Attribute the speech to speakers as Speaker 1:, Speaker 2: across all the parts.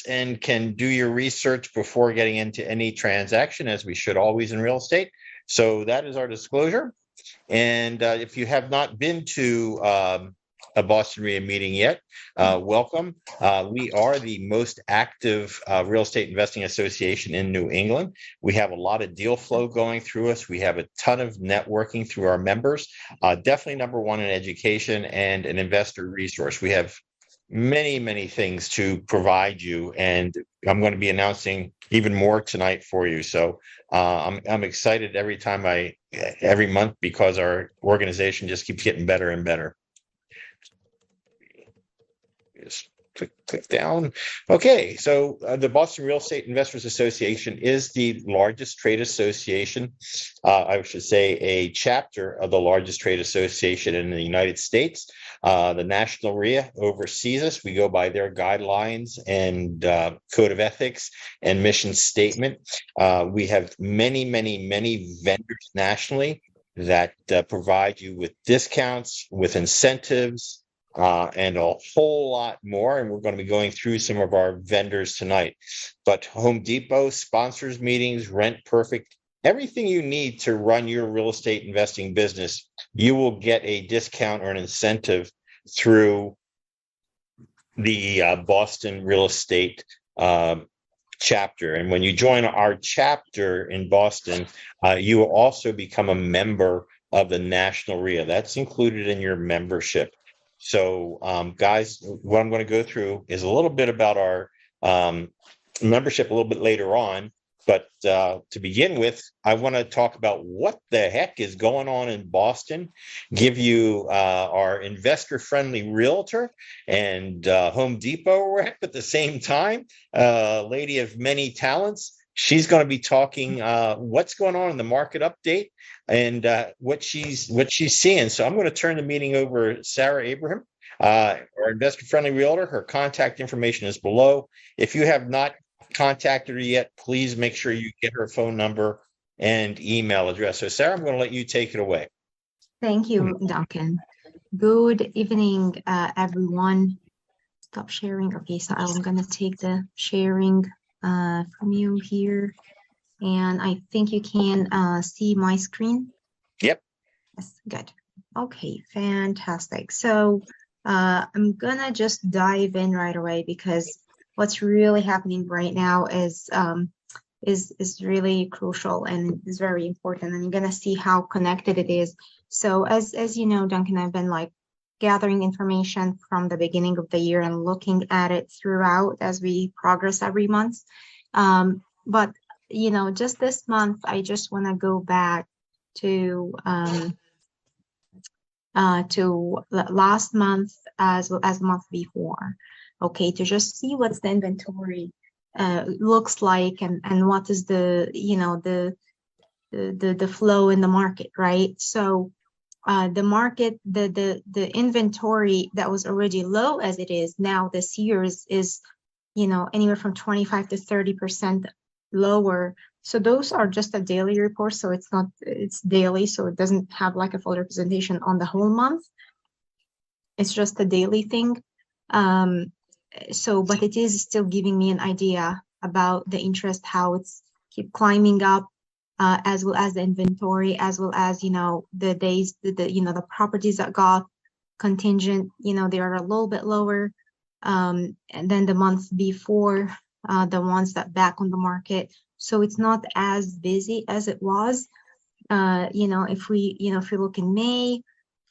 Speaker 1: and can do your research before getting into any transaction, as we should always in real estate. So that is our disclosure. And if you have not been to a Boston REIA meeting yet, welcome. We are the most active real estate investing association in New England. We have a lot of deal flow going through us. We have a ton of networking through our members. Definitely number one in education and an investor resource. We have many things to provide you, and I'm going to be announcing even more tonight for you. So I'm excited every month, because our organization just keeps getting better and better. Just click down. Okay, so the Boston Real Estate Investors Association is the largest trade association. I should say a chapter of the largest trade association in the United States. The National REIA oversees us. We go by their guidelines and code of ethics and mission statement. We have many vendors nationally that provide you with discounts, with incentives, and a whole lot more. And we're going to be going through some of our vendors tonight. But Home Depot sponsors meetings, Rent Perfect, everything you need to run your real estate investing business, you will get a discount or an incentive through the Boston Real Estate chapter. And when you join our chapter in Boston, you will also become a member of the National REIA. That's included in your membership. So, guys, what I'm going to go through is a little bit about our membership a little bit later on. But to begin with, I want to talk about what the heck is going on in Boston, give you our investor-friendly realtor and Home Depot rep at the same time, lady of many talents. She's going to be talking what's going on in the market update and what she's seeing. So I'm going to turn the meeting over to Sarah Abraham, our investor-friendly realtor. Her contact information is below. If you have not contacted her yet, please make sure you get her phone number and email address. So Sarah, I'm going to let you take it away.
Speaker 2: Thank you, Duncan. Good evening, everyone. Stop sharing. Okay, so I'm going to take the sharing from you here, and I think you can see my screen.
Speaker 1: Yep.
Speaker 2: Yes, good. Okay, fantastic. So I'm gonna just dive in right away, because what's really happening right now is really crucial and is very important, and you're gonna see how connected it is. So as you know, Duncan, I've been like gathering information from the beginning of the year and looking at it throughout as we progress every month. But you know, just this month, I just want to go back to last month as well as the month before, okay, to just see what's the inventory looks like, and what is the, you know, the flow in the market, right? So the market, the inventory that was already low as it is now this year is you know, anywhere from 25 to 30% lower. So those are just a daily report. So it's daily. So it doesn't have like a full representation on the whole month. It's just a daily thing. But it is still giving me an idea about the interest, how it's keep climbing up, as well as the inventory, as well as, you know, the days, you know, the properties that got contingent, you know, they are a little bit lower. And then the month before, the ones that back on the market. So it's not as busy as it was. You know, if we look in May,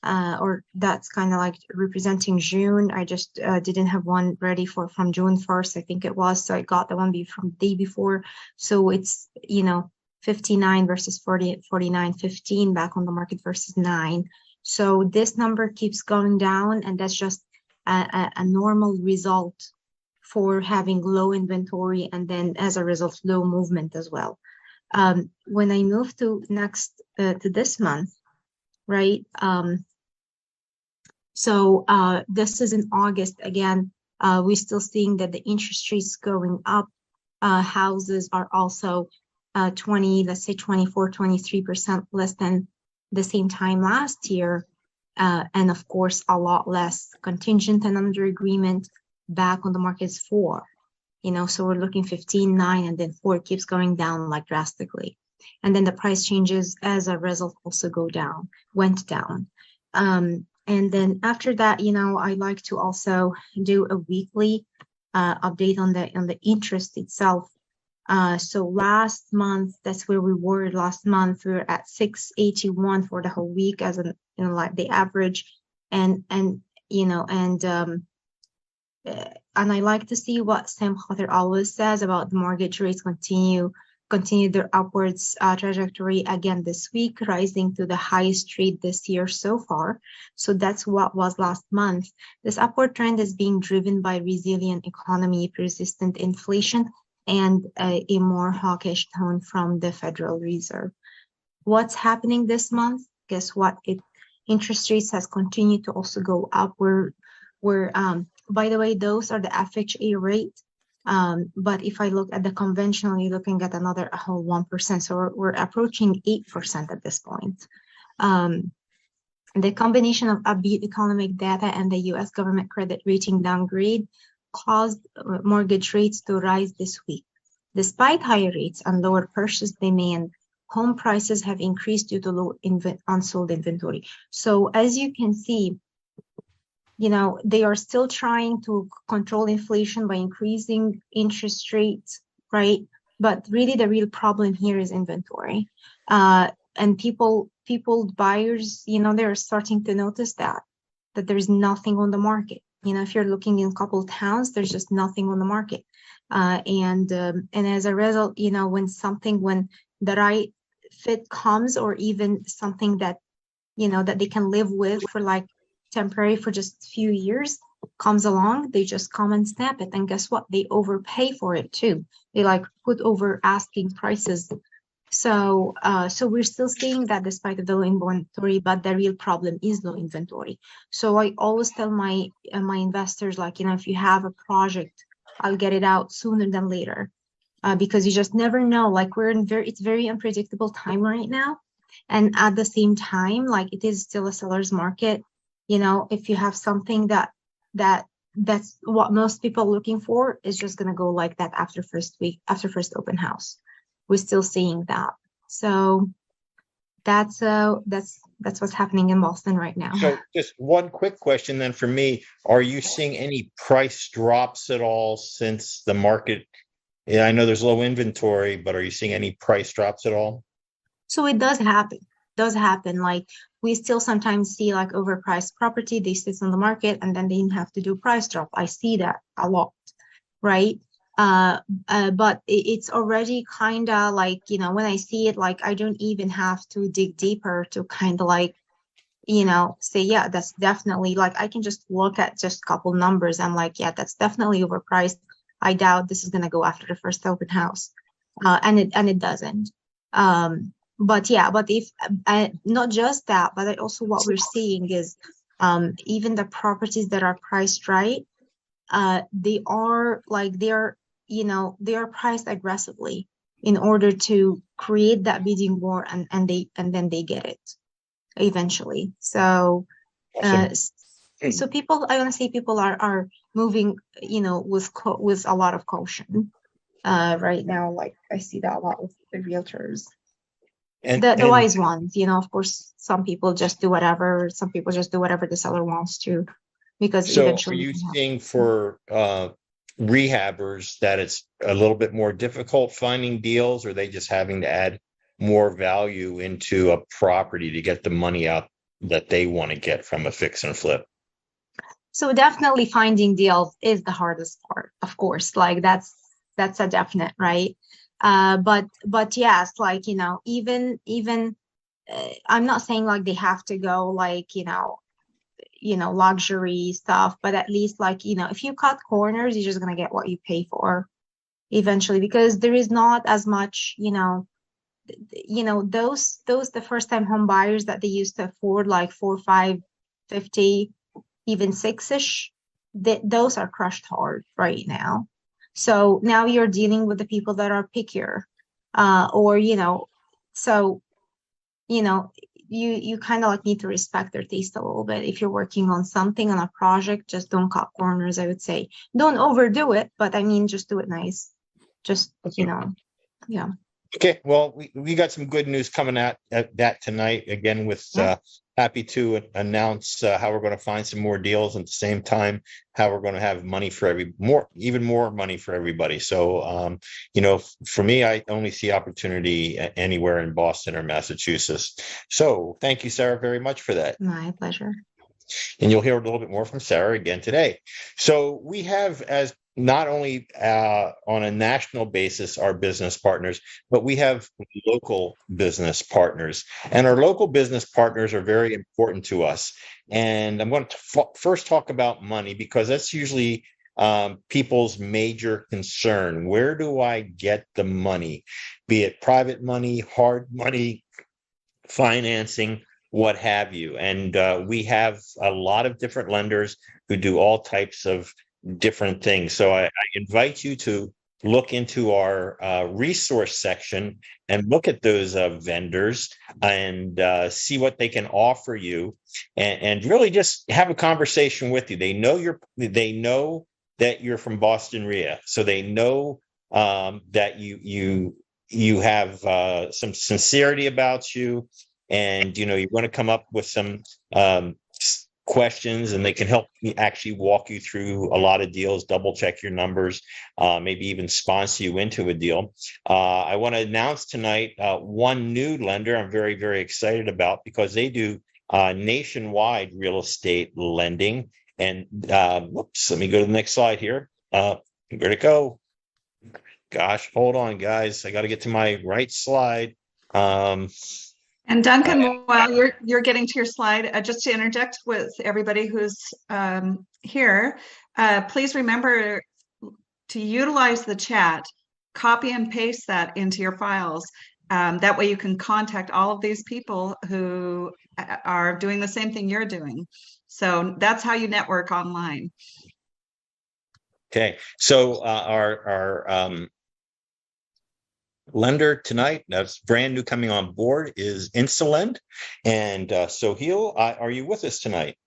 Speaker 2: or that's kind of like representing June. I just didn't have one ready from June 1st, I think it was. So I got the one from the day before. So it's, you know, 59 versus 40, 49, 15 back on the market versus 9. So this number keeps going down, and that's just a normal result for having low inventory, and then as a result, low movement as well. When I move to next to this month, right? So this is in August again. We're still seeing that the interest rates going up. Houses are also 23% less than the same time last year. And of course, a lot less contingent and under agreement. Back on the market is 4. so we're looking 15, 9, and then 4 keeps going down like drastically. And then the price changes as a result also went down. And then after that, I like to also do a weekly update on the interest itself. So last month, that's where we were last month. We were at 681 for the whole week as like the average. And I like to see what Sam Khater always says about the mortgage rates continue their upwards trajectory again this week, rising to the highest rate this year so far. So that's what was last month. This upward trend is being driven by resilient economy, persistent inflation, and a more hawkish tone from the Federal Reserve. What's happening this month? Guess what? Interest rates has continued to also go up. By the way, those are the FHA rate. But if I look at the conventional, you're looking at another whole 1%. So we're approaching 8% at this point. The combination of upbeat economic data and the U.S. government credit rating downgrade caused mortgage rates to rise this week. Despite higher rates and lower purchase demand, home prices have increased due to low unsold inventory. So as you can see, they are still trying to control inflation by increasing interest rates, right? But really the real problem here is inventory. And buyers, they're starting to notice that there's nothing on the market. If you're looking in a couple of towns, there's just nothing on the market. And as a result, when the right fit comes, or even something that, that they can live with for like temporary for just a few years comes along, they just come and snap it. And guess what? They overpay for it too. They like put over asking prices. So we're still seeing that despite the low inventory, but the real problem is low inventory. So I always tell my investors, like, if you have a project, I'll get it out sooner than later, because you just never know. Like it's very unpredictable time right now. And at the same time, like it is still a seller's market. If you have something that's what most people are looking for, is just going to go like that after first open house. We're still seeing that. So that's what's happening in Boston right now.
Speaker 1: So just one quick question then for me, are you seeing any price drops at all since the market? Yeah, I know there's low inventory, but are you seeing any price drops at all?
Speaker 2: So it does happen. Like we still sometimes see like overpriced property, they sit on the market and then they have to do price drop. I see that a lot, right? But it's already kind of like, when I see it, like I don't even have to dig deeper to kind of like, say, yeah, that's definitely, like I can just look at just a couple numbers. I'm like, yeah, that's definitely overpriced. I doubt this is going to go after the first open house. And it doesn't. But if not just that, but also what we're seeing is even the properties that are priced right, they are priced aggressively in order to create that bidding war, and then they get it eventually. So so people, I want to say people are moving, with a lot of caution right now. Like I see that a lot with the realtors. And the wise ones, of course, some people just do whatever. Some people just do whatever the seller wants to, because
Speaker 1: so
Speaker 2: eventually.
Speaker 1: Are you seeing for rehabbers that it's a little bit more difficult finding deals, or are they just having to add more value into a property to get the money out that they want to get from a fix and flip?
Speaker 2: So definitely finding deals is the hardest part, of course. Like that's a definite, right? But yes, like, even I'm not saying like they have to go like, luxury stuff, but at least like, if you cut corners, you're just going to get what you pay for eventually, because there is not as much, those the first time home buyers that they used to afford like 4, 5, 50, even 6-ish, those are crushed hard right now. So now you're dealing with the people that are pickier, or, so, you kind of like need to respect their taste a little bit. If you're working on something on a project, just don't cut corners. I would say don't overdo it, but I mean just do it nice. Just yeah.
Speaker 1: Okay, well, we got some good news coming at that tonight. Again, with happy to announce how we're going to find some more deals, at the same time how we're going to have money for even more money for everybody. So, for me, I only see opportunity anywhere in Boston or Massachusetts. So, thank you, Sarah, very much for that.
Speaker 2: My pleasure.
Speaker 1: And you'll hear a little bit more from Sarah again today. So we have, as not only on a national basis, our business partners, but we have local business partners. And our local business partners are very important to us. And I'm going to first talk about money, because that's usually people's major concern. Where do I get the money? Be it private money, hard money, financing, what have you. And we have a lot of different lenders who do all types of different things. So I invite you to look into our resource section and look at those vendors and see what they can offer you, and really just have a conversation with you. They know that you're from Boston RIA, so they know that you have some sincerity about you. And, you want to come up with some questions, and they can help you actually walk you through a lot of deals, double check your numbers, maybe even sponsor you into a deal. I want to announce tonight one new lender I'm very, very excited about, because they do nationwide real estate lending. And whoops, let me go to the next slide here. Where'd it go? Gosh, hold on, guys. I got to get to my right slide.
Speaker 3: And Duncan, while you're getting to your slide, just to interject with everybody who's here, please remember to utilize the chat, copy and paste that into your files. That way you can contact all of these people who are doing the same thing you're doing. So that's how you network online.
Speaker 1: Okay, so our lender tonight, that's brand new coming on board, is InstaLend. And Soheil, are you with us tonight?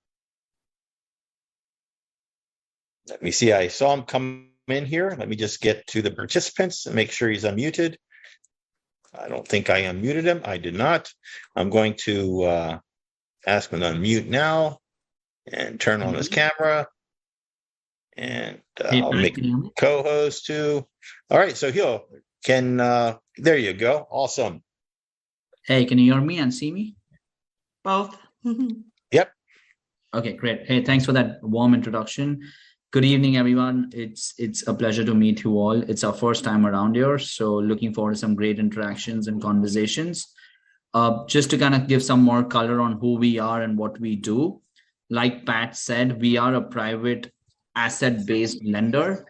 Speaker 1: Let me see. I saw him come in here. Let me just get to the participants and make sure he's unmuted. I don't think I unmuted him. I did not. I'm going to ask him to unmute now and turn on his camera. And I'll make co-host too. All right, Soheil. There you go. Awesome.
Speaker 4: Hey, can you hear me and see me?
Speaker 3: Both.
Speaker 1: Yep.
Speaker 4: Okay, great. Hey, thanks for that warm introduction. Good evening, everyone. It's a pleasure to meet you all. It's our first time around here, so looking forward to some great interactions and conversations. Just to kind of give some more color on who we are and what we do. Like Pat said, we are a private asset-based lender.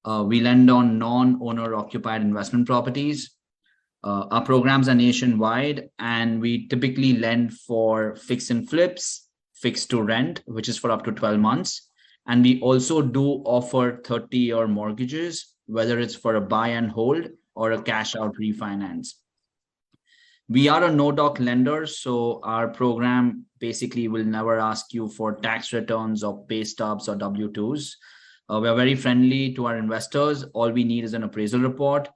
Speaker 4: We lend on non-owner occupied investment properties. Our programs are nationwide, and we typically lend for fix and flips, fix to rent, which is for up to 12 months. And we also do offer 30-year mortgages, whether it's for a buy and hold or a cash out refinance. We are a no-doc lender, so our program basically will never ask you for tax returns or pay stubs or W-2s. We are very friendly to our investors. All we need is an appraisal report.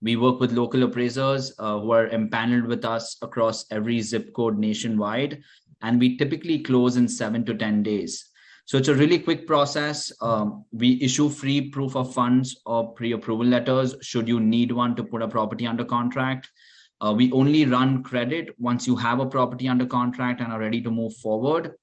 Speaker 4: We work with local appraisers who are empaneled with us across every zip code nationwide, and we typically close in 7 to 10 days. So it's a really quick process. We issue free proof of funds or pre-approval letters should you need one to put a property under contract. We only run credit once you have a property under contract and are ready to move forward.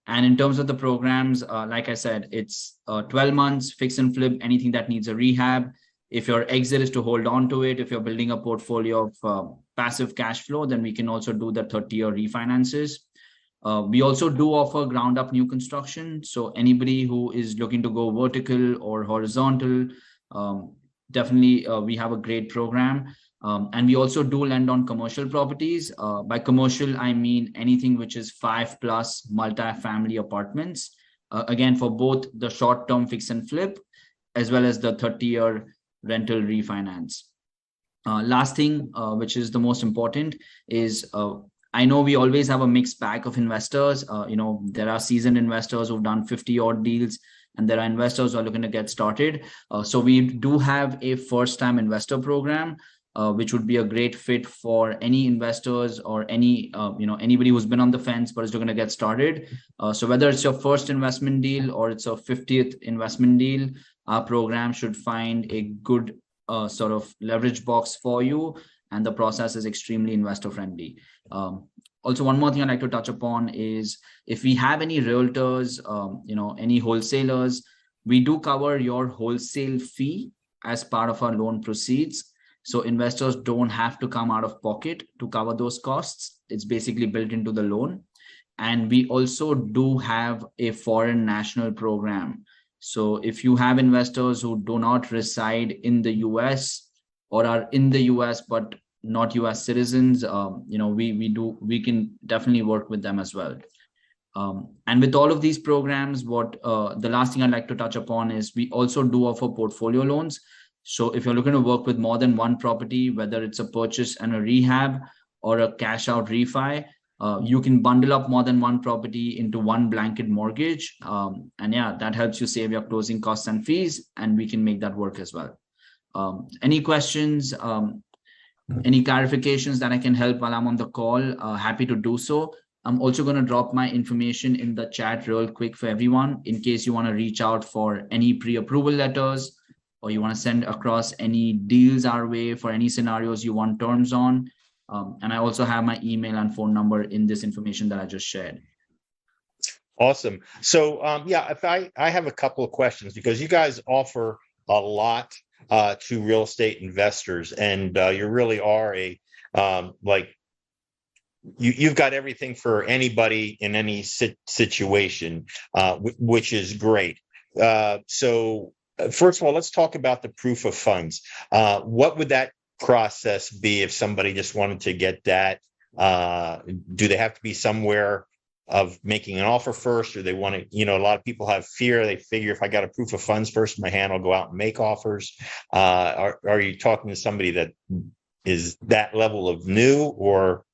Speaker 4: And in terms of the programs, like I said, it's 12 months, fix and flip, anything that needs a rehab. If your exit is to hold on to it, if you're building a portfolio of passive cash flow, then we can also do the 30-year refinances. We also do offer ground up new construction. So anybody who is looking to go vertical or horizontal, definitely we have a great program. And we also do lend on commercial properties. By commercial, I mean anything which is 5+ multi-family apartments. Again, for both the short-term fix and flip, as well as the 30-year rental refinance. Last thing, which is the most important, is I know we always have a mixed bag of investors. There are seasoned investors who've done 50 odd deals, and there are investors who are looking to get started. So we do have a first-time investor program, which would be a great fit for any investors or anybody who's been on the fence but is looking to get started. So whether it's your first investment deal or it's a 50th investment deal, our program should find a good sort of leverage box for you, and the process is extremely investor friendly. Also, one more thing I'd like to touch upon is if we have any realtors, any wholesalers, we do cover your wholesale fee as part of our loan proceeds. So investors don't have to come out of pocket to cover those costs. It's basically built into the loan. And we also do have a foreign national program. So if you have investors who do not reside in the US or are in the US but not US citizens, we can definitely work with them as well. And with all of these programs, the last thing I'd like to touch upon is we also do offer portfolio loans. So if you're looking to work with more than one property, whether it's a purchase and a rehab or a cash out refi, you can bundle up more than one property into one blanket mortgage. That helps you save your closing costs and fees, and we can make that work as well. Any questions, any clarifications that I can help while I'm on the call? Happy to do so. I'm also going to drop my information in the chat real quick for everyone in case you want to reach out for any pre-approval letters, or you want to send across any deals our way for any scenarios you want terms on. And I also have my email and phone number in this information that I just shared.
Speaker 1: Awesome. So if I have a couple of questions, because you guys offer a lot to real estate investors, and you really are you've got everything for anybody in any situation, which is great. So first of all, let's talk about the proof of funds. What would that process be if somebody just wanted to get that? Do they have to be somewhere of making an offer first, or they want to, a lot of people have fear. They figure if I got a proof of funds first in my hand, I'll go out and make offers. Are you talking to somebody that is that level of new, or,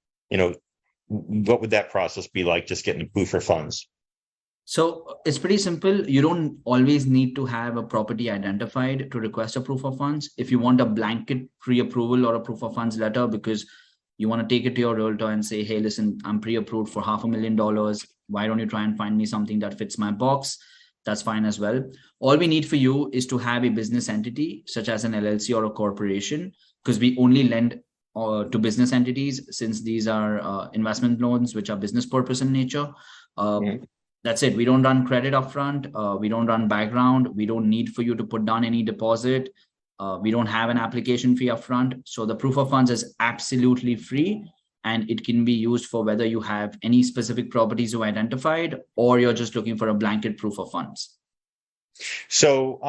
Speaker 1: what would that process be like, just getting a proof of funds?
Speaker 4: So it's pretty simple. You don't always need to have a property identified to request a proof of funds. If you want a blanket pre-approval or a proof of funds letter because you want to take it to your realtor and say, hey, listen, I'm pre-approved for $500,000. Why don't you try and find me something that fits my box? That's fine as well. All we need for you is to have a business entity, such as an LLC or a corporation, because we only lend to business entities, since these are investment loans, which are business purpose in nature. That's it. We don't run credit upfront. We don't run background. We don't need for you to put down any deposit. We don't have an application fee upfront. So the proof of funds is absolutely free, and it can be used for whether you have any specific properties you identified or you're just looking for a blanket proof of funds.
Speaker 1: So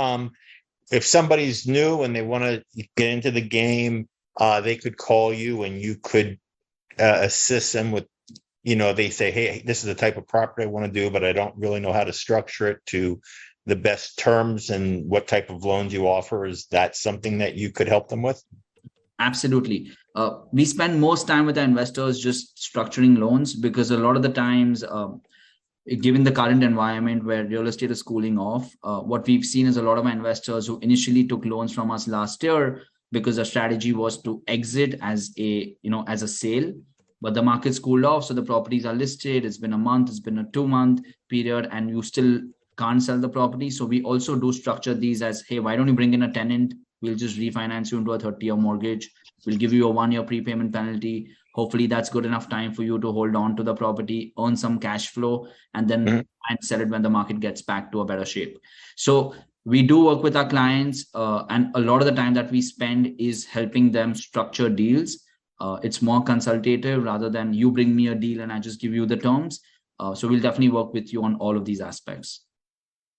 Speaker 1: if somebody's new and they want to get into the game, they could call you and you could assist them with, they say, hey, this is the type of property I want to do, but I don't really know how to structure it to the best terms and what type of loans you offer. Is that something that you could help them with?
Speaker 4: Absolutely. We spend most time with our investors just structuring loans, because a lot of the times, given the current environment where real estate is cooling off, what we've seen is a lot of our investors who initially took loans from us last year because the strategy was to exit as a sale, but the market's cooled off. So the properties are listed. It's been a month, it's been a 2-month period, and you still can't sell the property. So we also do structure these as, hey, why don't you bring in a tenant? We'll just refinance you into a 30-year mortgage. We'll give you a 1-year prepayment penalty. Hopefully that's good enough time for you to hold on to the property, earn some cash flow, and then and sell it when the market gets back to a better shape. So we do work with our clients, and a lot of the time that we spend is helping them structure deals. It's more consultative rather than you bring me a deal and I just give you the terms. So we'll definitely work with you on all of these aspects.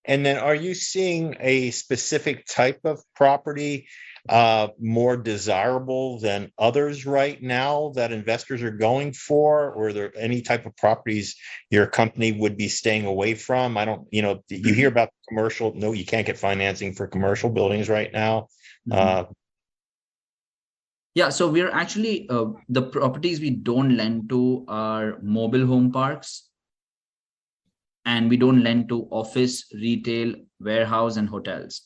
Speaker 1: And then are you seeing a specific type of property more desirable than others right now that investors are going for? Or are there any type of properties your company would be staying away from? I don't, you hear about commercial. No, you can't get financing for commercial buildings right now.
Speaker 4: Yeah, so we're actually the properties we don't lend to are mobile home parks, and we don't lend to office, retail, warehouse, and hotels.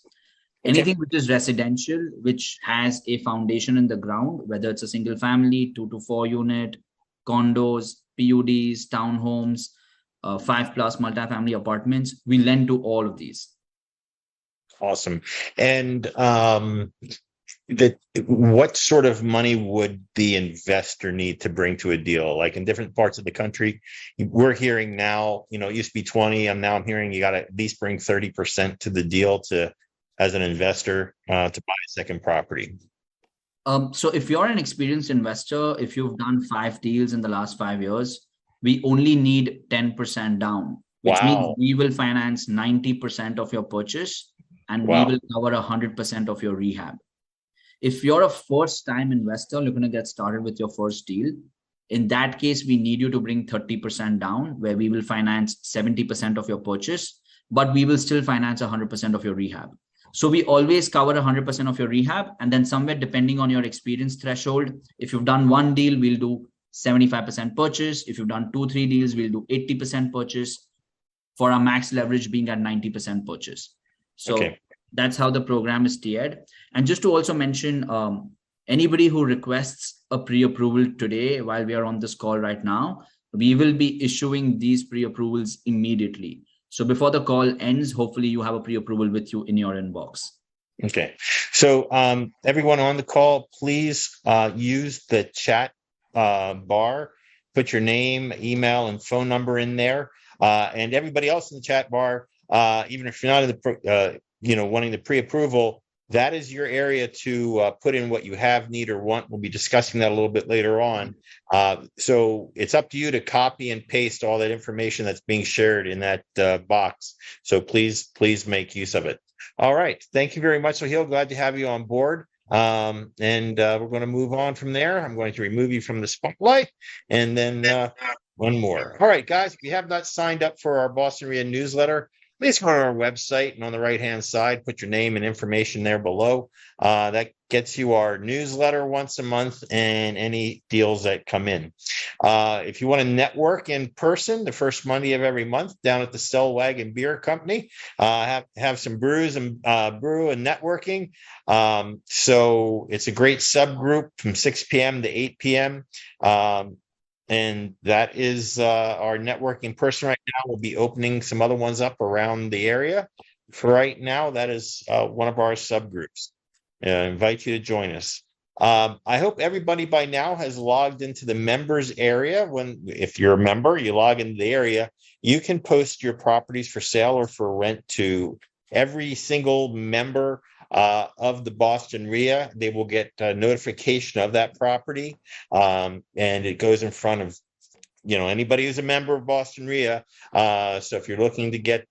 Speaker 1: Okay.
Speaker 4: Anything which is residential, which has a foundation in the ground, whether it's a single family, 2 to 4 unit, condos, PUDs, townhomes, 5+ multifamily apartments, we lend to all of these.
Speaker 1: Awesome. And what sort of money would the investor need to bring to a deal? Like in different parts of the country, we're hearing now, it used to be 20. I'm hearing you got to at least bring 30% to the deal as an investor to buy a second property.
Speaker 4: So if you're an experienced investor, if you've done 5 deals in the last 5 years, we only need 10% down, which means
Speaker 1: Wow.
Speaker 4: we will finance 90% of your purchase and we
Speaker 1: Wow.
Speaker 4: will cover 100% of your rehab. If you're a first-time investor looking to get started with your first deal, in that case, we need you to bring 30% down, where we will finance 70% of your purchase, but we will still finance 100% of your rehab. So we always cover 100% of your rehab. And then somewhere, depending on your experience threshold, if you've done 1 deal, we'll do 75% purchase. If you've done 2-3 deals, we'll do 80% purchase, for our max leverage being at 90% purchase. So
Speaker 1: Okay.
Speaker 4: That's how the program is tiered. And just to also mention, anybody who requests a pre-approval today, while we are on this call right now, we will be issuing these pre-approvals immediately. So before the call ends, hopefully you have a pre-approval with you in your inbox.
Speaker 1: Okay. So everyone on the call, please use the chat bar, put your name, email, and phone number in there. And everybody else in the chat bar, even if you're not in the wanting the pre-approval, that is your area to put in what you have, need, or want. We'll be discussing that a little bit later on. So it's up to you to copy and paste all that information that's being shared in that box. So please make use of it. All right. Thank you very much, Sohail. Glad to have you on board. And we're going to move on from there. I'm going to remove you from the spotlight, and then one more. All right, guys, if you have not signed up for our Boston REIA newsletter, please go to our website, and on the right-hand side, put your name and information there below. That gets you our newsletter once a month and any deals that come in. If you want to network in person, the first Monday of every month down at the Stellwagen Beer Company, have some brews and brew and networking. So it's a great subgroup from 6 p.m. to 8 p.m. And that is our networking person right now. We'll be opening some other ones up around the area. For right now, that is one of our subgroups. I invite you to join us. I hope everybody by now has logged into the members area. If you're a member, you log into the area, you can post your properties for sale or for rent to every single member of the Boston REIA. They will get a notification of that property, and it goes in front of anybody who's a member of Boston REIA. So if you're looking to get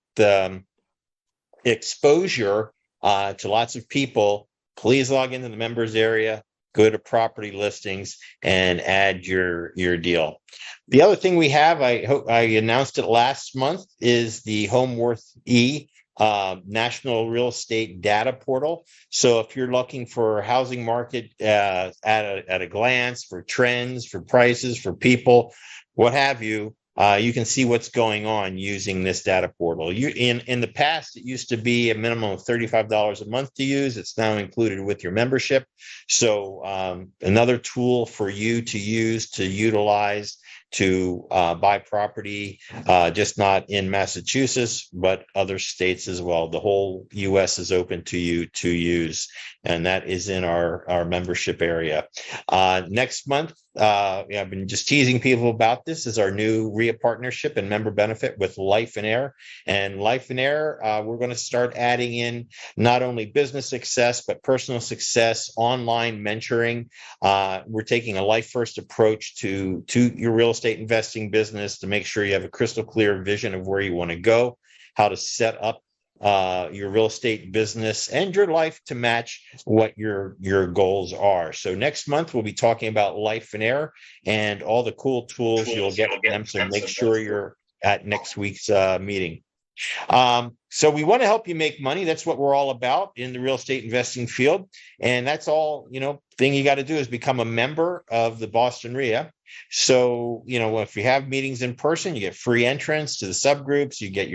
Speaker 1: exposure to lots of people, please log into the members area, go to property listings, and add your deal. The other thing we have, I announced it last month, is the HomeWorth E national real estate data portal. So if you're looking for housing market at a glance, for trends, for prices, for people, what have you, you can see what's going on using this data portal. In the past, it used to be a minimum of $35 a month to use. It's now included with your membership. So another tool for you to use, to utilize, to buy property, just not in Massachusetts, but other states as well. The whole U.S. is open to you to use, and that is in our membership area. Next month, I've been just teasing people about this, is our new REIA partnership and member benefit with Life and Air. And Life and Air, we're going to start adding in not only business success, but personal success, online mentoring. We're taking a life first approach to your real estate investing business to make sure you have a crystal clear vision of where you want to go, how to set up your real estate business and your life to match what your goals are. So next month we'll be talking about Life and Air and all the cool tools you'll get from them. So make sure you're at next week's meeting. So we want to help you make money. That's what we're all about in the real estate investing field. And that's all, thing you got to do is become a member of the Boston RIA. So, if you have meetings in person, you get free entrance to the subgroups, you get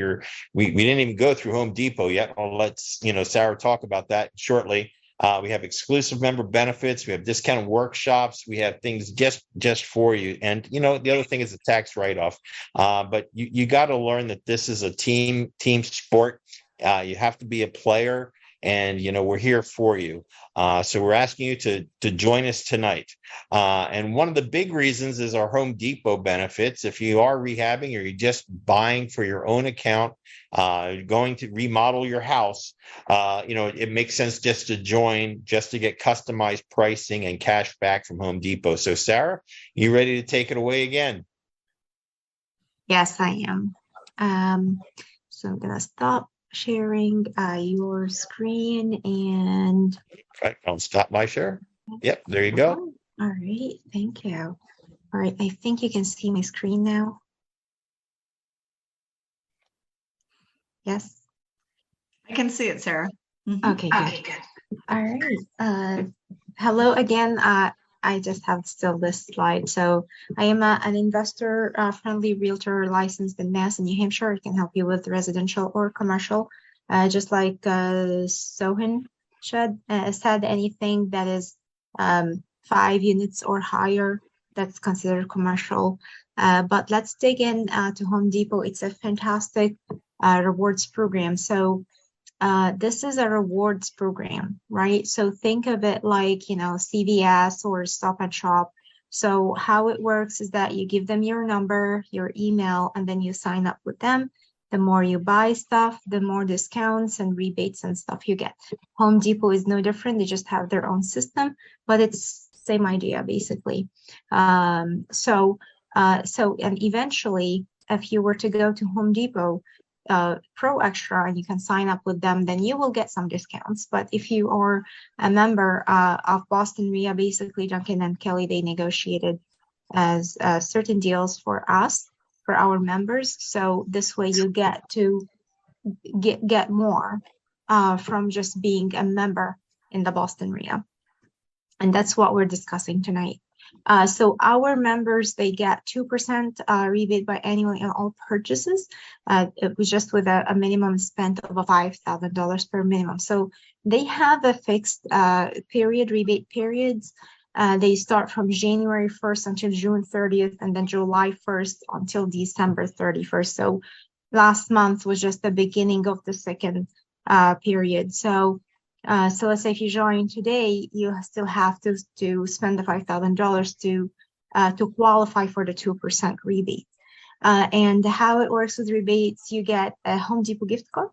Speaker 1: we didn't even go through Home Depot yet. I'll let, Sarah talk about that shortly. We have exclusive member benefits. We have discounted workshops. We have things just for you. And, the other thing is the tax write-off. But you got to learn that this is a team sport. You have to be a player, and, we're here for you. So we're asking you to join us tonight. And one of the big reasons is our Home Depot benefits. If you are rehabbing or you're just buying for your own account, going to remodel your house, it makes sense just to join, just to get customized pricing and cash back from Home Depot. So Sarah, you ready to take it away again?
Speaker 2: Yes, I am. So I'm gonna stop sharing your screen and
Speaker 1: Right, I'll stop my share. Yep, there you go.
Speaker 2: all right, thank you. All right, I think you can see my screen now. Yes.
Speaker 3: I can see it, Sarah. Mhm.
Speaker 2: Okay, good. All right. Hello again. I just have still this slide. So I am an investor friendly realtor licensed in Mass and New Hampshire. I can help you with residential or commercial. Just like Sohan said, anything that is 5 units or higher, that's considered commercial. But let's dig in to Home Depot. It's a fantastic rewards program. So this is a rewards program, right? So think of it like, CVS or Stop and Shop. So how it works is that you give them your number, your email, and then you sign up with them. The more you buy stuff, the more discounts and rebates and stuff you get. Home Depot is no different. They just have their own system, but it's same idea basically. And eventually, if you were to go to Home Depot, Pro Extra, and you can sign up with them, then you will get some discounts. But if you are a member of Boston RIA, basically Duncan and Kelly, they negotiated as certain deals for us, for our members. So this way you get to get more from just being a member in the Boston RIA. And that's what we're discussing tonight. So our members, they get 2% rebate by annually on all purchases. It was just with a minimum spend of $5,000 per minimum. So they have a fixed rebate periods. They start from January 1st until June 30th, and then July 1st until December 31st. So last month was just the beginning of the second period. So let's say if you join today, you still have to spend the $5,000 to qualify for the 2% rebate. And how it works with rebates, you get a Home Depot gift card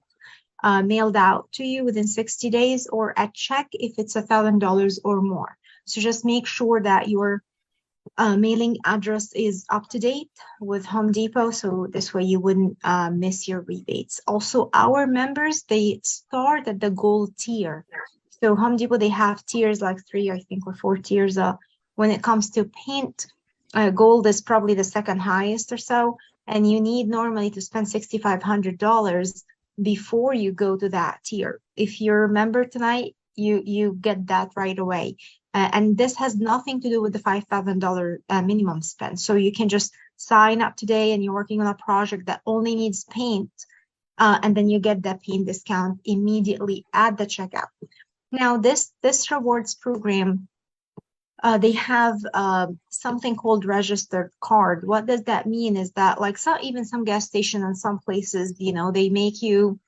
Speaker 2: mailed out to you within 60 days, or a check if it's $1,000 or more. So just make sure that your mailing address is up to date with Home Depot, so this way you wouldn't miss your rebates. Also, our members, they start at the gold tier. So Home Depot, they have tiers like 3, I think, or 4 tiers. When it comes to paint, gold is probably the second highest or so, and you need normally to spend $6,500 before you go to that tier. If you're a member tonight, you get that right away. And this has nothing to do with the $5,000 minimum spend. So you can just sign up today and you're working on a project that only needs paint, and then you get that paint discount immediately at the checkout. Now, this rewards program, they have something called registered card. What does that mean is that, like, even some gas station and some places, they make you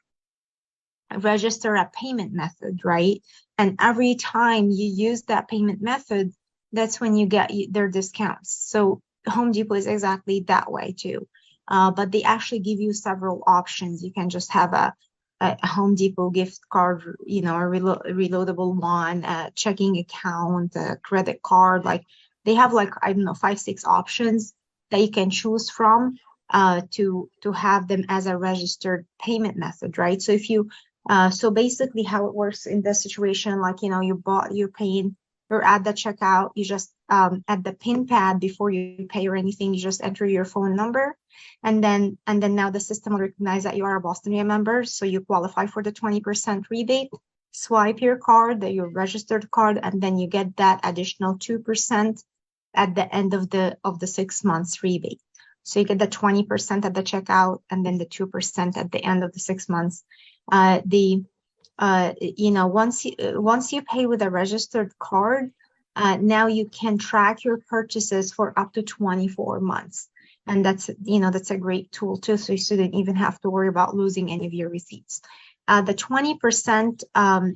Speaker 2: register a payment method, right? And every time you use that payment method, that's when you get their discounts. So Home Depot is exactly that way too. But they actually give you several options. You can just have a Home Depot gift card, a reloadable one, a checking account, a credit card. Like they have 5, 6 options that you can choose from to have them as a registered payment method, right? So if you so basically how it works in this situation, you're paying or at the checkout, you just at the pin pad before you pay or anything, you just enter your phone number, and then now the system will recognize that you are a Bostonia member, so you qualify for the 20% rebate. Swipe your card, your registered card, and then you get that additional 2% at the end of the 6 months rebate. So you get the 20% at the checkout, and then the 2% at the end of the 6 months. Once you pay with a registered card, now you can track your purchases for up to 24 months. And that's a great tool too. So you shouldn't even have to worry about losing any of your receipts. The 20%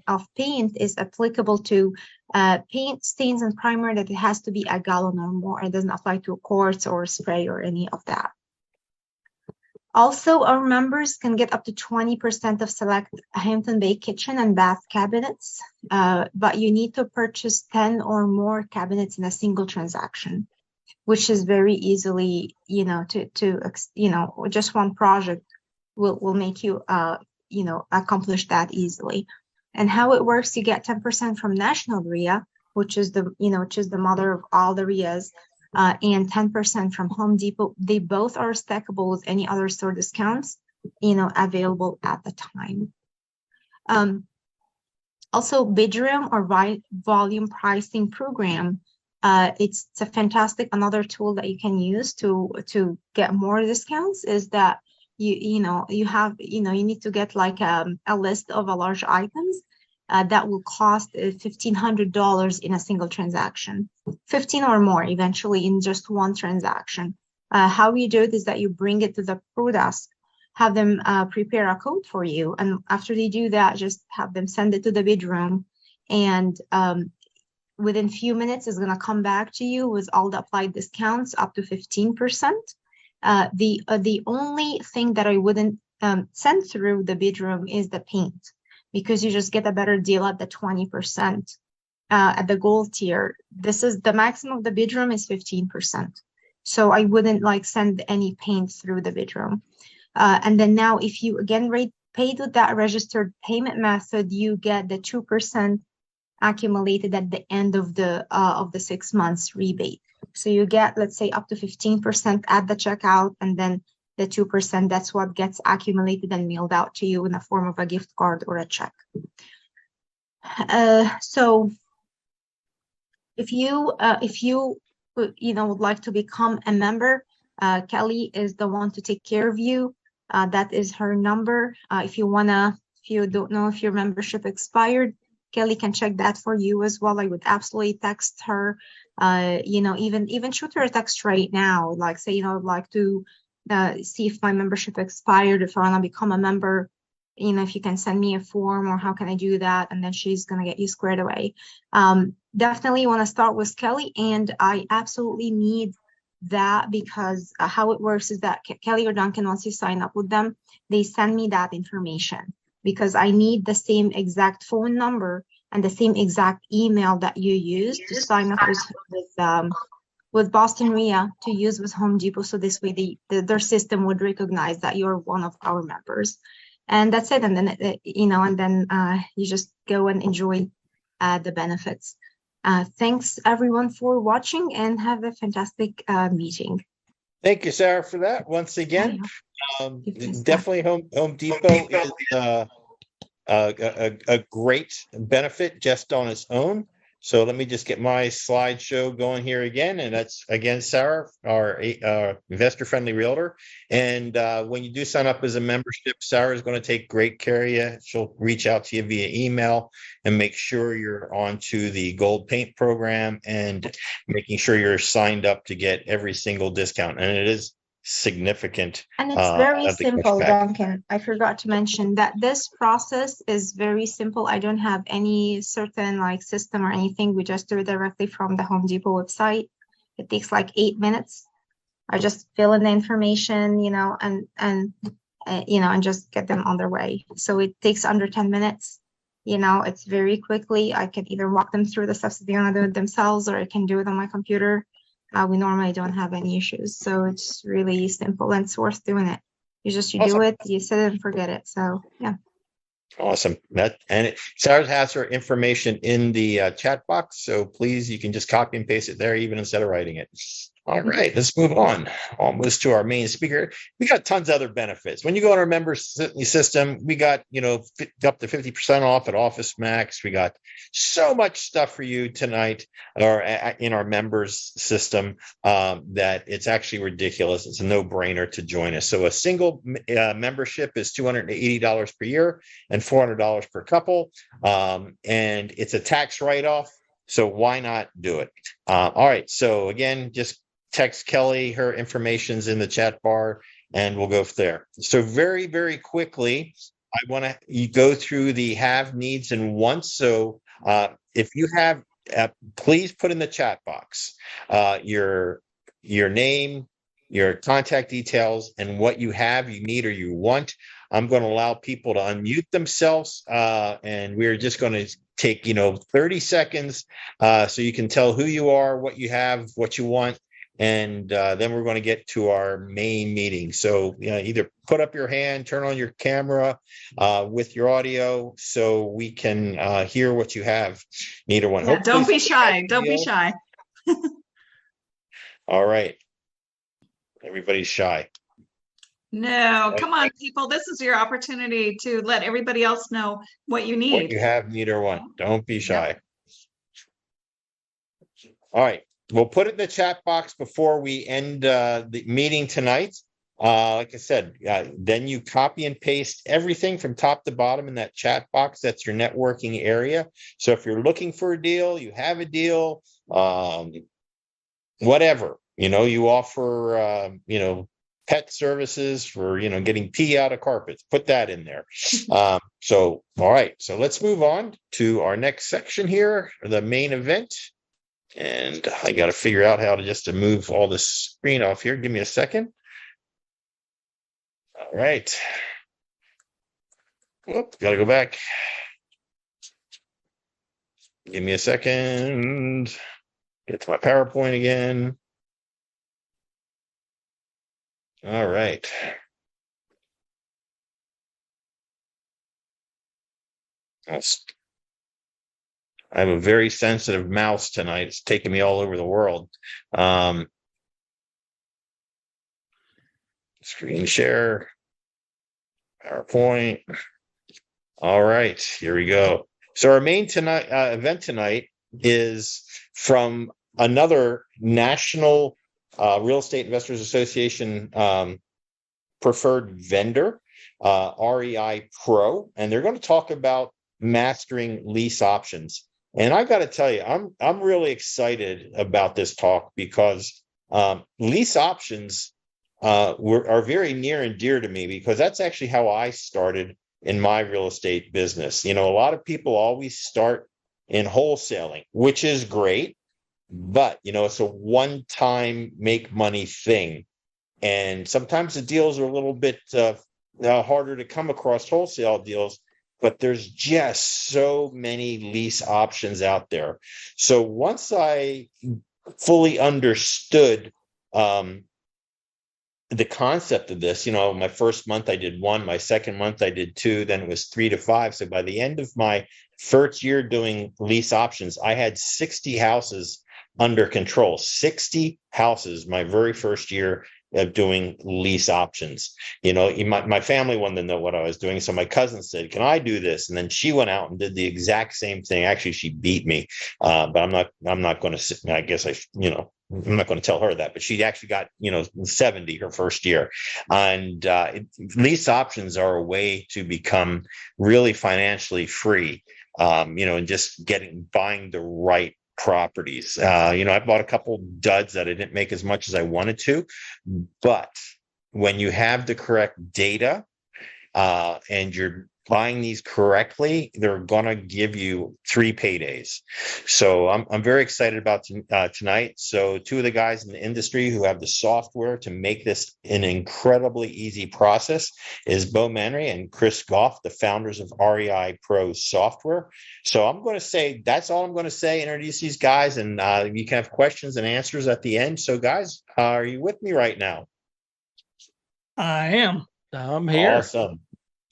Speaker 2: of paint is applicable to paint, stains, and primer that it has to be a gallon or more. It doesn't apply to quartz or spray or any of that. Also, our members can get up to 20% of select Hampton Bay kitchen and bath cabinets, but you need to purchase 10 or more cabinets in a single transaction, which is very easily, just one project will make you, accomplish that easily. And how it works, you get 10% from National RIA, which is the mother of all the RIAs. And 10% from Home Depot. They both are stackable with any other store discounts, available at the time. Also, Bidroom or volume pricing program. It's a fantastic another tool that you can use to get more discounts. Is that you need to get like a list of a large items. That will cost $1,500 in a single transaction, 15 or more eventually in just one transaction. How you do it is that you bring it to the pro desk, have them prepare a code for you, and after they do that, just have them send it to the Bidroom, and within few minutes, it's going to come back to you with all the applied discounts up to 15%. The only thing that I wouldn't send through the Bidroom is the paint, because you just get a better deal at the 20% at the gold tier. This is the maximum of the Bidroom is 15%. So I wouldn't send any paint through the Bidroom. And then now if you again paid with that registered payment method, you get the 2% accumulated at the end of the 6 months rebate. So you get, let's say, up to 15% at the checkout, and then the 2%, that's what gets accumulated and mailed out to you in the form of a gift card or a check. So if you would like to become a member, Kelly is the one to take care of you. That is her number. If you don't know if your membership expired, Kelly can check that for you as well. I would absolutely text her, even shoot her a text right now, say, I'd like to see if my membership expired, if I want to become a member, if you can send me a form, or how can I do that? And then she's going to get you squared away. Definitely want to start with Kelly, and I absolutely need that, because how it works is that Kelly or Duncan, once you sign up with them, they send me that information, because I need the same exact phone number and the same exact email that you use to sign up with Boston RIA to use with Home Depot. So this way their system would recognize that you're one of our members. And that's it. And then, you just go and enjoy the benefits. Thanks everyone for watching, and have a fantastic meeting.
Speaker 1: Thank you, Sarah, for that once again. Definitely Home Depot is a great benefit just on its own. So let me just get my slideshow going here again. And that's, again, Sarah, our investor-friendly realtor. And when you do sign up as a membership, Sarah is going to take great care of you. She'll reach out to you via email and make sure you're onto the gold paint program and making sure you're signed up to get every single discount. And it is significant.
Speaker 2: And it's very simple, Duncan. I forgot to mention that this process is very simple. I don't have any certain system or anything. We just do it directly from the Home Depot website. It takes 8 minutes. I just fill in the information, and just get them on their way. So it takes under 10 minutes. It's very quickly. I can either walk them through the steps if they want to do it themselves, or I can do it on my computer. We normally don't have any issues, so it's really simple and it's worth doing it. You
Speaker 1: Awesome.
Speaker 2: do it, you set it and forget it. So yeah.
Speaker 1: Awesome. Sarah has her information in the chat box, so please, you can just copy and paste it there, even instead of writing it. All right, let's move on. Almost to our main speaker. We got tons of other benefits. When you go on our member system, we got, up to 50% off at Office Max. We got so much stuff for you tonight, or in our members system, that it's actually ridiculous. It's a no-brainer to join us. So a single membership is $280 per year and $400 per couple. And it's a tax write-off. So why not do it? All right. So again, just text Kelly. Her information's in the chat bar, and we'll go there. So very, very quickly, I want to go through the have, needs, and wants. So if you have, please put in the chat box your name, your contact details, and what you have, you need, or you want. I'm going to allow people to unmute themselves, and we're just going to take 30 seconds so you can tell who you are, what you have, what you want, and then we're going to get to our main meeting. So either put up your hand, turn on your camera with your audio so we can hear what you have, neither one.
Speaker 3: Yeah, don't be shy. Don't be shy.
Speaker 1: All right. Everybody's shy.
Speaker 3: No, come on, people. This is your opportunity to let everybody else know what you need.
Speaker 1: What you have, neither one. Don't be shy. Yep. All right. We'll put it in the chat box before we end the meeting tonight. Like I said, then you copy and paste everything from top to bottom in that chat box. That's your networking area. So if you're looking for a deal, you have a deal, whatever, you offer, pet services for, getting pee out of carpets, put that in there. So, all right. So let's move on to our next section here, the main event. And I got to figure out how to move all this screen off here. Give me a second. All right. Whoop, got to go back. Give me a second. Get to my PowerPoint again. All right. I have a very sensitive mouse tonight. It's taking me all over the world. Screen share, PowerPoint. All right, here we go. So our main event tonight is from another national Real Estate Investors Association preferred vendor, REI Pro, and they're going to talk about mastering lease options. And I got to tell you, I'm really excited about this talk because lease options are very near and dear to me, because that's actually how I started in my real estate business. A lot of people always start in wholesaling, which is great, but it's a one-time make money thing. And sometimes the deals are a little bit harder to come across, wholesale deals, but there's just so many lease options out there. So once I fully understood the concept of this, my first month I did 1, my second month I did 2, then it was 3 to 5. So by the end of my first year doing lease options, I had 60 houses under control. 60 houses my very first year of doing lease options. My family wanted to know what I was doing, so my cousin said, "Can I do this?" And then she went out and did the exact same thing. Actually, she beat me, but I'm not going to. I guess I'm not going to tell her that, but she actually got 70 her first year. And lease options are a way to become really financially free. And just buying the right properties. I bought a couple duds that I didn't make as much as I wanted to, but when you have the correct data and you're buying these correctly, they're going to give you 3 paydays. So I'm very excited about tonight. So 2 of the guys in the industry who have the software to make this an incredibly easy process is Bo Manry and Chris Goff, the founders of REI Pro software. So I'm going to say, that's all I'm going to say, introduce these guys, and you can have questions and answers at the end. So guys, are you with me right now?
Speaker 5: I am. I'm here.
Speaker 1: Awesome.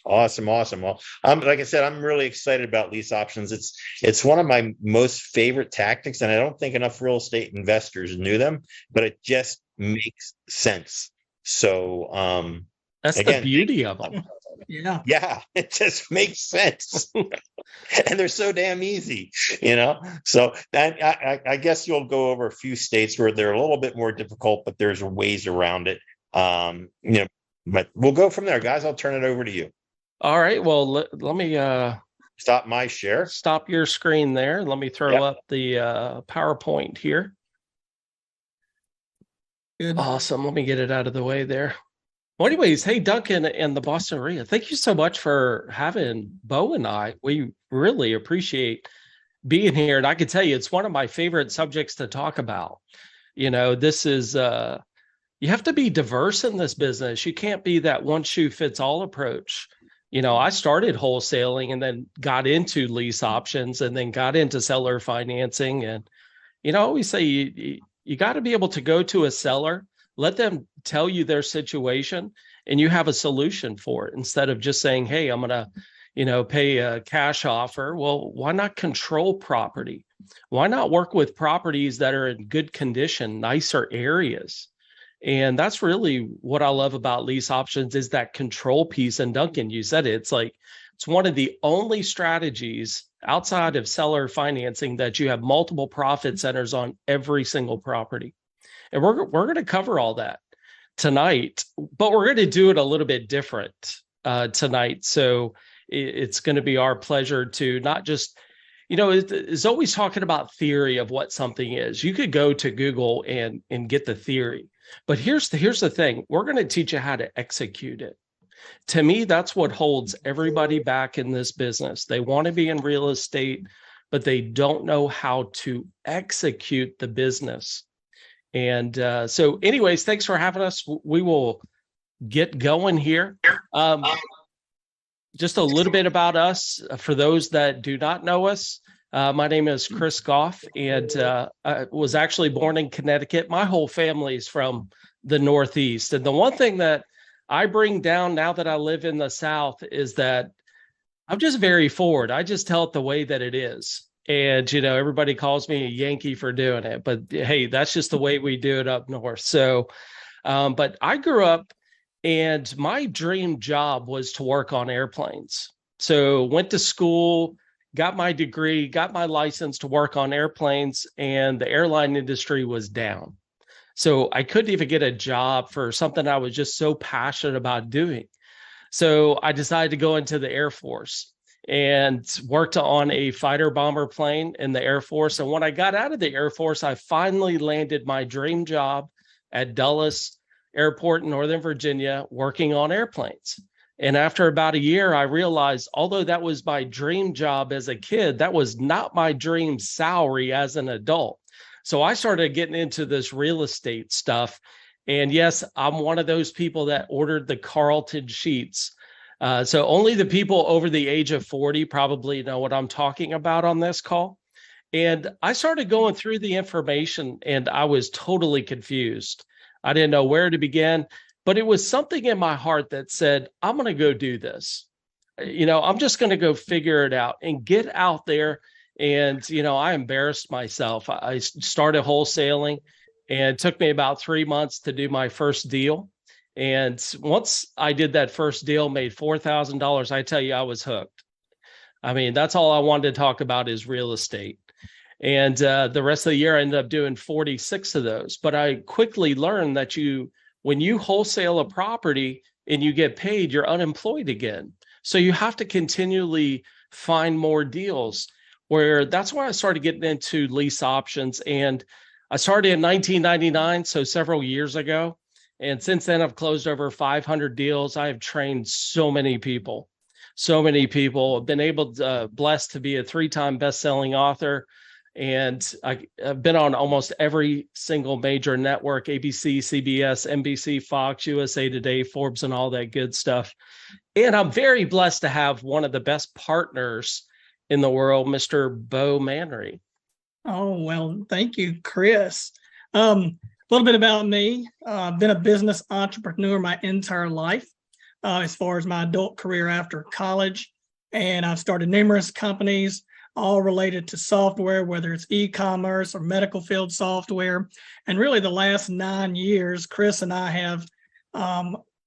Speaker 1: Awesome, awesome. Well, like I said, I'm really excited about lease options. It's one of my most favorite tactics, and I don't think enough real estate investors knew them, but it just makes sense. So,
Speaker 5: That's the
Speaker 1: again,
Speaker 5: beauty of them.
Speaker 3: Yeah.
Speaker 1: yeah, it just makes sense. And they're so damn easy, you know. So that I guess you'll go over a few states where they're a little bit more difficult, but there's ways around it. You know, but we'll go from there, guys. I'll turn it over to you.
Speaker 5: All right. Well, let me
Speaker 1: Stop my share.
Speaker 5: stop your screen there. Let me throw
Speaker 1: Yep.
Speaker 5: up the PowerPoint here.
Speaker 3: Good.
Speaker 5: Awesome. Let me get it out of the way there. Well, anyways, hey, Duncan and the Boston area, thank you so much for having Bo and I. We really appreciate being here. And I can tell you, it's one of my favorite subjects to talk about. You know, this is, you have to be diverse in this business. You can't be that one shoe fits all approach. You know, I started wholesaling and then got into lease options and then got into seller financing. And, you know, I always say you got to be able to go to a seller, let them tell you their situation, and you have a solution for it instead of just saying, hey, I'm going to, you know, pay a cash offer. Well, why not control property? Why not work with properties that are in good condition, nicer areas? And that's really what I love about lease options is that control piece. And Duncan, you said it, it's like, it's one of the only strategies outside of seller financing that you have multiple profit centers on every single property. And we're going to cover all that tonight, but we're going to do it a little bit different tonight. So it's going to be our pleasure to not just, you know, it's always talking about theory of what something is. You could go to Google and get the theory, but here's the thing. We're going to teach you how to execute it. To me, that's what holds everybody back in this business. They want to be in real estate, but they don't know how to execute the business. And so anyways, thanks for having us. We will get going here. Just a little bit about us. For those that do not know us, my name is Chris Goff, and I was actually born in Connecticut. My whole family is from the Northeast. And the one thing that I bring down now that I live in the South is that I'm just very forward. I just tell it the way that it is. And, you know, everybody calls me a Yankee for doing it, but hey, that's just the way we do it up north. So, but I grew up and my dream job was to work on airplanes. So went to school, got my degree, got my license to work on airplanes, and the airline industry was down. So I couldn't even get a job for something I was just so passionate about doing. So I decided to go into the Air Force and worked on a fighter bomber plane in the Air Force. And when I got out of the Air Force, I finally landed my dream job at Dulles Airport in Northern Virginia, working on airplanes. And after about a year, I realized, although that was my dream job as a kid, that was not my dream salary as an adult. So I started getting into this real estate stuff. And yes, I'm one of those people that ordered the Carlton sheets. So only the people over the age of 40 probably know what I'm talking about on this call. And I started going through the information and I was totally confused. I didn't know where to begin, but it was something in my heart that said, I'm going to go do this. You know, I'm just going to go figure it out and get out there. And, you know, I embarrassed myself. I started wholesaling and it took me about 3 months to do my first deal. And once I did that first deal, made $4,000, I tell you, I was hooked. I mean, that's all I wanted to talk about is real estate. And the rest of the year, I ended up doing 46 of those. But I quickly learned that when you wholesale a property and you get paid, you're unemployed again. So you have to continually find more deals. That's why I started getting into lease options. And I started in 1999, so several years ago. And since then, I've closed over 500 deals. I have trained so many people. I've been blessed to be a 3-time best-selling author. And I've been on almost every single major network, ABC, CBS, NBC, Fox, USA Today, Forbes, and all that good stuff. And I'm very blessed to have one of the best partners in the world, Mr. Bo Manry.
Speaker 6: Oh, well, thank you, Chris. A little bit about me. I've been a business entrepreneur my entire life. as far as my adult career after college. And I've started numerous companies, all related to software, whether it's e-commerce or medical field software. And really the last 9 years, Chris and I have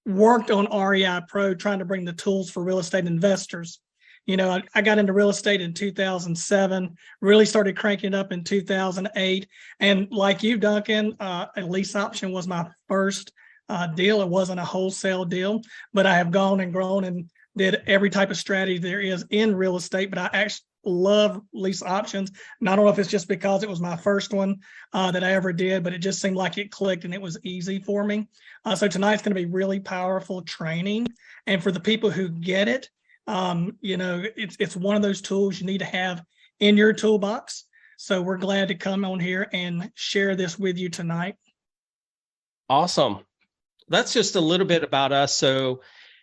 Speaker 6: worked on REI Pro, trying to bring the tools for real estate investors. You know, I got into real estate in 2007, really started cranking it up in 2008. And like you, Duncan, a lease option was my first deal. It wasn't a wholesale deal, but I have gone and grown and did every type of strategy there is in real estate. But I actually love lease options. And I don't know if it's just because it was my first one that I ever did, but it just seemed like it clicked and it was easy for me. So tonight's going to be really powerful training. And for the people who get it, you know, it's one of those tools you need to have in your toolbox. So we're glad to come on here and share this with you tonight.
Speaker 5: Awesome. That's just a little bit about us. So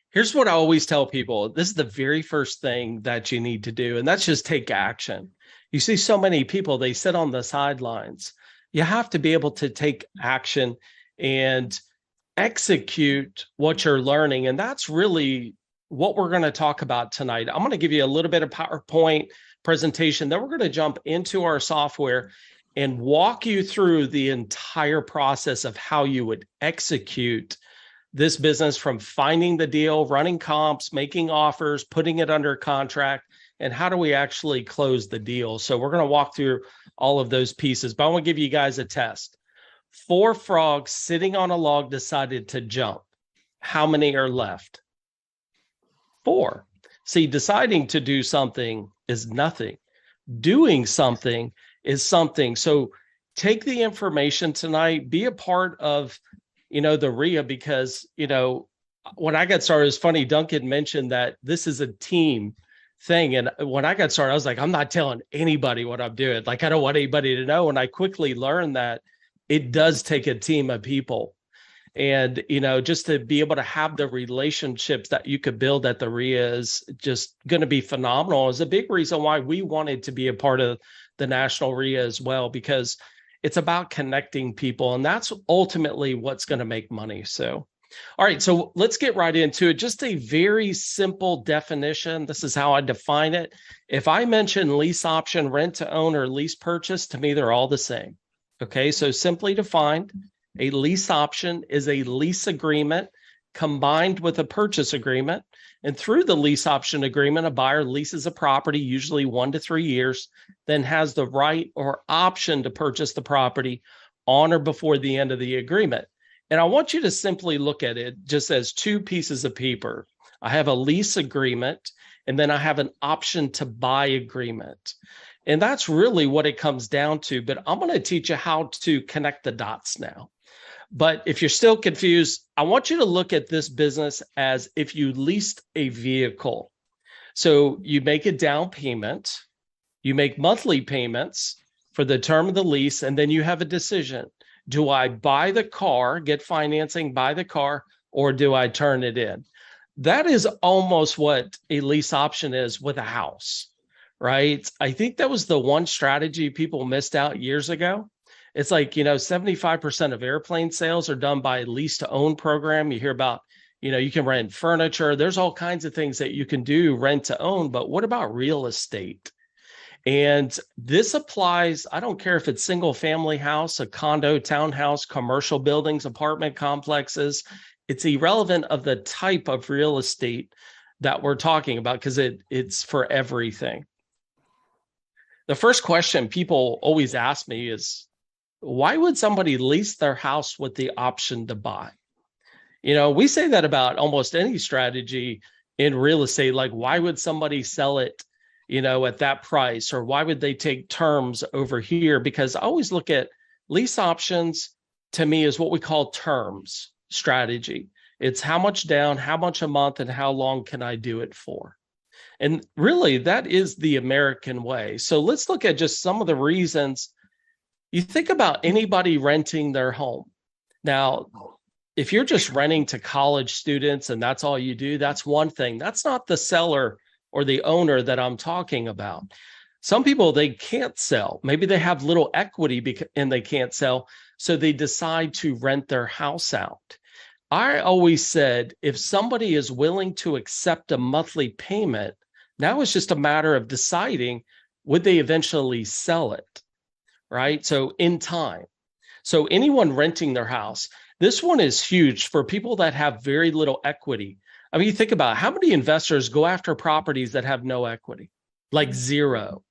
Speaker 5: here's what I always tell people. This is the very first thing that you need to do, and that's just take action. You see so many people, they sit on the sidelines. You have to be able to take action and execute what you're learning. And that's really what we're going to talk about tonight. I'm going to give you a little bit of PowerPoint presentation. Then we're going to jump into our software and walk you through the entire process of how you would execute this business, from finding the deal, running comps, making offers, putting it under contract, and how do we actually close the deal. So we're going to walk through all of those pieces, but I want to give you guys a test. 4 frogs sitting on a log decided to jump. How many are left? 4. See, deciding to do something is nothing. Doing something is something. So take the information tonight, be a part of, you know, the RIA, because, you know, when I got started, it's funny, Duncan mentioned that this is a team thing. And when I got started, I was like, I'm not telling anybody what I'm doing. Like, I don't want anybody to know. And I quickly learned that it does take a team of people. And, you know, just to be able to have the relationships that you could build at the RIA is just going to be phenomenal. It's a big reason why we wanted to be a part of the National RIA as well, because it's about connecting people. And that's ultimately what's going to make money. So, all right, so let's get right into it. Just a very simple definition. This is how I define it. If I mention lease option, rent to own, or lease purchase, to me, they're all the same. Okay, so simply defined, a lease option is a lease agreement combined with a purchase agreement. And through the lease option agreement, a buyer leases a property, usually 1 to 3 years, then has the right or option to purchase the property on or before the end of the agreement. And I want you to simply look at it just as 2 pieces of paper. I have a lease agreement, and then I have an option to buy agreement. And that's really what it comes down to. But I'm going to teach you how to connect the dots now. But if you're still confused, I want you to look at this business as if you leased a vehicle. So you make a down payment, you make monthly payments for the term of the lease, and then you have a decision. Do I buy the car, get financing, buy the car, or do I turn it in? That is almost what a lease option is with a house, right? I think that was the one strategy people missed out years ago. It's like, you know, 75% of airplane sales are done by lease to own program. You hear about, you know, you can rent furniture. There's all kinds of things that you can do rent to own, but what about real estate? And this applies, I don't care if it's single family house, a condo, townhouse, commercial buildings, apartment complexes. It's irrelevant of the type of real estate that we're talking about, because it's for everything. The first question people always ask me is, why would somebody lease their house with the option to buy? You know, we say that about almost any strategy in real estate. Like, why would somebody sell it, you know, at that price? Or why would they take terms over here? Because I always look at lease options, to me, is what we call terms strategy. It's how much down, how much a month, and how long can I do it for? And really, that is the American way. So let's look at just some of the reasons. You think about anybody renting their home. Now, if you're just renting to college students and that's all you do, that's one thing. That's not the seller or the owner that I'm talking about. Some people, they can't sell. Maybe they have little equity and they can't sell, so they decide to rent their house out. I always said, if somebody is willing to accept a monthly payment, now it's just a matter of deciding, would they eventually sell it, right? So in time. So anyone renting their house, this one is huge for people that have very little equity. I mean, you think about how many investors go after properties that have no equity, like zero.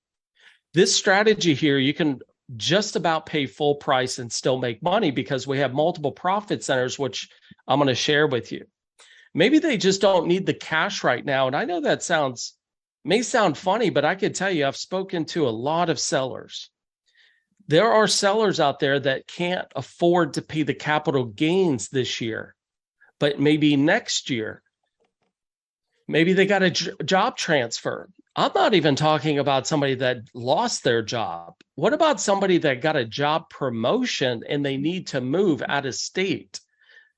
Speaker 5: This strategy here, you can just about pay full price and still make money because we have multiple profit centers, which I'm going to share with you. Maybe they just don't need the cash right now. And I know that may sound funny, but I can tell you, I've spoken to a lot of sellers. There are sellers out there that can't afford to pay the capital gains this year, but maybe next year, maybe they got a job transfer. I'm not even talking about somebody that lost their job. What about somebody that got a job promotion and they need to move out of state?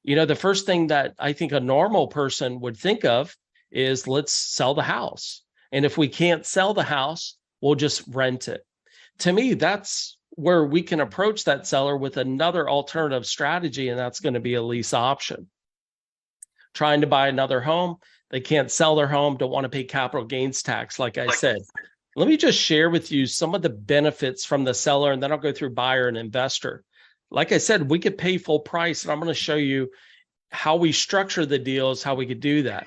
Speaker 5: You know, the first thing that I think a normal person would think of is, let's sell the house. And if we can't sell the house, we'll just rent it. To me, that's where we can approach that seller with another alternative strategy, and that's going to be a lease option. Trying to buy another home, they can't sell their home, don't want to pay capital gains tax, like I said. Let me just share with you some of the benefits from the seller, and then I'll go through buyer and investor. Like I said, we could pay full price, and I'm going to show you how we structure the deals, how we could do that.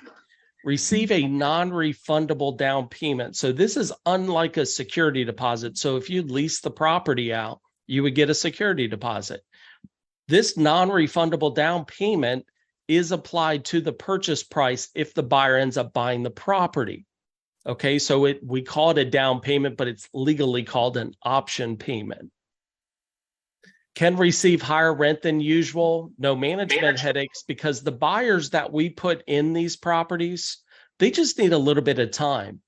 Speaker 5: Receive a non-refundable down payment. So this is unlike a security deposit. So if you lease the property out, you would get a security deposit. This non-refundable down payment is applied to the purchase price if the buyer ends up buying the property. Okay, so we call it a down payment, but it's legally called an option payment. Can receive higher rent than usual, no management headaches, because the buyers that we put in these properties, they just need a little bit of time.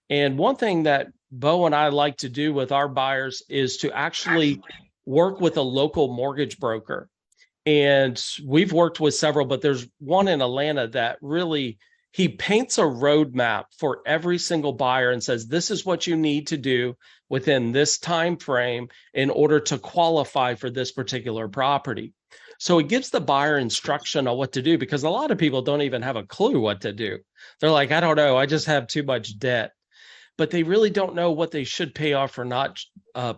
Speaker 5: And one thing that Bo and I like to do with our buyers is to actually work with a local mortgage broker. And we've worked with several, but there's one in Atlanta that really, he paints a roadmap for every single buyer and says, this is what you need to do within this time frame in order to qualify for this particular property. So it gives the buyer instruction on what to do, because a lot of people don't even have a clue what to do. They're like, I don't know, I just have too much debt. But they really don't know what they should pay off or not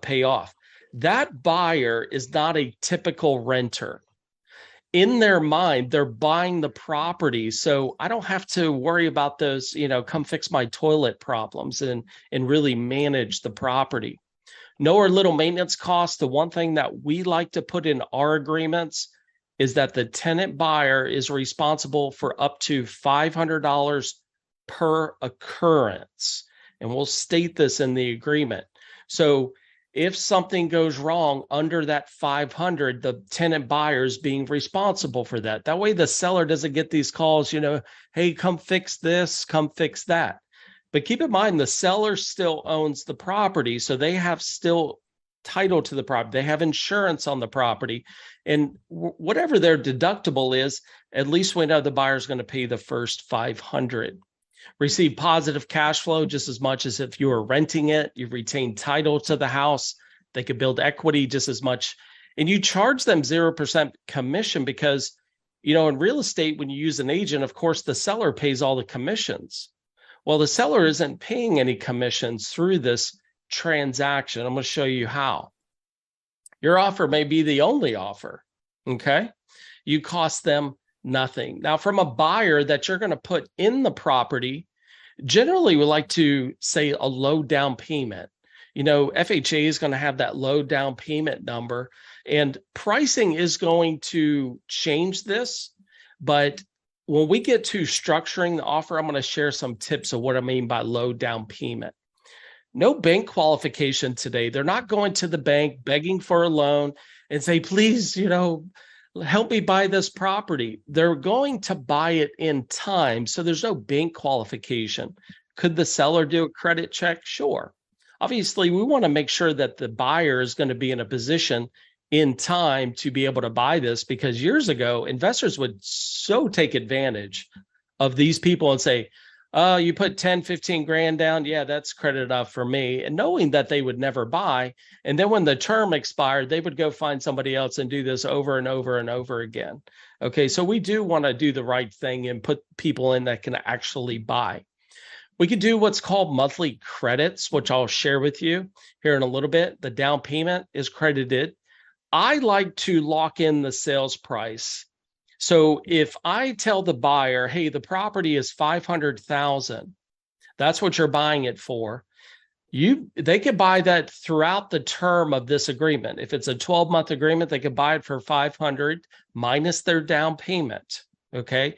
Speaker 5: pay off. That buyer is not a typical renter. In their mind, they're buying the property. So I don't have to worry about those, come fix my toilet problems and really manage the property. No or little maintenance costs. The one thing that we like to put in our agreements is that the tenant buyer is responsible for up to $500 per occurrence. And we'll state this in the agreement. So if something goes wrong under that 500, the tenant buyer is being responsible for that. That way the seller doesn't get these calls, hey, come fix this, come fix that. But keep in mind, the seller still owns the property. So they have still title to the property. They have insurance on the property. And whatever their deductible is, at least we know the buyer is going to pay the first 500. Receive positive cash flow just as much as if you were renting it. You've retained title to the house. They could build equity just as much. And you charge them 0% commission because, in real estate, when you use an agent, of course, the seller pays all the commissions. Well, the seller isn't paying any commissions through this transaction. I'm going to show you how. Your offer may be the only offer, okay? You cost them nothing. Now, from a buyer that you're going to put in the property, generally we like to say a low down payment. FHA is going to have that low down payment number, and pricing is going to change this. But when we get to structuring the offer, I'm going to share some tips of what I mean by low down payment. No bank qualification today. They're not going to the bank begging for a loan and say, please, help me buy this property. They're going to buy it in time. So there's no bank qualification. Could the seller do a credit check? Sure. Obviously, we want to make sure that the buyer is going to be in a position in time to be able to buy this, because years ago, investors would so take advantage of these people and say, Oh, you put 10, 15 grand down. Yeah, that's credit enough for me. And knowing that they would never buy. And then when the term expired, they would go find somebody else and do this over and over and over again. Okay, so we do want to do the right thing and put people in that can actually buy. We could do what's called monthly credits, which I'll share with you here in a little bit. The down payment is credited. I like to lock in the sales price. So if I tell the buyer, hey, the property is 500,000, that's what you're buying it for. They could buy that throughout the term of this agreement. If it's a 12-month agreement, they could buy it for 500 minus their down payment. Okay.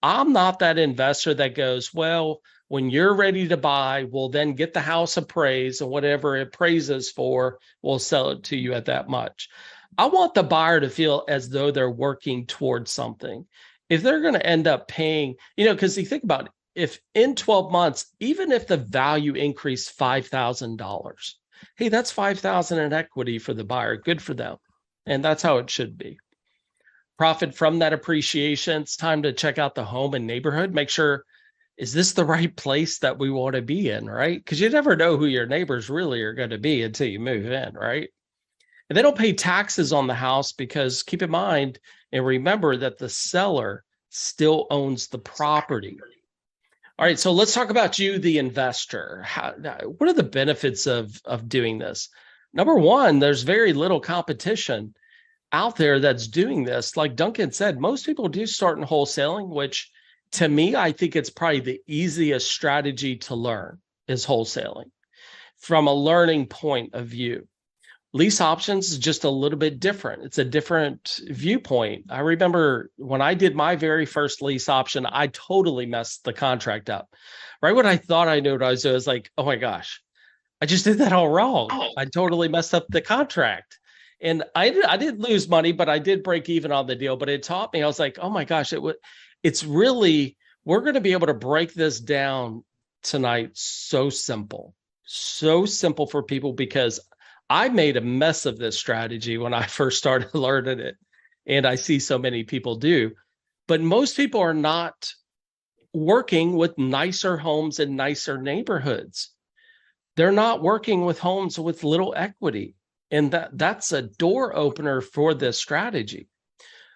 Speaker 5: I'm not that investor that goes, well, when you're ready to buy, we'll then get the house appraised, and whatever it appraises for, we'll sell it to you at that much. I want the buyer to feel as though they're working towards something. If they're going to end up paying, because you think about it, if in 12 months, even if the value increased $5,000, hey, that's $5,000 in equity for the buyer. Good for them. And that's how it should be. Profit from that appreciation. It's time to check out the home and neighborhood. Make sure, is this the right place that we want to be in, right? Because you never know who your neighbors really are going to be until you move in, right? And they don't pay taxes on the house because keep in mind and remember that the seller still owns the property. All right, so let's talk about you, the investor. What are the benefits of doing this? Number one, there's very little competition out there that's doing this. Like Duncan said, most people do start in wholesaling, which to me, I think it's probably the easiest strategy to learn is wholesaling from a learning point of view. Lease options is just a little bit different. It's a different viewpoint. I remember when I did my very first lease option, I totally messed the contract up. Right when I thought I knew what I was doing, I was like, oh my gosh, I just did that all wrong. I totally messed up the contract. And I didn't lose money, but I did break even on the deal. But it taught me, I was like, oh my gosh, it's really, we're going to be able to break this down tonight. So simple for people because I made a mess of this strategy when I first started learning it, and I see so many people do. But most people are not working with nicer homes and nicer neighborhoods. They're not working with homes with little equity, and that's a door opener for this strategy.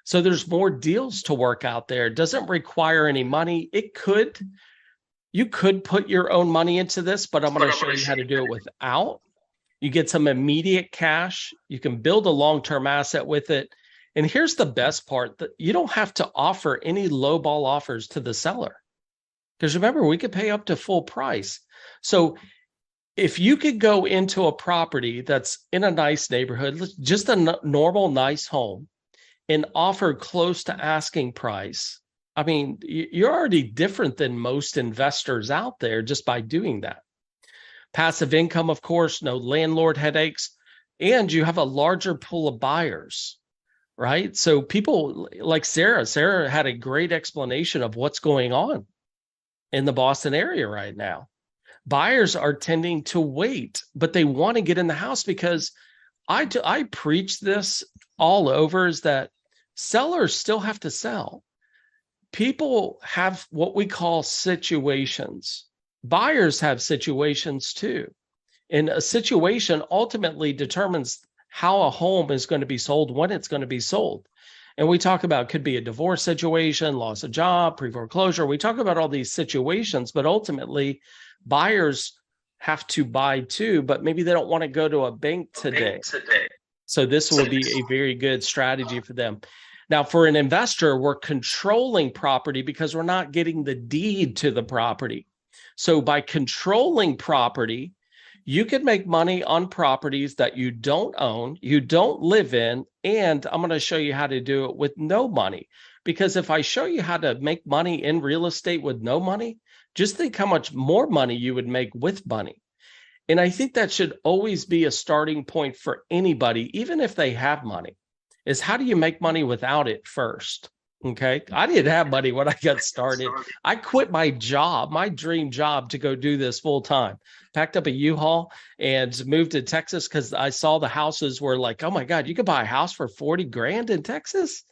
Speaker 5: So there's more deals to work out there. It doesn't require any money. You could put your own money into this, but I'm going to show you how to do it without. You get some immediate cash. You can build a long-term asset with it. And here's the best part, that you don't have to offer any lowball offers to the seller. Because remember, we could pay up to full price. So if you could go into a property that's in a nice neighborhood, just a normal, nice home, and offer close to asking price, I mean, you're already different than most investors out there just by doing that. Passive income, of course, no landlord headaches, and you have a larger pool of buyers, right? So people like Sarah had a great explanation of what's going on in the Boston area right now. Buyers are tending to wait, but they want to get in the house because I preach this all over, is that sellers still have to sell. People have what we call situations. Buyers have situations too. And a situation ultimately determines how a home is going to be sold, when it's going to be sold. And we talk about, could be a divorce situation, loss of job, pre-foreclosure. We talk about all these situations, but ultimately buyers have to buy too, but maybe they don't want to go to a bank today. So this will be a very good strategy for them. Now, for an investor, we're controlling property because we're not getting the deed to the property. So by controlling property, you can make money on properties that you don't own, you don't live in, and I'm going to show you how to do it with no money. Because if I show you how to make money in real estate with no money, just think how much more money you would make with money. And I think that should always be a starting point for anybody, even if they have money, is how do you make money without it first? Okay. I didn't have money when I got started. I quit my job, my dream job, to go do this full time. Packed up a U-Haul and moved to Texas because I saw the houses were like, oh my God, you could buy a house for 40 grand in Texas.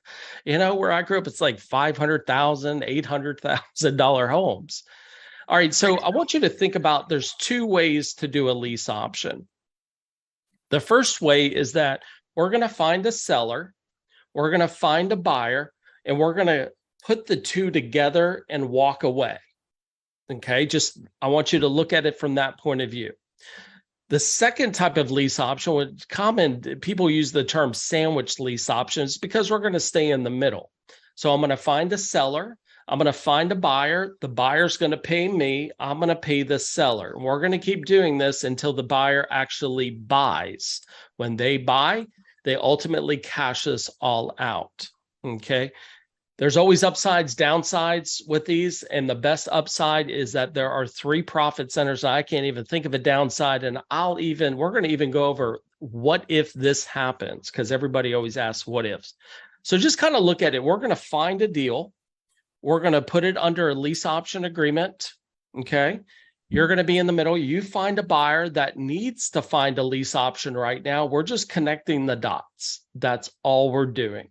Speaker 5: Where I grew up, it's like $500,000, $800,000 homes. All right, so I want you to think about there's two ways to do a lease option. The first way is that we're going to find a seller, we're going to find a buyer, and we're going to put the two together and walk away. Okay, I want you to look at it from that point of view. The second type of lease option, which people use the term sandwich lease options because we're going to stay in the middle. So I'm going to find a seller, I'm going to find a buyer, the buyer's going to pay me, I'm going to pay the seller. We're going to keep doing this until the buyer actually buys. When they buy, they ultimately cash us all out. Okay. There's always upsides, downsides with these. And the best upside is that there are 3 profit centers. I can't even think of a downside. And we're going to even go over what if this happens, because everybody always asks what ifs. So just kind of look at it. We're going to find a deal. We're going to put it under a lease option agreement. Okay. You're going to be in the middle. You find a buyer that needs to find a lease option right now. We're just connecting the dots. That's all we're doing.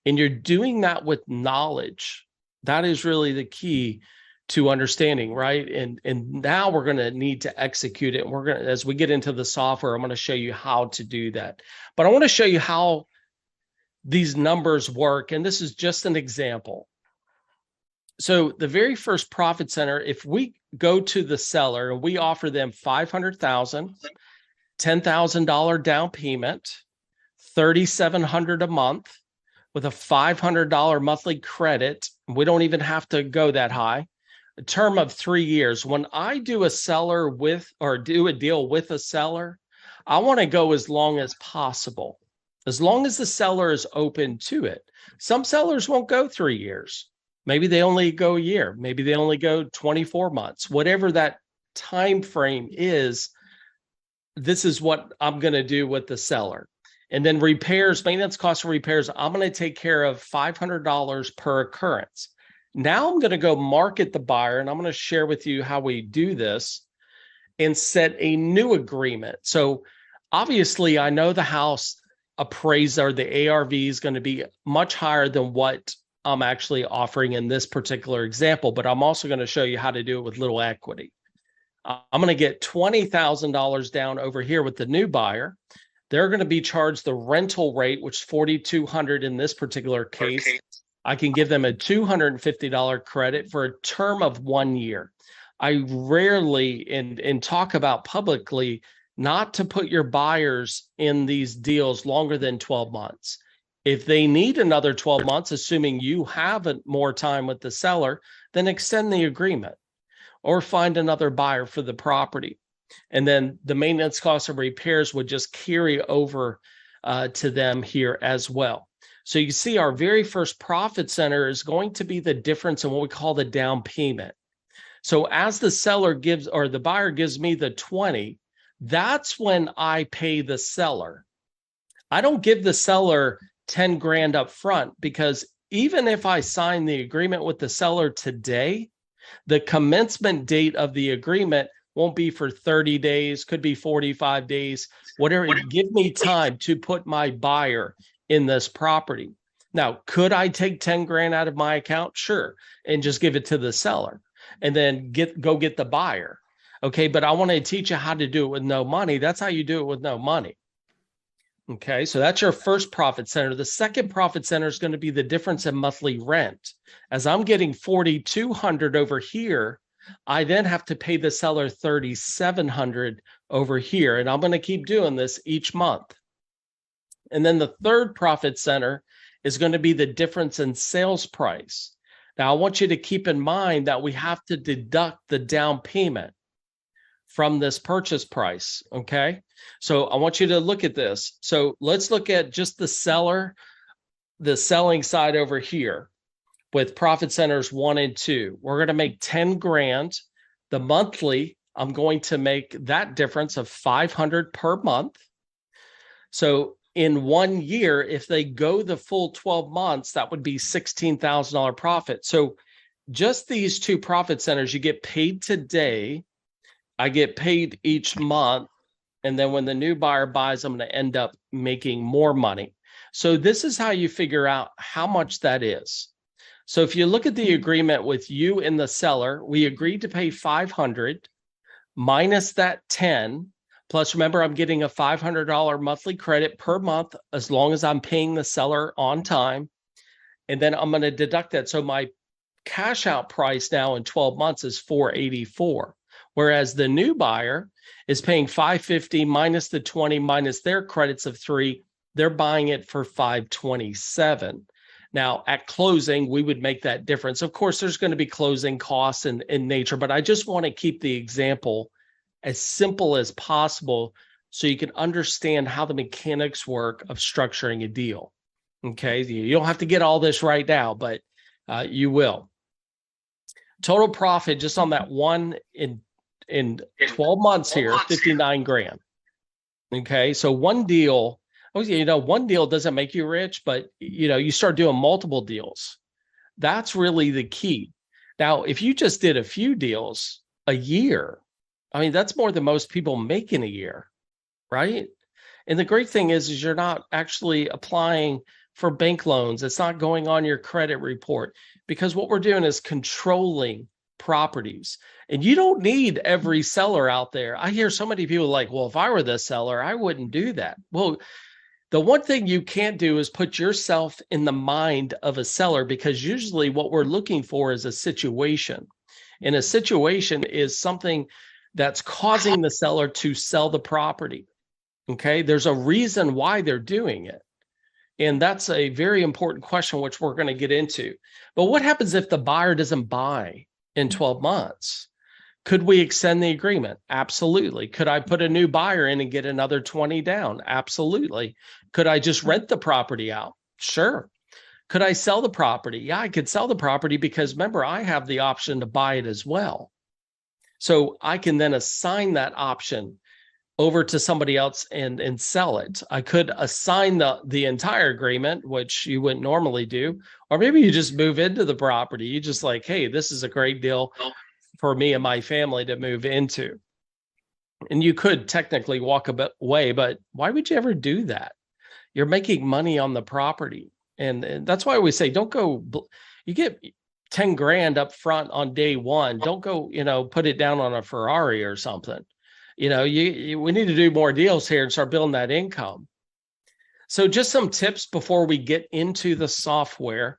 Speaker 5: And you're doing that with knowledge. That is really the key to understanding, right? And now we're going to need to execute it. And we're going to, as we get into the software, I'm going to show you how to do that. But I want to show you how these numbers work. And this is just an example. So the very first profit center, if we go to the seller and we offer them $500,000, $10,000 down payment, $3,700 a month, with a $500 monthly credit, we don't even have to go that high, a term of 3 years. When I do a seller with, or do a deal with a seller, I want to go as long as possible, as long as the seller is open to it. Some sellers won't go 3 years. Maybe they only go a year. Maybe they only go 24 months, whatever that time frame is. This is what I'm going to do with the seller. And then repairs, maintenance costs for repairs, I'm going to take care of $500 per occurrence. Now I'm going to go market the buyer, and I'm going to share with you how we do this and set a new agreement. So obviously, I know the house appraiser, the ARV is going to be much higher than what I'm actually offering in this particular example, but I'm also going to show you how to do it with little equity. I'm going to get $20,000 down over here with the new buyer. They're going to be charged the rental rate, which is $4,200 in this particular case. Okay. I can give them a $250 credit for a term of 1 year. I rarely and talk about publicly not to put your buyers in these deals longer than 12 months. If they need another 12 months, assuming you have more time with the seller, then extend the agreement or find another buyer for the property. And then the maintenance costs of repairs would just carry over to them here as well. So you see our very first profit center is going to be the difference in what we call the down payment. So as the seller gives, or the buyer gives me the 20, that's when I pay the seller. I don't give the seller 10 grand up front, because even if I sign the agreement with the seller today, the commencement date of the agreement won't be for 30 days, could be 45 days, whatever. Give me time to put my buyer in this property. Now, could I take 10 grand out of my account? Sure. And just give it to the seller and then go get the buyer. Okay. But I want to teach you how to do it with no money. That's how you do it with no money. Okay. So that's your first profit center. The second profit center is going to be the difference in monthly rent. As I'm getting $4,200 over here, I then have to pay the seller $3,700 over here. And I'm going to keep doing this each month. And then the third profit center is going to be the difference in sales price. Now, I want you to keep in mind that we have to deduct the down payment from this purchase price. Okay. So I want you to look at this. So let's look at just the selling side over here. With profit centers 1 and 2, we're going to make 10 grand. The monthly, I'm going to make that difference of $500 per month. So in 1 year, if they go the full 12 months, that would be $16,000 profit. So just these 2 profit centers, you get paid today. I get paid each month. And then when the new buyer buys, I'm going to end up making more money. So this is how you figure out how much that is. So if you look at the agreement with you and the seller, we agreed to pay 500 minus that 10. Plus, remember, I'm getting a $500 monthly credit per month as long as I'm paying the seller on time. And then I'm going to deduct that. So my cash out price now in 12 months is $484. Whereas the new buyer is paying $550 minus the 20 minus their credits of 3. They're buying it for $527. Now, at closing, we would make that difference. Of course, there's going to be closing costs in nature, but I just want to keep the example as simple as possible so you can understand how the mechanics work of structuring a deal. Okay, you don't have to get all this right now, but you will. Total profit just on that one in 12 months here, 59 grand. Okay, so one deal. One deal doesn't make you rich, but you start doing multiple deals. That's really the key. Now, if you just did a few deals a year, I mean, that's more than most people make in a year, right? And the great thing is you're not actually applying for bank loans. It's not going on your credit report, because what we're doing is controlling properties. And you don't need every seller out there. I hear so many people like, well, if I were the seller, I wouldn't do that. Well, the one thing you can't do is put yourself in the mind of a seller, because usually what we're looking for is a situation. And a situation is something that's causing the seller to sell the property. Okay, there's a reason why they're doing it. And that's a very important question, which we're going to get into. But what happens if the buyer doesn't buy in 12 months? Could we extend the agreement? Absolutely. Could I put a new buyer in and get another 20 down? Absolutely. Could I just rent the property out? Sure. Could I sell the property? Yeah, I could sell the property, because remember, I have the option to buy it as well. So I can then assign that option over to somebody else and sell it. I could assign the entire agreement, which you wouldn't normally do. Or maybe you just move into the property. You just like, hey, this is a great deal for me and my family to move into. And you could technically walk away, but why would you ever do that? You're making money on the property. And that's why we say, don't go, you get 10 grand up front on day one. Don't go, put it down on a Ferrari or something. We need to do more deals here and start building that income. So just some tips before we get into the software.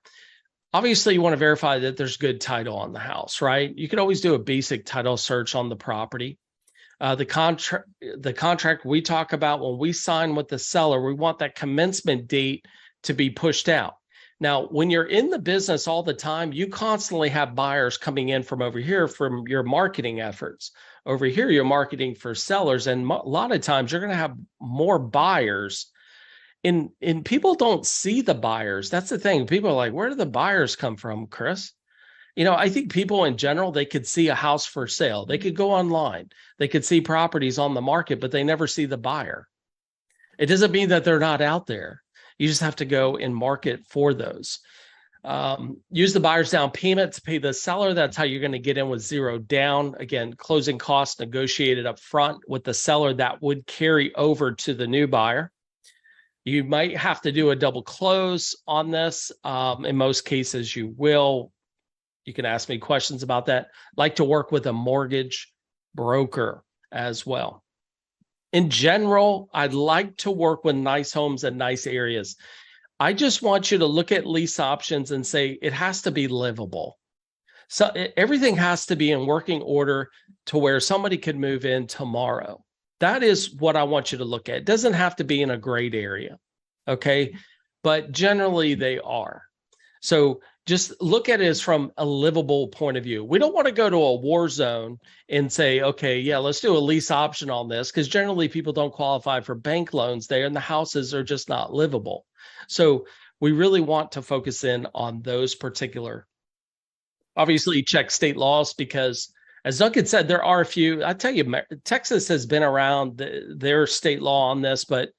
Speaker 5: Obviously, you want to verify that there's good title on the house, right? You can always do a basic title search on the property. The contract we talk about when we sign with the seller, we want that commencement date to be pushed out. Now, when you're in the business all the time, you constantly have buyers coming in from over here from your marketing efforts. Over here, you're marketing for sellers, and a lot of times you're going to have more buyers. And people don't see the buyers. That's the thing. People are like, where do the buyers come from, Chris? I think people in general, they could see a house for sale. They could go online. They could see properties on the market, but they never see the buyer. It doesn't mean that they're not out there. You just have to go and market for those. Use the buyer's down payment to pay the seller. That's how you're going to get in with zero down. Again, closing costs negotiated up front with the seller that would carry over to the new buyer. You might have to do a double close on this. In most cases, you will. You can ask me questions about that. Like to work with a mortgage broker as well. In general, I'd like to work with nice homes in nice areas. I just want you to look at lease options and say it has to be livable. So everything has to be in working order to where somebody could move in tomorrow. That is what I want you to look at. It doesn't have to be in a great area, okay? But generally they are. So just look at it as from a livable point of view. We don't want to go to a war zone and say, okay, yeah, let's do a lease option on this, because generally people don't qualify for bank loans there and the houses are just not livable. So we really want to focus in on those particular, obviously check state laws, because as Duncan said, there are a few. I tell you, Texas has been around their state law on this, but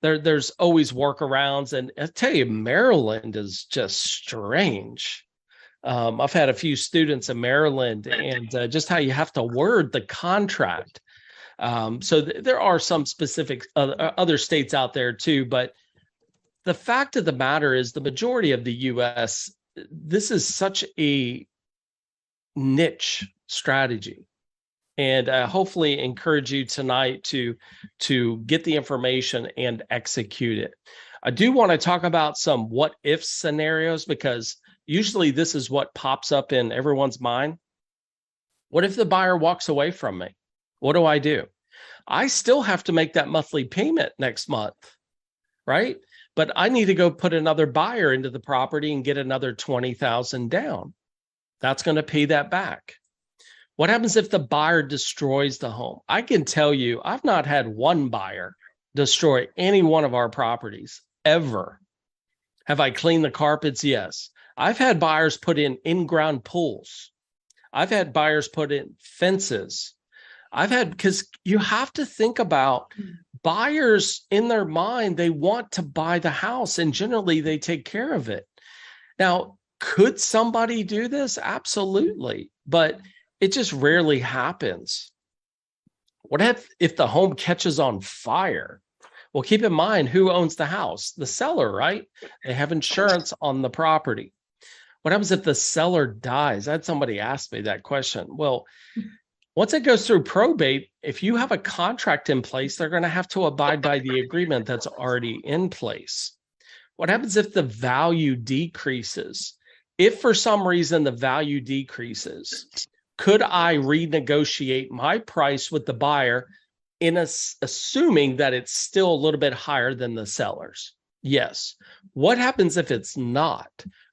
Speaker 5: there's always workarounds. And I tell you, Maryland is just strange. I've had a few students in Maryland, and just how you have to word the contract. So there are some specific other states out there too, but the fact of the matter is the majority of the U.S., this is such a niche strategy, and hopefully encourage you tonight to get the information and execute it. I do want to talk about some what if scenarios, because usually this is what pops up in everyone's mind. What if the buyer walks away from me? What do I do? I still have to make that monthly payment next month, right? But I need to go put another buyer into the property and get another $20,000 down. That's going to pay that back. What happens if the buyer destroys the home? I can tell you, I've not had one buyer destroy any one of our properties ever. Have I cleaned the carpets? Yes. I've had buyers put in-ground pools. I've had buyers put in fences. Because you have to think about buyers in their mind, they want to buy the house and generally they take care of it. Now, could somebody do this? Absolutely. But it just rarely happens. What if the home catches on fire? Well, keep in mind, who owns the house? The seller, right? They have insurance on the property. What happens if the seller dies? I had somebody ask me that question. Well, once it goes through probate, if you have a contract in place, they're going to have to abide by the agreement that's already in place. What happens if the value decreases? If for some reason the value decreases, could I renegotiate my price with the buyer assuming that it's still a little bit higher than the seller's? Yes. What happens if it's not?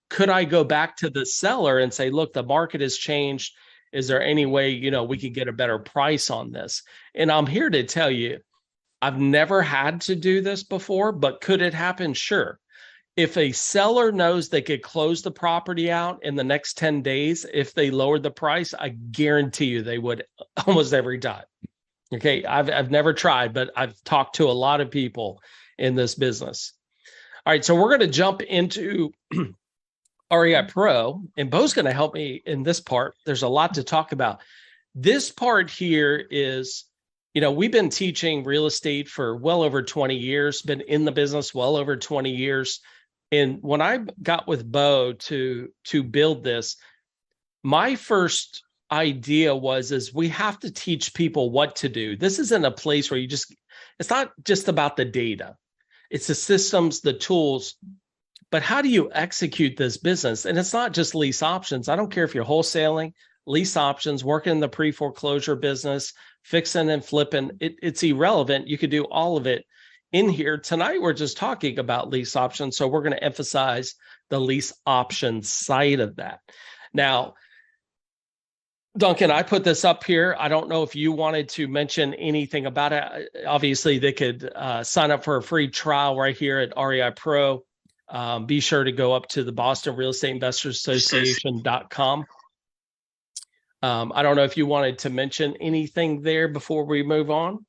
Speaker 5: Could I go back to the seller and say, look, the market has changed. Is there any way, we could get a better price on this? And I'm here to tell you, I've never had to do this before, but could it happen? Sure. If a seller knows they could close the property out in the next 10 days, if they lowered the price, I guarantee you they would almost every time. Okay. I've never tried, but I've talked to a lot of people in this business. All right. So we're going to jump into REI Pro, and Bo's going to help me in this part. There's a lot to talk about. This part here is, we've been teaching real estate for well over 20 years, been in the business well over 20 years. And when I got with Bo to build this, my first idea is we have to teach people what to do. This isn't a place where it's not just about the data. It's the systems, the tools, but how do you execute this business? And it's not just lease options. I don't care if you're wholesaling, lease options, working in the pre-foreclosure business, fixing and flipping. It's irrelevant. You could do all of it in here. Tonight, we're just talking about lease options. So we're going to emphasize the lease option side of that. Now, Duncan, I put this up here. I don't know if you wanted to mention anything about it. Obviously, they could sign up for a free trial right here at REI Pro. Be sure to go up to the Boston Real Estate Investors Association.com. I don't know if you wanted to mention anything there before we move on.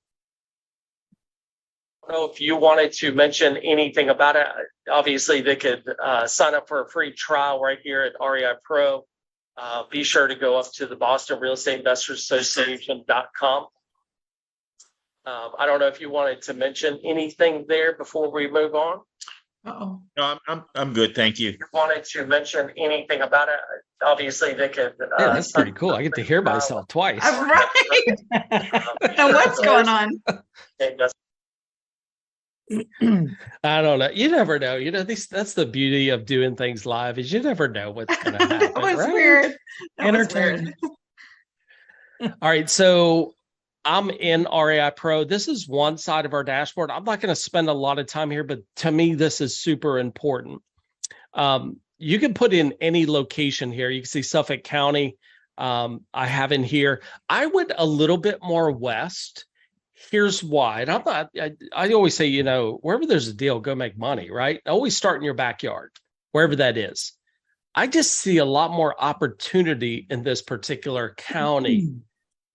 Speaker 5: I don't know if you wanted to mention anything about it. Obviously, they could sign up for a free trial right here at REI Pro. Be sure to go up to the Boston Real Estate Investors Association.com. I don't know if you wanted to mention anything there before we move on.
Speaker 3: Uh-oh.
Speaker 7: No, I'm good. Thank you.
Speaker 5: You wanted to mention anything about it? Obviously, they could. Yeah, that's pretty cool. I get to hear myself twice.
Speaker 3: Right. Now what's going on?
Speaker 5: I don't know. You never know. That's the beauty of doing things live, is you never know what's going to happen.
Speaker 3: That was
Speaker 5: right?
Speaker 3: weird.
Speaker 6: Entertainment.
Speaker 5: All right. So I'm in REI Pro. This is one side of our dashboard. I'm not going to spend a lot of time here, but to me, this is super important. You can put in any location here. You can see Suffolk County. I have in here. I went a little bit more west. Here's why. And I always say, wherever there's a deal, go make money, right? Always start in your backyard, wherever that is. I just see a lot more opportunity in this particular county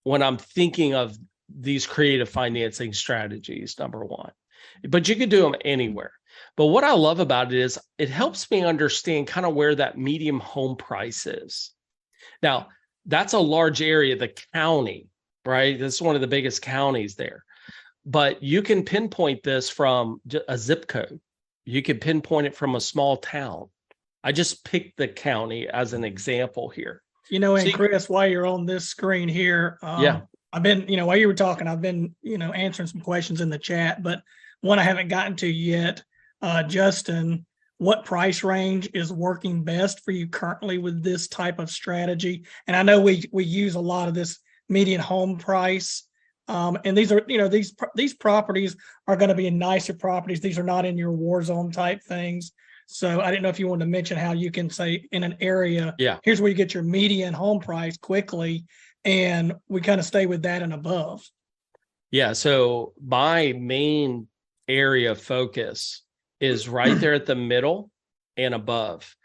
Speaker 5: when I'm thinking of these creative financing strategies, number one. But you could do them anywhere. But what I love about it is it helps me understand kind of where that medium home price is. Now, that's a large area, the county, right? That's one of the biggest counties there. But you can pinpoint this from a zip code. You can pinpoint it from a small town. I just picked the county as an example here.
Speaker 6: You know, and
Speaker 5: See-
Speaker 6: Chris, while you're on this screen here,
Speaker 5: Yeah.
Speaker 6: I've been, while you were talking, I've been, answering some questions in the chat, but one I haven't gotten to yet. Justin, what price range is working best for you currently with this type of strategy? And I know we use a lot of this median home price. And these are, these properties are going to be nicer properties. These are not in your war zone type things. So I didn't know if you wanted to mention how you can say in an area,
Speaker 5: Yeah.
Speaker 6: here's where you get your median home price quickly, and we kind of stay with that and above.
Speaker 5: Yeah. So my main area of focus is right there at the middle and above.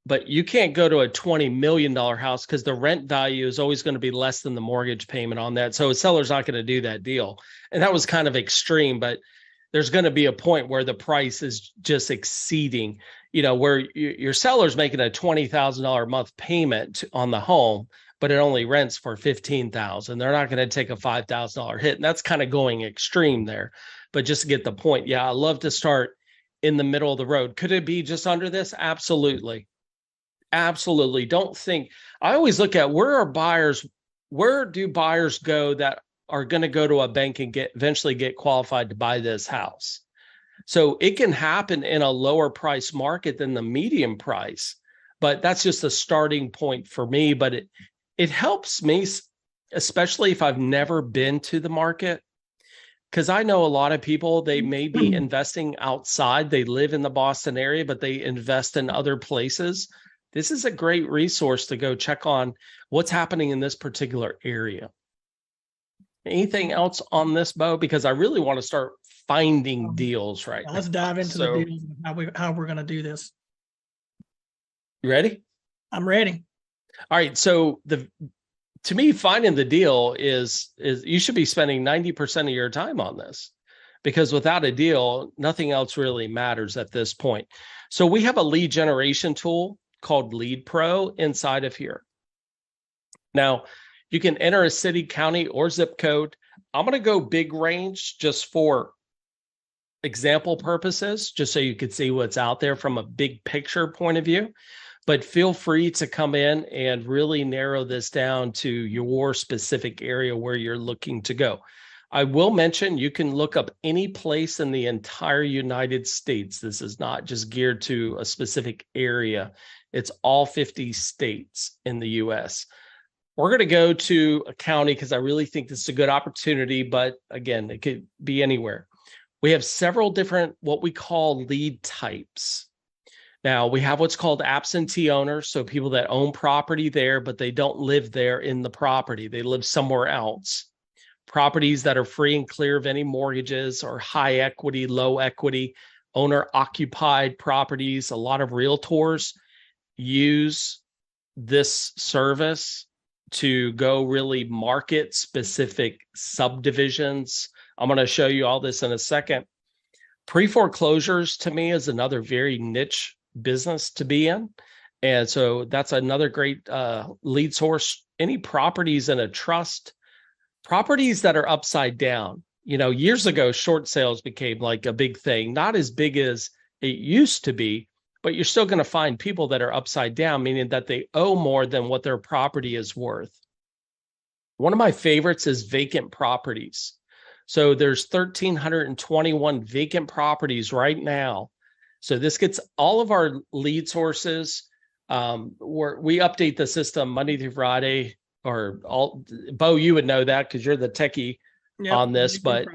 Speaker 5: But you can't go to a $20 million house because the rent value is always going to be less than the mortgage payment on that. So a seller's not going to do that deal. And that was kind of extreme, but there's going to be a point where the price is just exceeding, where your seller's making a $20,000 a month payment on the home, but it only rents for $15,000. They're not going to take a $5,000 hit. And that's kind of going extreme there. But just to get the point, yeah, I love to start in the middle of the road. Could it be just under this? Absolutely. Absolutely. Don't think, I always look at where do buyers go that are going to go to a bank and eventually get qualified to buy this house? So it can happen in a lower price market than the median price, but that's just a starting point for me. But it helps me, especially if I've never been to the market, because I know a lot of people, they may be investing outside. They live in the Boston area, but they invest in other places. This is a great resource to go check on what's happening in this particular area. Anything else on this, Bo? Because I really want to start finding deals right now.
Speaker 6: Let's dive into the deals and how we're going to do this.
Speaker 5: You ready?
Speaker 6: I'm ready.
Speaker 5: All right. So to me, finding the deal is you should be spending 90% of your time on this, because without a deal, nothing else really matters at this point. So we have a lead generation tool called Lead Pro inside of here. Now, you can enter a city, county, or zip code. I'm going to go big range just for example purposes, just so you can see what's out there from a big picture point of view. But feel free to come in and really narrow this down to your specific area where you're looking to go. I will mention you can look up any place in the entire United States. This is not just geared to a specific area. It's all 50 states in the US. We're going to go to a county because I really think this is a good opportunity, but again, it could be anywhere. We have several different what we call lead types. Now, we have what's called absentee owners, so people that own property there, but they don't live there in the property. They live somewhere else. Properties that are free and clear of any mortgages, or high equity, low equity, owner-occupied properties. A lot of realtors use this service to go really market specific subdivisions. I'm going to show you all this in a second. Pre-foreclosures to me is another very niche business to be in. And so that's another great lead source. Any properties in a trust, properties that are upside down. Years ago, short sales became like a big thing, not as big as it used to be, but you're still going to find people that are upside down, meaning that they owe more than what their property is worth. One of my favorites is vacant properties. So there's 1,321 vacant properties right now. So this gets all of our lead sources. We update the system Monday through Friday, Bo, you would know that because you're the techie on this, but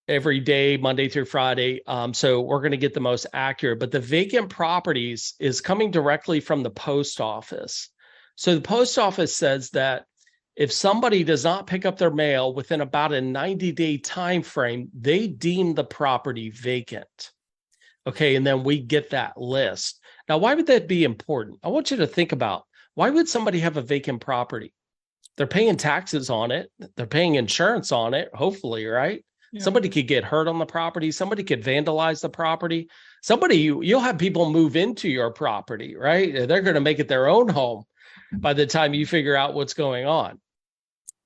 Speaker 5: every day, Monday through Friday. So we're going to get the most accurate, but the vacant properties is coming directly from the post office. So the post office says that if somebody does not pick up their mail within about a 90-day time frame, they deem the property vacant. Okay, and then we get that list. Now, why would that be important? I want you to think about, why would somebody have a vacant property? They're paying taxes on it. They're paying insurance on it, hopefully, right? Yeah. Somebody could get hurt on the property. Somebody could vandalize the property. You'll have people move into your property, right? They're going to make it their own home by the time you figure out what's going on.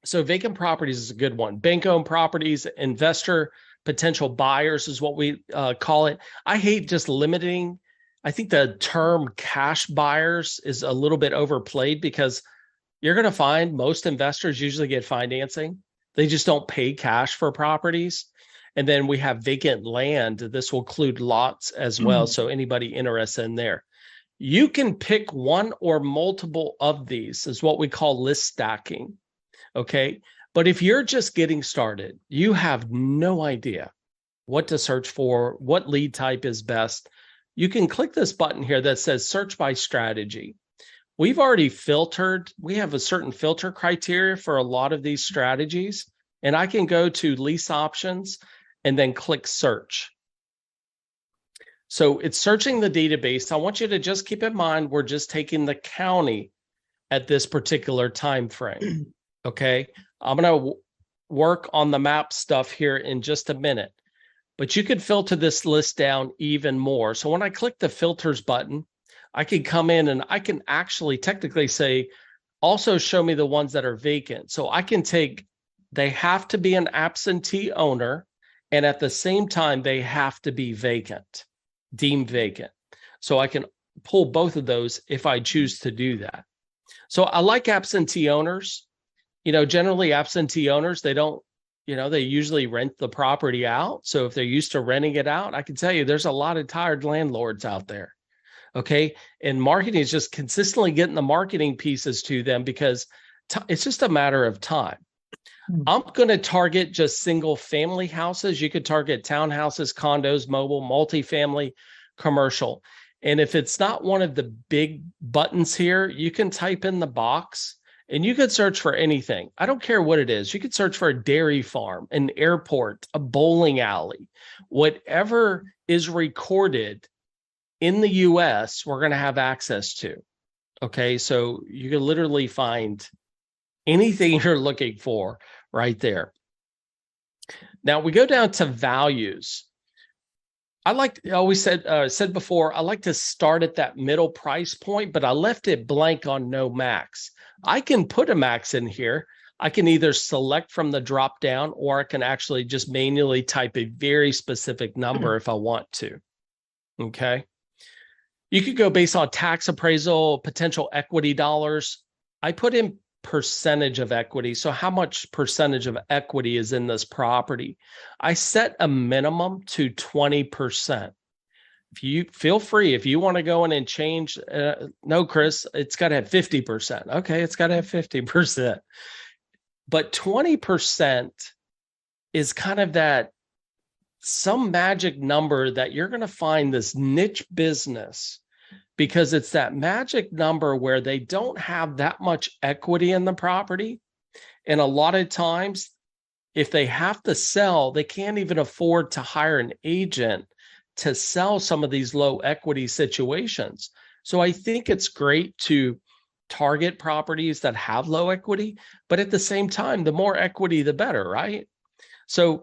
Speaker 5: So vacant properties is a good one. Bank-owned properties, investor potential buyers is what we call it. I hate just limiting I think the term cash buyers is a little bit overplayed because you're going to find most investors usually get financing. They just don't pay cash for properties. And then we have vacant land. This will include lots as well. So anybody interested in there. You can pick one or multiple of these, is what we call list stacking. Okay. But if you're just getting started, you have no idea what to search for, what lead type is best. You can click this button here that says search by strategy. We've already filtered. We have a certain filter criteria for a lot of these strategies. And I can go to lease options and then click search. So it's searching the database. I want you to just keep in mind, we're just taking the county at this particular time frame. Okay. I'm going to work on the map stuff here in just a minute, but you could filter this list down even more. So when I click the filters button, I can come in and I can actually technically say, also show me the ones that are vacant. So I can take, they have to be an absentee owner, and at the same time, they have to be vacant, deemed vacant. So I can pull both of those if I choose to do that. So I like absentee owners. Generally absentee owners, they don't, they usually rent the property out. So if they're used to renting it out, I can tell you there's a lot of tired landlords out there. Okay. And marketing is just consistently getting the marketing pieces to them because it's just a matter of time. I'm going to target just single family houses. You could target townhouses, condos, mobile, multifamily, commercial. And if it's not one of the big buttons here, you can type in the box and you could search for anything. I don't care what it is. You could search for a dairy farm, an airport, a bowling alley, whatever is recorded in the US, we're going to have access to. Okay. So you can literally find anything you're looking for right there. Now we go down to values. I always said before, I like to start at that middle price point, but I left it blank on no max. I can put a max in here. I can either select from the drop down, or I can actually just manually type a very specific number if I want to. Okay. You could go based on tax appraisal, potential equity dollars. I put in percentage of equity. So how much percentage of equity is in this property? I set a minimum to 20%. If you feel free, if you want to go in and change, no, Chris, it's got to have 50%. Okay, it's got to have 50%. But 20% is kind of that some magic number that you're going to find this niche business, because it's that magic number where they don't have that much equity in the property. And a lot of times, if they have to sell, they can't even afford to hire an agent to sell some of these low equity situations. So I think it's great to target properties that have low equity, but at the same time, the more equity, the better, right? So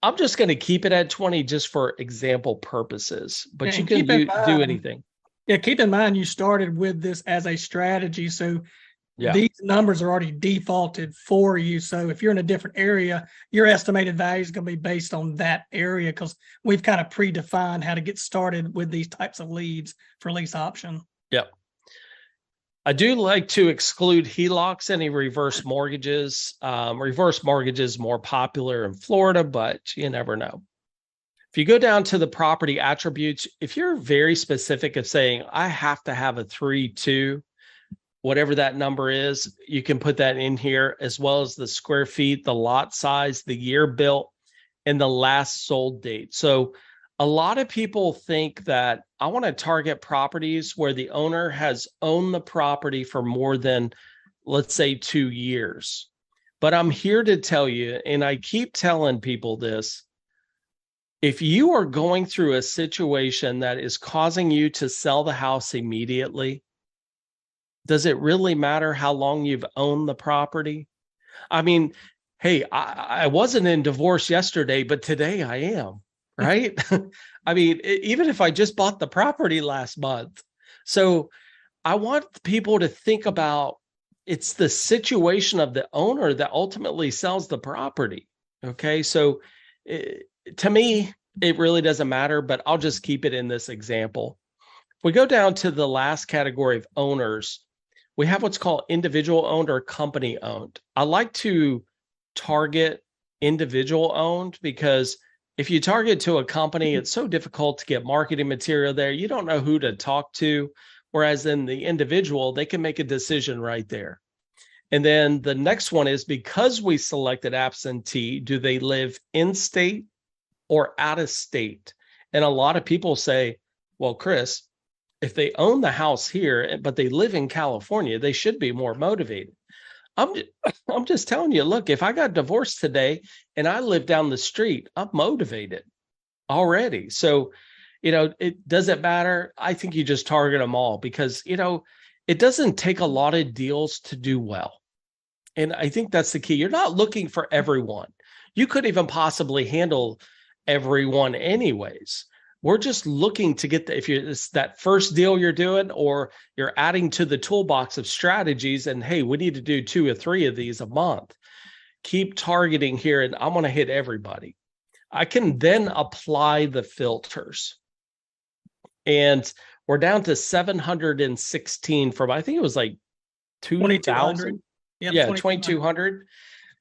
Speaker 5: I'm just going to keep it at 20 just for example purposes, but you can do anything.
Speaker 6: Yeah, keep in mind you started with this as a strategy, so
Speaker 5: Yeah.
Speaker 6: these numbers are already defaulted for you. So if you're in a different area, your estimated value is going to be based on that area, because we've kind of predefined how to get started with these types of leads for lease option.
Speaker 5: Yep. I do like to exclude HELOCs, any reverse mortgages. Reverse mortgages more popular in Florida, but you never know. If you go down to the property attributes, if you're very specific of saying, I have to have a 3-2, whatever that number is, you can put that in here, as well as the square feet, the lot size, the year built, and the last sold date. So a lot of people think that I want to target properties where the owner has owned the property for more than, let's say, 2 years. But I'm here to tell you, and I keep telling people this, if you are going through a situation that is causing you to sell the house immediately, does it really matter how long you've owned the property? I mean, hey, I wasn't in divorce yesterday, but today I am, right? I mean, even if I just bought the property last month. So I want people to think about, it's the situation of the owner that ultimately sells the property. Okay. So to me, it really doesn't matter, but I'll just keep it in this example. we go down to the last category of owners, we have what's called individual owned or company owned. I like to target individual owned because if you target to a company, it's so difficult to get marketing material there. You don't know who to talk to. Whereas in the individual, they can make a decision right there. And then the next one is, because we selected absentee, do they live in state or out of state? And a lot of people say, well, Chris, if they own the house here, but they live in California, they should be more motivated. I'm just telling you, look, if I got divorced today and I live down the street, I'm motivated already. So, it doesn't matter. I think you just target them all because, it doesn't take a lot of deals to do well. And I think that's the key. You're not looking for everyone. You could even possibly handle everyone anyways. We're just looking to get if it's that first deal you're doing, or you're adding to the toolbox of strategies and, hey, we need to do 2 or 3 of these a month. Keep targeting here and I'm going to hit everybody. I can then apply the filters. And we're down to 716 from, I think it was like 2,000.
Speaker 6: Yep,
Speaker 5: Yeah, 2,200.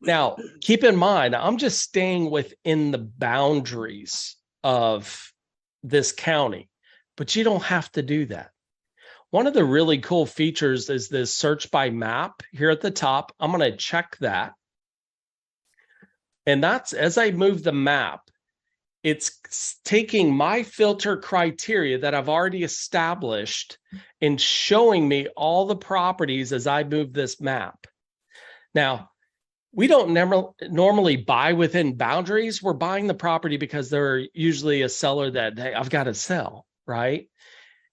Speaker 5: Now, keep in mind, I'm just staying within the boundaries of this county, but you don't have to do that. One of the really cool features is this search by map here at the top. I'm going to check that. And that's, as I move the map, it's taking my filter criteria that I've already established and showing me all the properties as I move this map. Now, we don't normally buy within boundaries. We're buying the property because they're usually a seller that, hey, I've got to sell, right?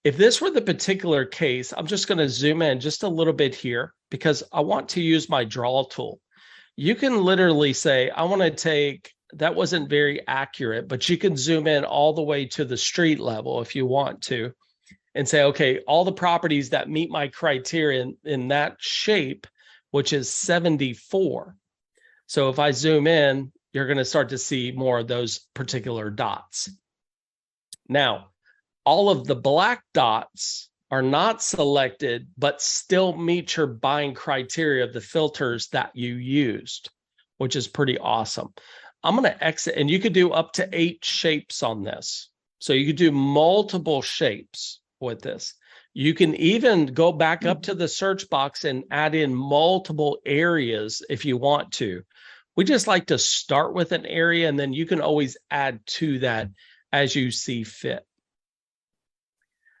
Speaker 5: If this were the particular case, I'm just going to zoom in just a little bit here because I want to use my draw tool. You can literally say, I want to take, that wasn't very accurate, but you can zoom in all the way to the street level if you want to and say, okay, all the properties that meet my criteria in that shape, which is 74. So if I zoom in, you're going to start to see more of those particular dots. Now, all of the black dots are not selected, but still meet your buying criteria of the filters that you used, which is pretty awesome. I'm going to exit, and you could do up to 8 shapes on this. So you could do multiple shapes with this. You can even go back up to the search box and add in multiple areas if you want to. We just like to start with an area, and then you can always add to that as you see fit.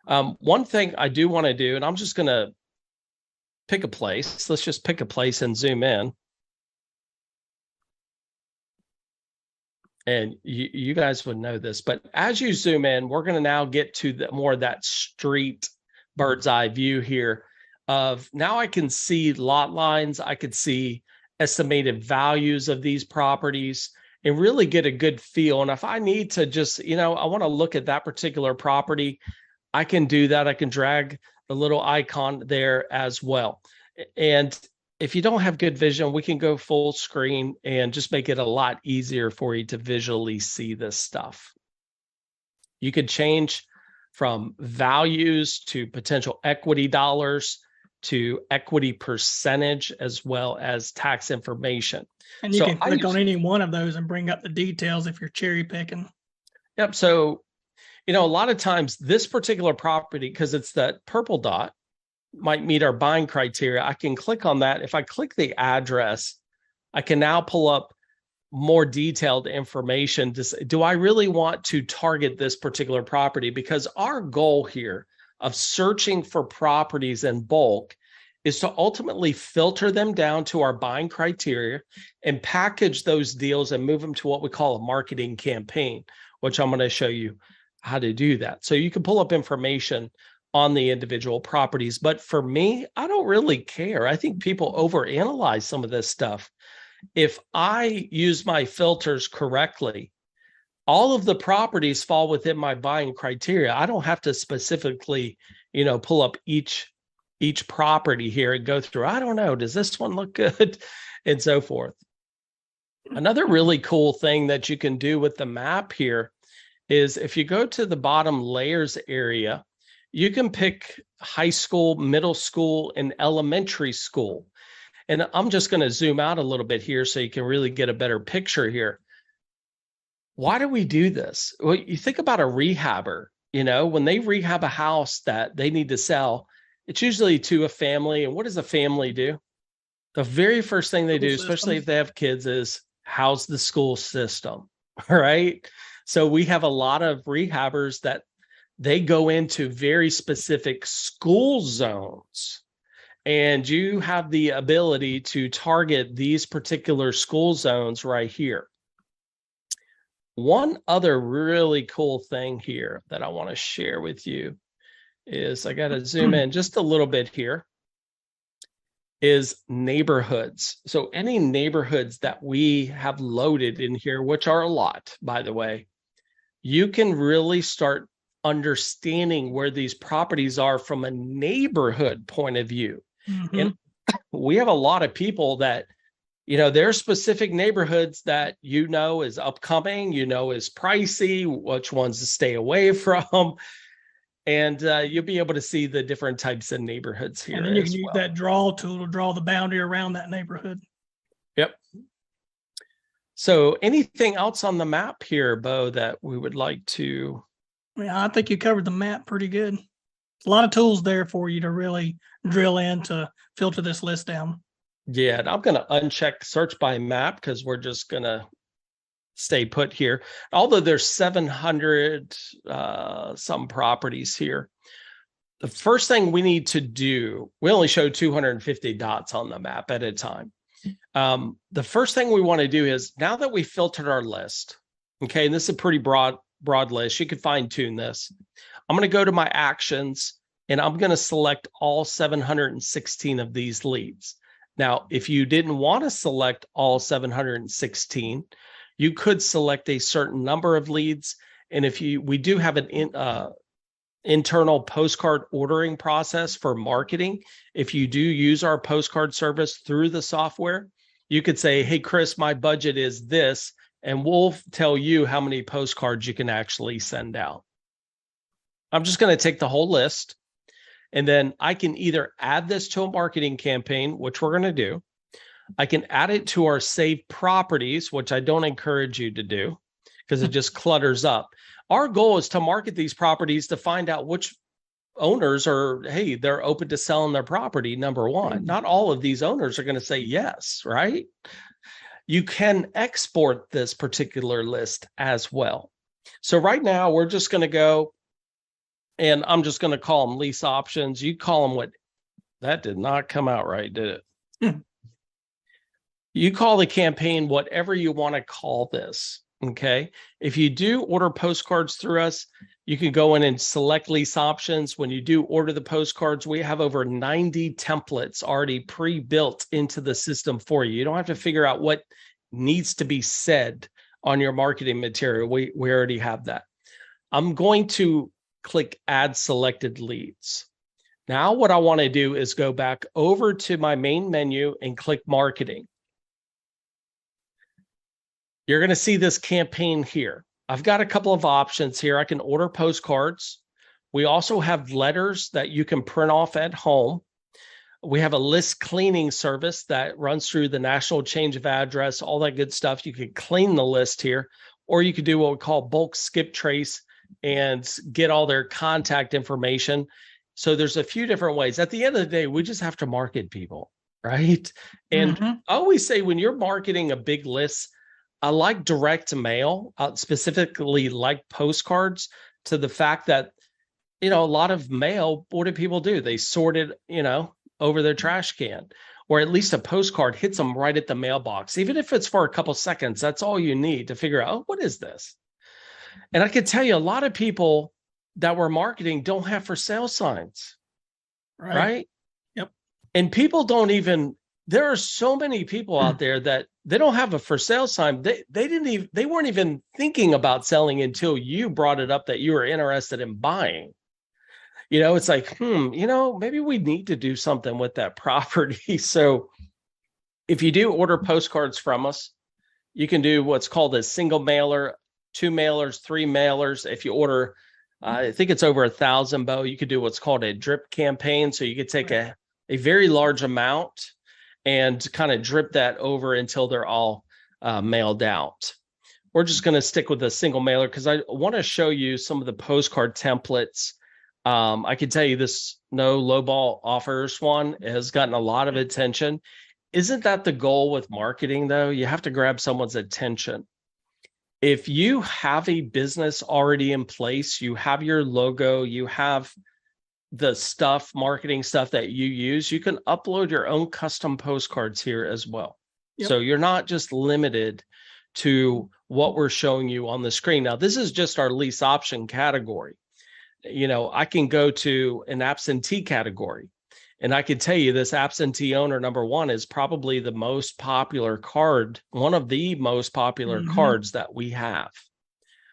Speaker 5: One thing I do want to do, and I'm just going to pick a place. Let's just pick a place and zoom in. And you guys would know this, but as you zoom in, we're going to now get to more of that street bird's eye view here of, now I can see lot lines. I could see estimated values of these properties and really get a good feel. And if I need to just, I want to look at that particular property, I can do that. I can drag the little icon there as well. And if you don't have good vision, we can go full screen and just make it a lot easier for you to visually see this stuff. You could change from values to potential equity dollars to equity percentage, as well as tax information.
Speaker 6: And you can click on any one of those and bring up the details if you're cherry picking.
Speaker 5: Yep. So, a lot of times this particular property, because it's that purple dot, might meet our buying criteria. I can click on that. If I click the address, I can now pull up more detailed information. Do I really want to target this particular property? Because our goal here of searching for properties in bulk is to ultimately filter them down to our buying criteria and package those deals and move them to what we call a marketing campaign, which I'm going to show you how to do that. So you can pull up information on the individual properties. But for me, I don't really care. I think people overanalyze some of this stuff. If I use my filters correctly, all of the properties fall within my buying criteria. I don't have to specifically, pull up each property here and go through, I don't know, does this one look good? And so forth. Another really cool thing that you can do with the map here is if you go to the bottom layers area, you can pick high school, middle school, and elementary school. And I'm just going to zoom out a little bit here so you can really get a better picture here. Why do we do this? Well, you think about a rehabber, when they rehab a house that they need to sell, it's usually to a family. And what does a family do? The very first thing they do, especially if they have kids, is house the school system, right? So we have a lot of rehabbers that they go into very specific school zones, and you have the ability to target these particular school zones right here. One other really cool thing here that I want to share with you is, I got to zoom in just a little bit here, is neighborhoods. So any neighborhoods that we have loaded in here, which are a lot, by the way, you can really start understanding where these properties are from a neighborhood point of view. And we have a lot of people that, there are specific neighborhoods that is upcoming, is pricey, which ones to stay away from. And you'll be able to see the different types of neighborhoods here.
Speaker 6: And then you can use that draw tool to draw the boundary around that neighborhood.
Speaker 5: Yep. So anything else on the map here, Bo, that we would like to?
Speaker 6: Yeah, I think you covered the map pretty good. A lot of tools there for you to really drill in to filter this list down.
Speaker 5: Yeah, and I'm going to uncheck search by map because we're just going to stay put here. Although there's 700 some properties here. The first thing we need to do, we only show 250 dots on the map at a time. The first thing we want to do is, now that we filtered our list, okay, and this is a pretty broad list, you can fine tune this. I'm going to go to my actions and I'm going to select all 716 of these leads. Now, if you didn't want to select all 716, you could select a certain number of leads. And we do have an internal postcard ordering process for marketing. If you do use our postcard service through the software, you could say, hey, Chris, my budget is this, and we'll tell you how many postcards you can actually send out. I'm just going to take the whole list, and then I can either add this to a marketing campaign, which we're going to do. I can add it to our saved properties, which I don't encourage you to do because it just clutters up. Our goal is to market these properties to find out which owners are, hey, they're open to selling their property, number one. Not all of these owners are going to say yes, right? You can export this particular list as well. So right now, we're just going to go, and I'm just going to call them lease options. You call them what? That did not come out right, did it? You call the campaign whatever you want to call this, okay? If you do order postcards through us, you can go in and select lease options. When you do order the postcards, we have over 90 templates already pre-built into the system for you. You don't have to figure out what needs to be said on your marketing material. We already have that. I'm going to click Add Selected Leads. Now what I want to do is go back over to my main menu and click Marketing. You're going to see this campaign here. I've got a couple of options here. I can order postcards. We also have letters that you can print off at home. We have a list cleaning service that runs through the national change of address, all that good stuff. You can clean the list here, or you could do what we call bulk skip trace and get all their contact information. So there's a few different ways. At the end of the day, we just have to market people, right? And I always say when you're marketing a big list, I like direct mail, specifically like postcards, to the fact that, a lot of mail, what do people do? They sort it, over their trash can, or at least a postcard hits them right at the mailbox. Even if it's for a couple seconds, that's all you need to figure out, oh, what is this? And I can tell you a lot of people that we're marketing don't have for sale signs, right?
Speaker 6: Yep.
Speaker 5: And people don't even, there are so many people out there that they don't have a for sale sign. They weren't even thinking about selling until you brought it up that you were interested in buying. It's like, maybe we need to do something with that property. So if you do order postcards from us, you can do what's called a single mailer, 2 mailers, 3 mailers. If you order I think it's over 1,000, Bo. You could do what's called a drip campaign. So you could take a very large amount and kind of drip that over until they're all mailed out. We're just going to stick with a single mailer because I want to show you some of the postcard templates. I can tell you this no lowball offers one has gotten a lot of attention. Isn't that the goal with marketing, though? You have to grab someone's attention. If you have a business already in place, you have your logo, you have the stuff, marketing stuff that you use, you can upload your own custom postcards here as well.
Speaker 6: Yep.
Speaker 5: So you're not just limited to what we're showing you on the screen. Now, this is just our lease option category. You know, I can go to an absentee category, and I can tell you this absentee owner number one is probably the most popular card, one of the most popular cards that we have.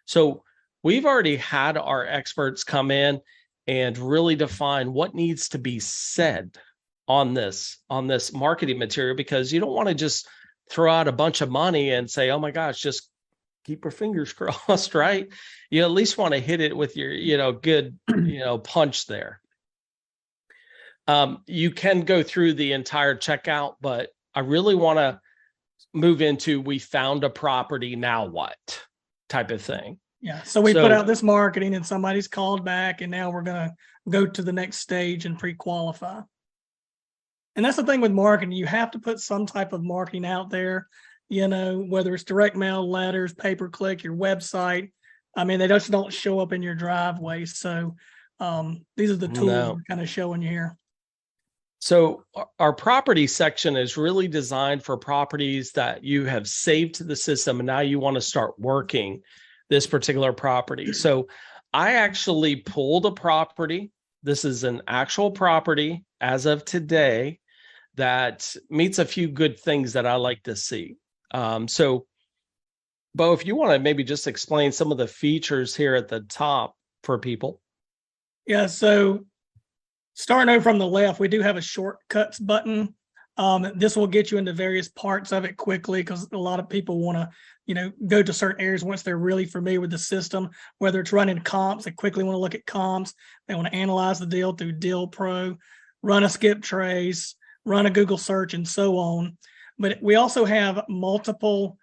Speaker 5: So we've already had our experts come in and really define what needs to be said on this marketing material, because you don't want to just throw out a bunch of money and say, oh my gosh, just keep your fingers crossed, right? You at least want to hit it with your, good, punch there. You can go through the entire checkout, but I really want to move into we found a property, now what type of thing.
Speaker 6: Yeah. So we put out this marketing and somebody's called back, and now we're going to go to the next stage and pre-qualify. And that's the thing with marketing. You have to put some type of marketing out there, whether it's direct mail, letters, pay-per-click, your website. I mean, they just don't show up in your driveway. So these are the tools we're kind of showing you here.
Speaker 5: So our property section is really designed for properties that you have saved to the system, and now you want to start working this particular property. So I actually pulled a property. This is an actual property as of today that meets a few good things that I like to see. So, Bo, if you want to maybe just explain some of the features here at the top for people.
Speaker 6: Yeah, so starting over from the left, we do have a shortcuts button. This will get you into various parts of it quickly, because a lot of people want to, go to certain areas once they're really familiar with the system, whether it's running comps, they quickly want to look at comps. They want to analyze the deal through Deal Pro, run a skip trace, run a Google search, and so on. But we also have multiple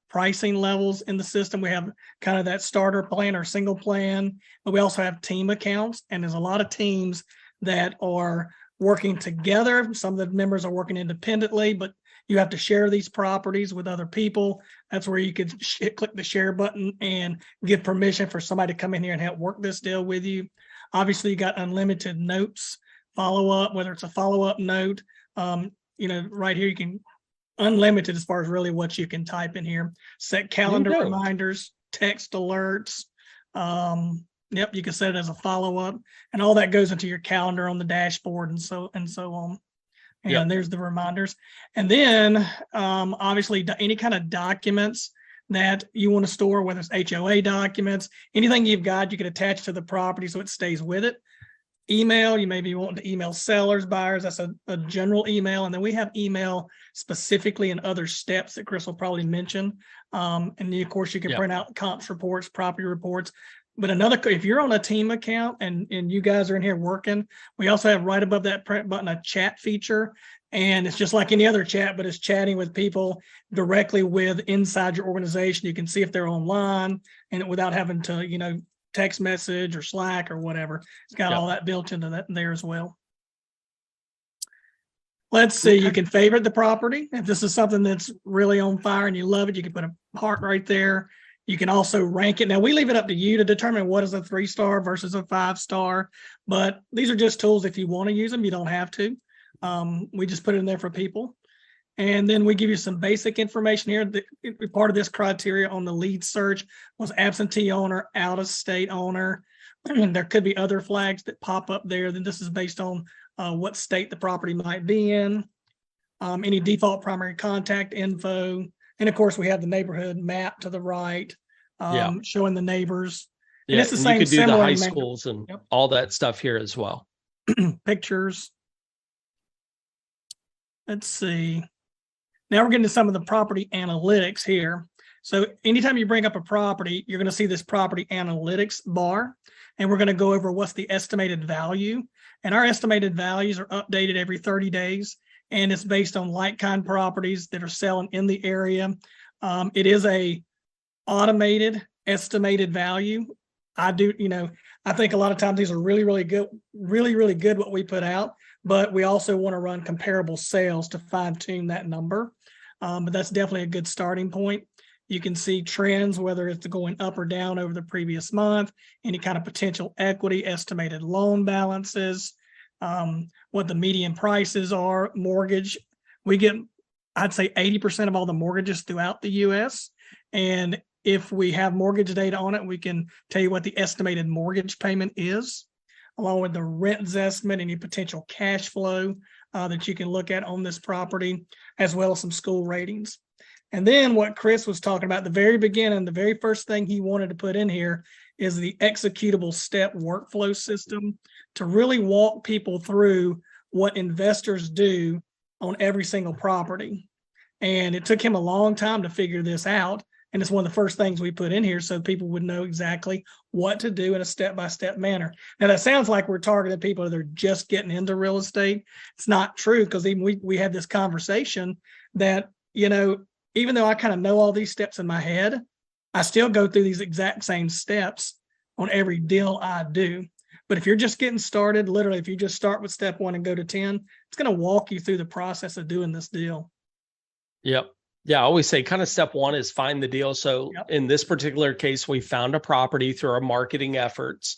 Speaker 6: pricing levels in the system. We have kind of that starter plan or single plan, but we also have team accounts, and there's a lot of teams that are working together. Some of the members are working independently, but you have to share these properties with other people. That's where you could click the share button and give permission for somebody to come in here and help work this deal with you. Obviously, you got unlimited notes, follow-up, whether it's a follow-up note. Right here, you can unlimited as far as really what you can type in here. Set calendar reminders, text alerts. Yep, you can set it as a follow-up, and all that goes into your calendar on the dashboard and so on. And there's the reminders. And then obviously any kind of documents that you want to store, whether it's HOA documents, anything you've got, you can attach to the property so it stays with it. Email, you may be wanting to email sellers, buyers. That's a general email. And then we have email specifically in other steps that Chris will probably mention. And then, of course, you can print out comps reports, property reports. But if you're on a team account and you guys are in here working, we also have right above that print button a chat feature. And it's just like any other chat, but it's chatting with people directly with inside your organization. You can see if they're online and without having to, text message or Slack or whatever. It's got all that built into that there as well. Let's see, you can favorite the property. If this is something that's really on fire and you love it, you can put a heart right there. You can also rank it. Now, we leave it up to you to determine what is a 3-star versus a 5-star, but these are just tools. If you want to use them, you don't have to. We just put it in there for people. And then we give you some basic information here. Part of this criteria on the lead search was absentee owner, out-of-state owner. There could be other flags that pop up there. Then this is based on what state the property might be in, any default primary contact info. And of course, we have the neighborhood map to the right, showing the neighbors.
Speaker 5: Yeah, and it's the same, you could do the high schools and all that stuff here as well.
Speaker 6: Pictures. Let's see. Now we're getting to some of the property analytics here. So anytime you bring up a property, you're going to see this property analytics bar, and we're going to go over what's the estimated value. And our estimated values are updated every 30 days, and it's based on like-kind properties that are selling in the area. It is a automated estimated value. I think a lot of times these are really good what we put out, but we also want to run comparable sales to fine tune that number. But that's definitely a good starting point. You can see trends, whether it's going up or down over the previous month, any kind of potential equity, estimated loan balances, what the median prices are, mortgage. We get, I'd say 80% of all the mortgages throughout the US. And if we have mortgage data on it, we can tell you what the estimated mortgage payment is, along with the rent estimate, any potential cash flow that you can look at on this property, as well as some school ratings. And then what Chris was talking about at the very beginning, the very first thing he wanted to put in here is the executable step workflow system to really walk people through what investors do on every single property. And it took him a long time to figure this out. And it's one of the first things we put in here so people would know exactly what to do in a step-by-step manner. Now, that sounds like we're targeting people that are just getting into real estate. It's not true, because even we had this conversation that, even though I kind of know all these steps in my head, I still go through these exact same steps on every deal I do. But if you're just getting started, literally, if you just start with step 1 and go to 10, it's going to walk you through the process of doing this deal.
Speaker 5: Yep. Yeah, I always say kind of step 1 is find the deal. So in this particular case, we found a property through our marketing efforts.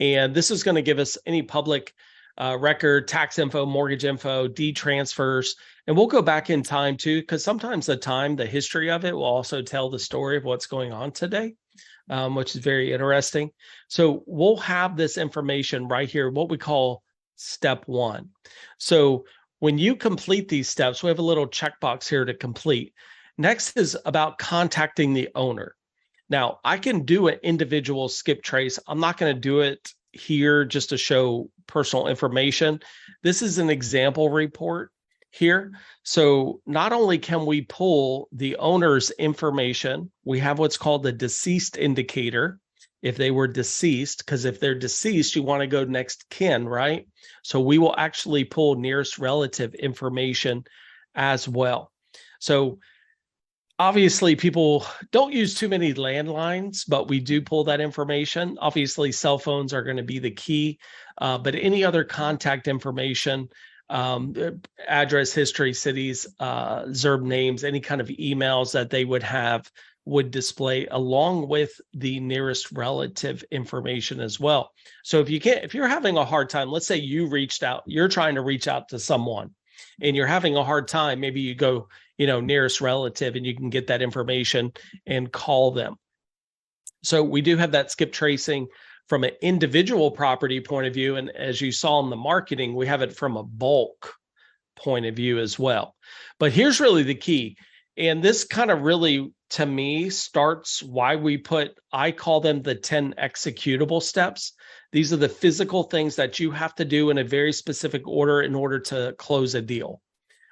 Speaker 5: And this is going to give us any public record, tax info, mortgage info, deed transfers. And we'll go back in time too, because sometimes the history of it will also tell the story of what's going on today, which is very interesting. So we'll have this information right here, what we call step 1. So when you complete these steps, we have a little checkbox here to complete. Next is about contacting the owner. Now, I can do an individual skip trace. I'm not going to do it here just to show personal information. This is an example report here. So not only can we pull the owner's information, we have what's called the deceased indicator. If they were deceased, because if they're deceased, you want to go next kin, right? So we will actually pull nearest relative information as well. So obviously people don't use too many landlines, but we do pull that information. Obviously cell phones are going to be the key, but any other contact information, address history, cities, ZERB names, any kind of emails that they would have would display along with the nearest relative information as well. So if you're having a hard time, let's say you're trying to reach out to someone and you're having a hard time, maybe you go, nearest relative, and you can get that information and call them. So we do have that skip tracing from an individual property point of view. And as you saw in the marketing, we have it from a bulk point of view as well. But here's really the key. And this kind of really, to me, starts why I call them the 10 executable steps. These are the physical things that you have to do in a very specific order in order to close a deal.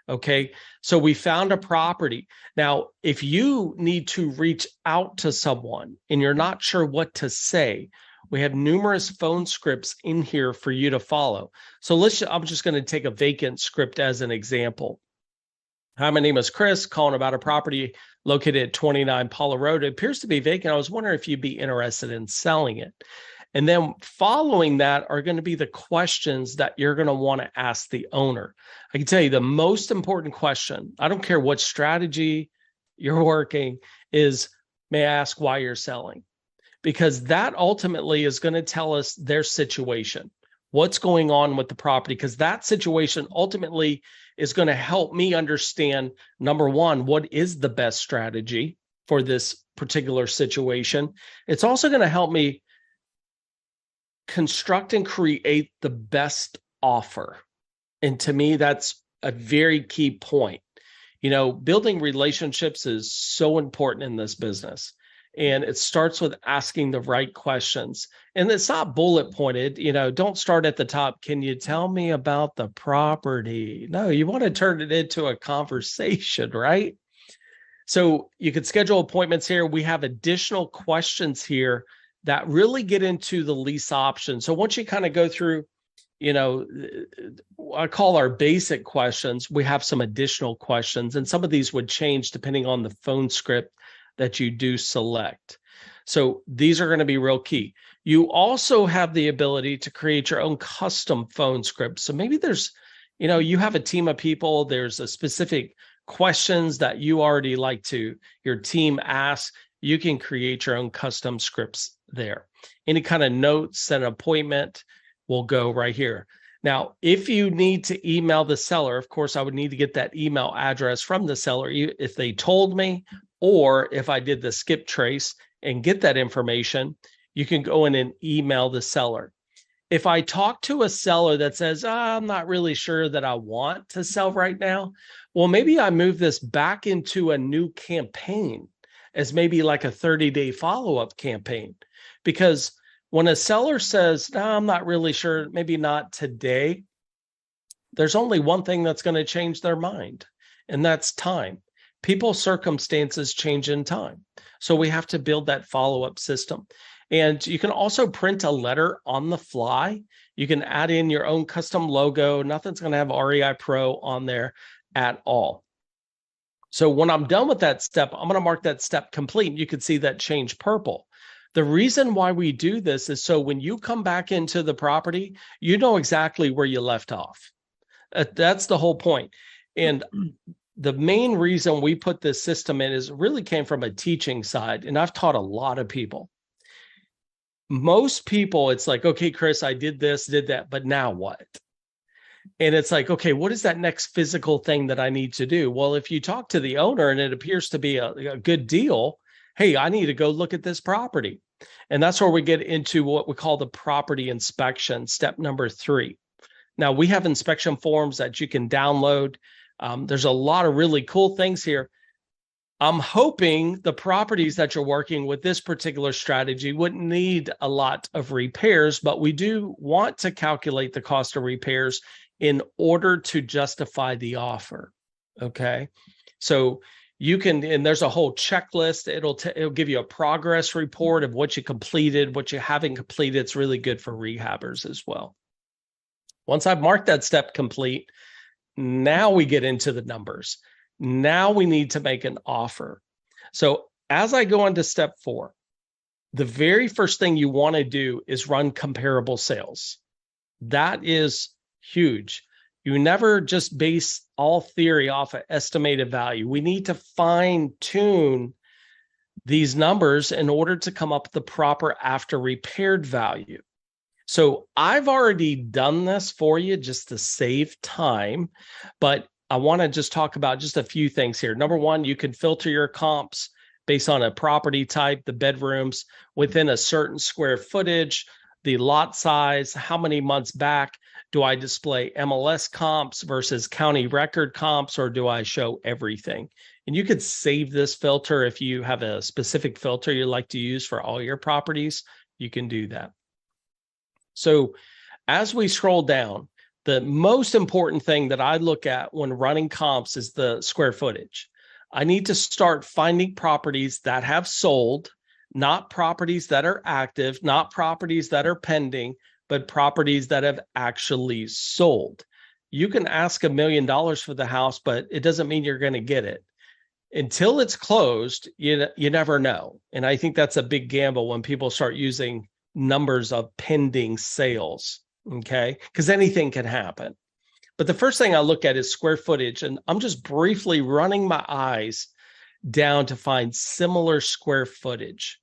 Speaker 5: Okay, so we found a property. Now, if you need to reach out to someone and you're not sure what to say, we have numerous phone scripts in here for you to follow. So I'm just going to take a vacant script as an example. Hi, my name is Chris, calling about a property located at 29 Paula Road. It appears to be vacant. I was wondering if you'd be interested in selling it. And then following that are going to be the questions that you're going to want to ask the owner. I can tell you the most important question, I don't care what strategy you're working, is, may I ask why you're selling? Because that ultimately is going to tell us their situation, what's going on with the property, because that situation ultimately is going to help me understand, number one, what is the best strategy for this particular situation. It's also going to help me construct and create the best offer. And to me, that's a very key point. Building relationships is so important in this business. And it starts with asking the right questions. And it's not bullet pointed, don't start at the top. Can you tell me about the property? No, you want to turn it into a conversation, right? So you could schedule appointments here. We have additional questions here that really get into the lease option. So once you kind of go through, I call our basic questions, we have some additional questions, and some of these would change depending on the phone script that you do select. So these are going to be real key. You also have the ability to create your own custom phone script. So maybe there's, you have a team of people, there's a specific questions that you already like to, your team ask, you can create your own custom scripts there. Any kind of notes, set an appointment will go right here. Now, if you need to email the seller, of course, I would need to get that email address from the seller if they told me, or if I did the skip trace and get that information, you can go in and email the seller. If I talk to a seller that says, I'm not really sure that I want to sell right now, well, maybe I move this back into a new campaign as maybe like a 30-day follow-up campaign. Because when a seller says, no, I'm not really sure, maybe not today, there's only one thing that's going to change their mind, and that's time. People's circumstances change in time. So we have to build that follow-up system. And you can also print a letter on the fly. You can add in your own custom logo. Nothing's going to have REI Pro on there at all. So when I'm done with that step, I'm going to mark that step complete. You can see that change purple. The reason why we do this is so when you come back into the property, you know exactly where you left off. That's the whole point. And the main reason we put this system in is really came from a teaching side. And I've taught a lot of people. Most people, it's like, okay, Chris, I did this, did that, but now what? And it's like, okay, what is that next physical thing that I need to do? Well, if you talk to the owner and it appears to be a good deal, hey, I need to go look at this property. And that's where we get into what we call the property inspection, step number 3. Now, we have inspection forms that you can download. There's a lot of really cool things here. I'm hoping the properties that you're working with this particular strategy wouldn't need a lot of repairs, but we do want to calculate the cost of repairs in order to justify the offer. Okay. So you can, and there's a whole checklist. It'll give you a progress report of what you completed, what you haven't completed. It's really good for rehabbers as well. Once I've marked that step complete, now we get into the numbers. Now we need to make an offer. So as I go into step 4, the very first thing you want to do is run comparable sales. That is huge. You never just base all theory off of estimated value. We need to fine tune these numbers in order to come up with the proper after repaired value. So I've already done this for you just to save time, but I want to just talk about just a few things here. Number one, you can filter your comps based on a property type, the bedrooms within a certain square footage, the lot size, how many months back. Do I display MLS comps versus county record comps, or do I show everything? And you could save this filter if you have a specific filter you like to use for all your properties. You can do that. So as we scroll down, the most important thing that I look at when running comps is the square footage. I need to start finding properties that have sold, not properties that are active, not properties that are pending, but properties that have actually sold. You can ask $1 million for the house, but it doesn't mean you're going to get it. Until it's closed, you never know. And I think that's a big gamble when people start using numbers of pending sales, okay? Because anything can happen. But the first thing I look at is square footage, and I'm just briefly running my eyes down to find similar square footage.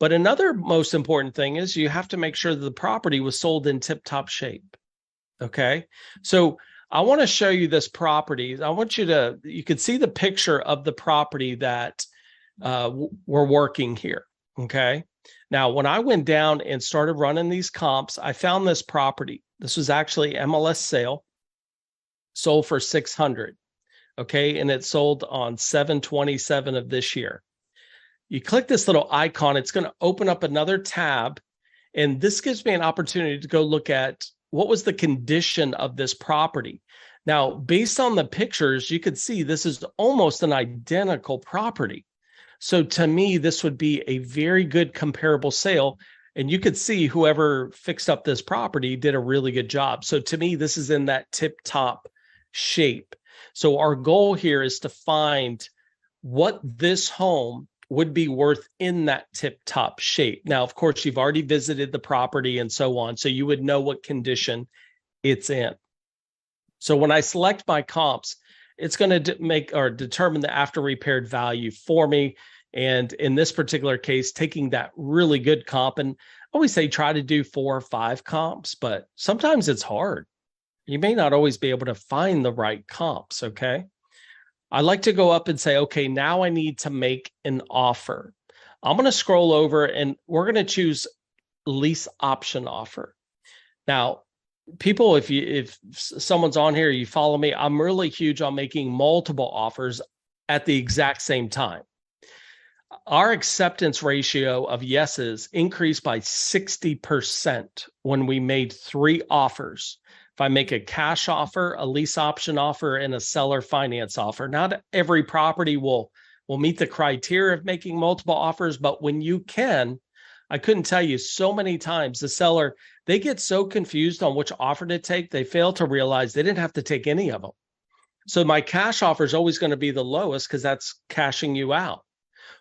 Speaker 5: But another most important thing is you have to make sure that the property was sold in tip-top shape, okay? So I want to show you this property. I want you can see the picture of the property that we're working here, okay? Now, when I went down and started running these comps, I found this property. This was actually MLS sale, sold for $600, okay? And it sold on 7/27 of this year. You click this little icon, it's going to open up another tab. And this gives me an opportunity to go look at what was the condition of this property. Now, based on the pictures, you could see this is almost an identical property. So to me, this would be a very good comparable sale. And you could see whoever fixed up this property did a really good job. So to me, this is in that tip-top shape. So our goal here is to find what this home would be worth in that tip-top shape. Now, of course, you've already visited the property and so on, so you would know what condition it's in. So when I select my comps, it's going to make or determine the after repaired value for me. And in this particular case, taking that really good comp, and I always say try to do 4 or 5 comps, but sometimes it's hard. You may not always be able to find the right comps, okay? I like to go up and say, okay, now I need to make an offer. I'm going to scroll over and we're going to choose lease option offer. Now, people, if someone's on here, you follow me, I'm really huge on making multiple offers at the exact same time. Our acceptance ratio of yeses increased by 60% when we made 3 offers. If I make a cash offer, a lease option offer, and a seller finance offer, not every property will meet the criteria of making multiple offers, but when you can, I couldn't tell you so many times the seller, they get so confused on which offer to take, they fail to realize they didn't have to take any of them. So my cash offer is always going to be the lowest because that's cashing you out.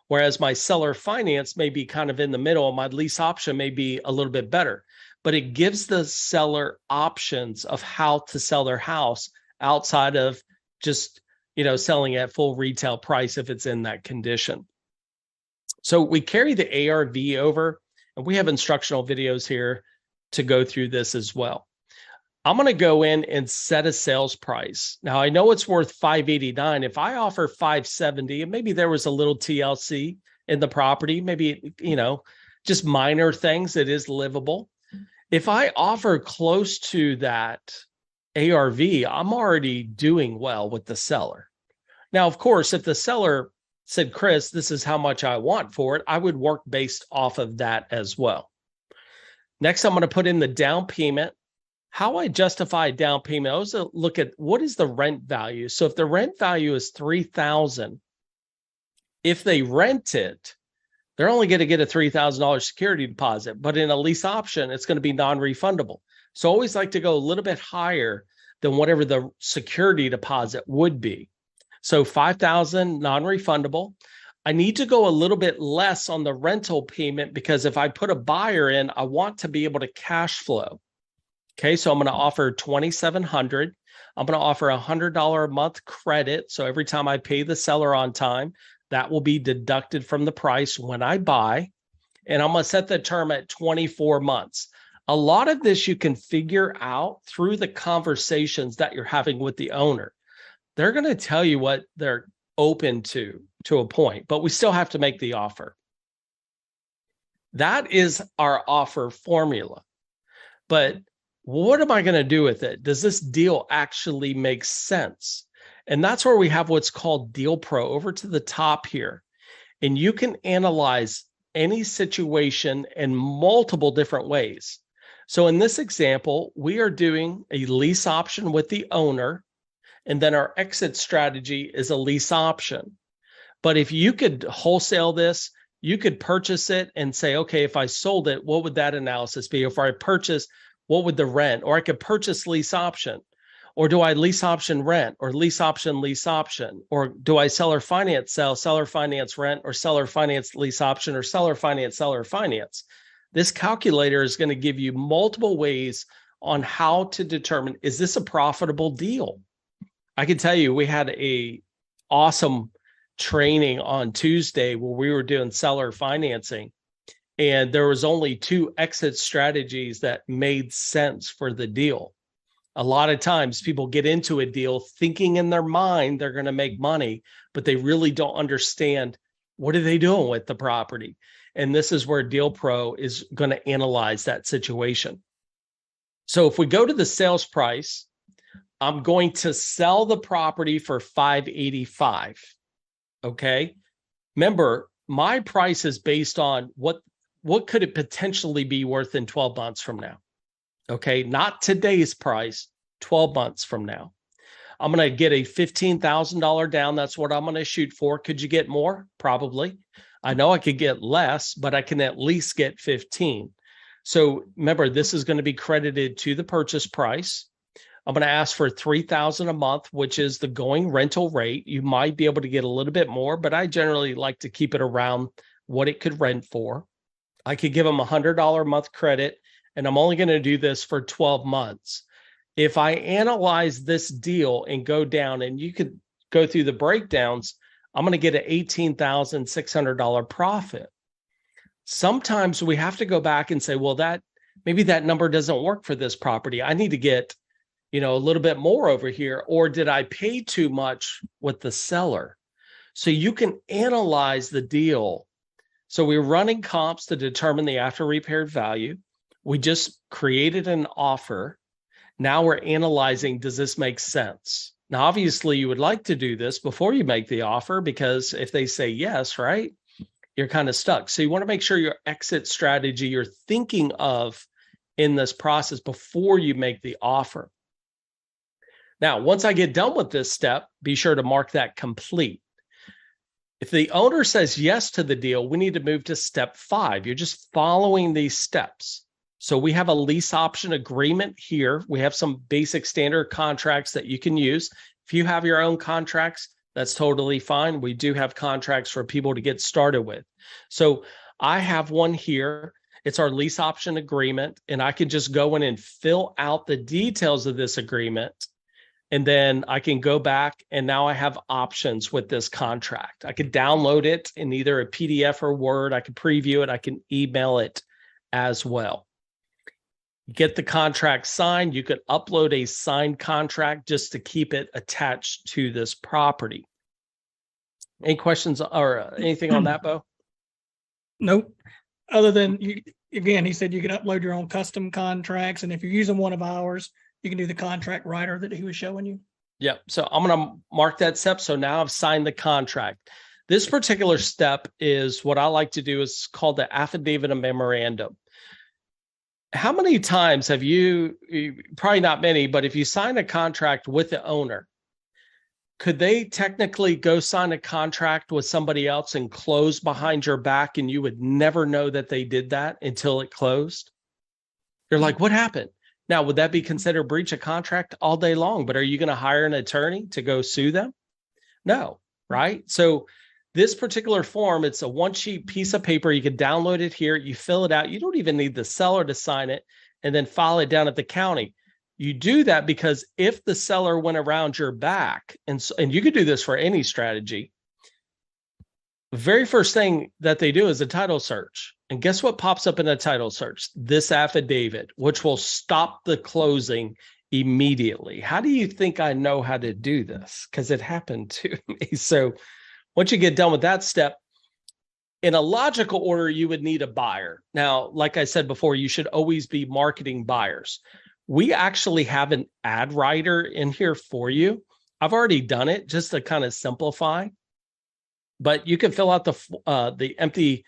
Speaker 5: Whereas my seller finance may be kind of in the middle, and my lease option may be a little bit better. But it gives the seller options of how to sell their house outside of just, selling at full retail price if it's in that condition. So we carry the ARV over, and we have instructional videos here to go through this as well. I'm going to go in and set a sales price. Now, I know it's worth $589. If I offer $570, and maybe there was a little TLC in the property, maybe, just minor things, it is livable. If I offer close to that ARV, I'm already doing well with the seller. Now, of course, if the seller said, Chris, this is how much I want for it, I would work based off of that as well. Next, I'm going to put in the down payment. How I justify down payment, I also look at what is the rent value. So if the rent value is $3,000, if they rent it, they're only going to get a $3,000 security deposit, but in a lease option, it's going to be non-refundable. So I always like to go a little bit higher than whatever the security deposit would be. So $5,000 non-refundable. I need to go a little bit less on the rental payment because if I put a buyer in, I want to be able to cash flow. Okay, so I'm going to offer $2,700. I'm going to offer $100 a month credit. So every time I pay the seller on time, that will be deducted from the price when I buy. And I'm going to set the term at 24 months. A lot of this you can figure out through the conversations that you're having with the owner. They're going to tell you what they're open to a point, but we still have to make the offer. That is our offer formula. But what am I going to do with it? Does this deal actually make sense? And that's where we have what's called Deal Pro over to the top here. And you can analyze any situation in multiple different ways. So in this example, we are doing a lease option with the owner, and then our exit strategy is a lease option. But if you could wholesale this, you could purchase it and say, okay, if I sold it, what would that analysis be? If I purchase, what would the rent? Or I could purchase lease option. Or do I lease option rent, or lease option, or do I seller finance sell, seller finance rent, or seller finance lease option, or seller finance? This calculator is going to give you multiple ways on how to determine, is this a profitable deal? I can tell you, we had a awesome training on Tuesday where we were doing seller financing, and there was only 2 exit strategies that made sense for the deal. A lot of times people get into a deal thinking in their mind they're going to make money, but they really don't understand what are they doing with the property. And this is where Deal Pro is going to analyze that situation. So if we go to the sales price, I'm going to sell the property for $585. Okay. Remember, my price is based on what could it potentially be worth in 12 months from now. Okay, not today's price, 12 months from now. I'm going to get a $15,000 down. That's what I'm going to shoot for. Could you get more? Probably. I know I could get less, but I can at least get 15. So remember, this is going to be credited to the purchase price. I'm going to ask for $3,000 a month, which is the going rental rate. You might be able to get a little bit more, but I generally like to keep it around what it could rent for. I could give them $100 a month credit, and I'm only going to do this for 12 months. If I analyze this deal and go down, and you could go through the breakdowns, I'm going to get an $18,600 profit. Sometimes we have to go back and say, well, maybe that number doesn't work for this property. I need to get, a little bit more over here, or did I pay too much with the seller? So you can analyze the deal. So we're running comps to determine the after repaired value. We just created an offer. Now we're analyzing, does this make sense? Now, obviously, you would like to do this before you make the offer, because if they say yes, right, you're kind of stuck. So you want to make sure your exit strategy you're thinking of in this process before you make the offer. Now, once I get done with this step, be sure to mark that complete. If the owner says yes to the deal, we need to move to step 5. You're just following these steps. So we have a lease option agreement here. We have some basic standard contracts that you can use. If you have your own contracts, that's totally fine. We do have contracts for people to get started with. So I have one here. It's our lease option agreement, and I can just go in and fill out the details of this agreement. And then I can go back, and now I have options with this contract. I could download it in either a PDF or Word. I can preview it. I can email it as well. Get the contract signed. You could upload a signed contract just to keep it attached to this property. Any questions or anything on that, Bo?
Speaker 6: Nope. Other than, he said you can upload your own custom contracts. And if you're using one of ours, you can do the contract writer that he was showing you.
Speaker 5: Yep. So I'm going to mark that step. So now I've signed the contract. This particular step is what I like to do is called the affidavit of memorandum. How many times have you, probably not many, but if you sign a contract with the owner, could they technically go sign a contract with somebody else and close behind your back, and you would never know that they did that until it closed? You're like, what happened? Now, would that be considered breach of contract all day long? But are you going to hire an attorney to go sue them? No, right? So this particular form, it's a one-sheet piece of paper. You can download it here. You fill it out. You don't even need the seller to sign it and then file it down at the county. You do that because if the seller went around your back, and you could do this for any strategy, the very first thing that they do is a title search. And guess what pops up in a title search? This affidavit, which will stop the closing immediately. How do you think I know how to do this? Because it happened to me. So once you get done with that step, in a logical order, you would need a buyer. Now, like I said before, you should always be marketing buyers. We actually have an ad writer in here for you. I've already done it just to kind of simplify. But you can fill out the empty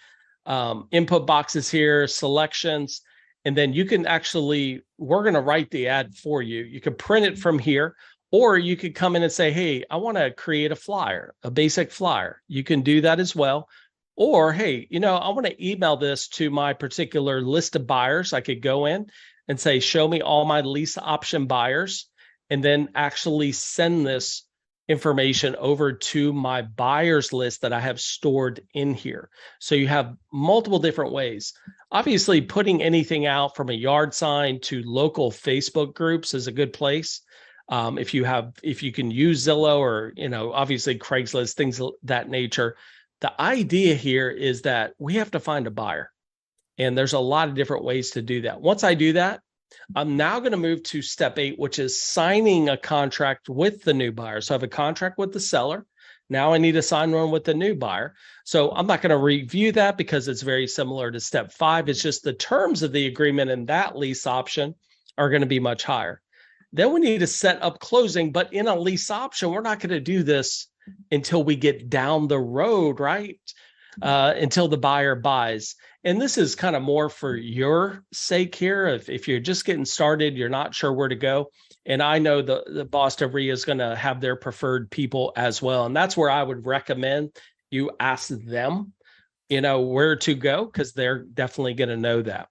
Speaker 5: input boxes here, selections, and then you can we're going to write the ad for you. You can print it from here, or you could come in and say, hey, I want to create a flyer, a basic flyer. You can do that as well. Or, hey, I want to email this to my particular list of buyers. I could go in and say, show me all my lease option buyers, and then actually send this information over to my buyers list that I have stored in here. So you have multiple different ways. Obviously, putting anything out from a yard sign to local Facebook groups is a good place. If you can use Zillow or, obviously Craigslist, things of that nature. The idea here is that we have to find a buyer. And there's a lot of different ways to do that. Once I do that, I'm now going to move to step 8, which is signing a contract with the new buyer. So I have a contract with the seller. Now I need to sign one with the new buyer. So I'm not going to review that because it's very similar to step 5. It's just the terms of the agreement and that lease option are going to be much higher. Then we need to set up closing, but in a lease option, we're not going to do this until we get down the road, right? Until the buyer buys. And this is kind of more for your sake here. If you're just getting started, you're not sure where to go. And I know the Boston REIA is going to have their preferred people as well. And that's where I would recommend you ask them, where to go, because they're definitely going to know that.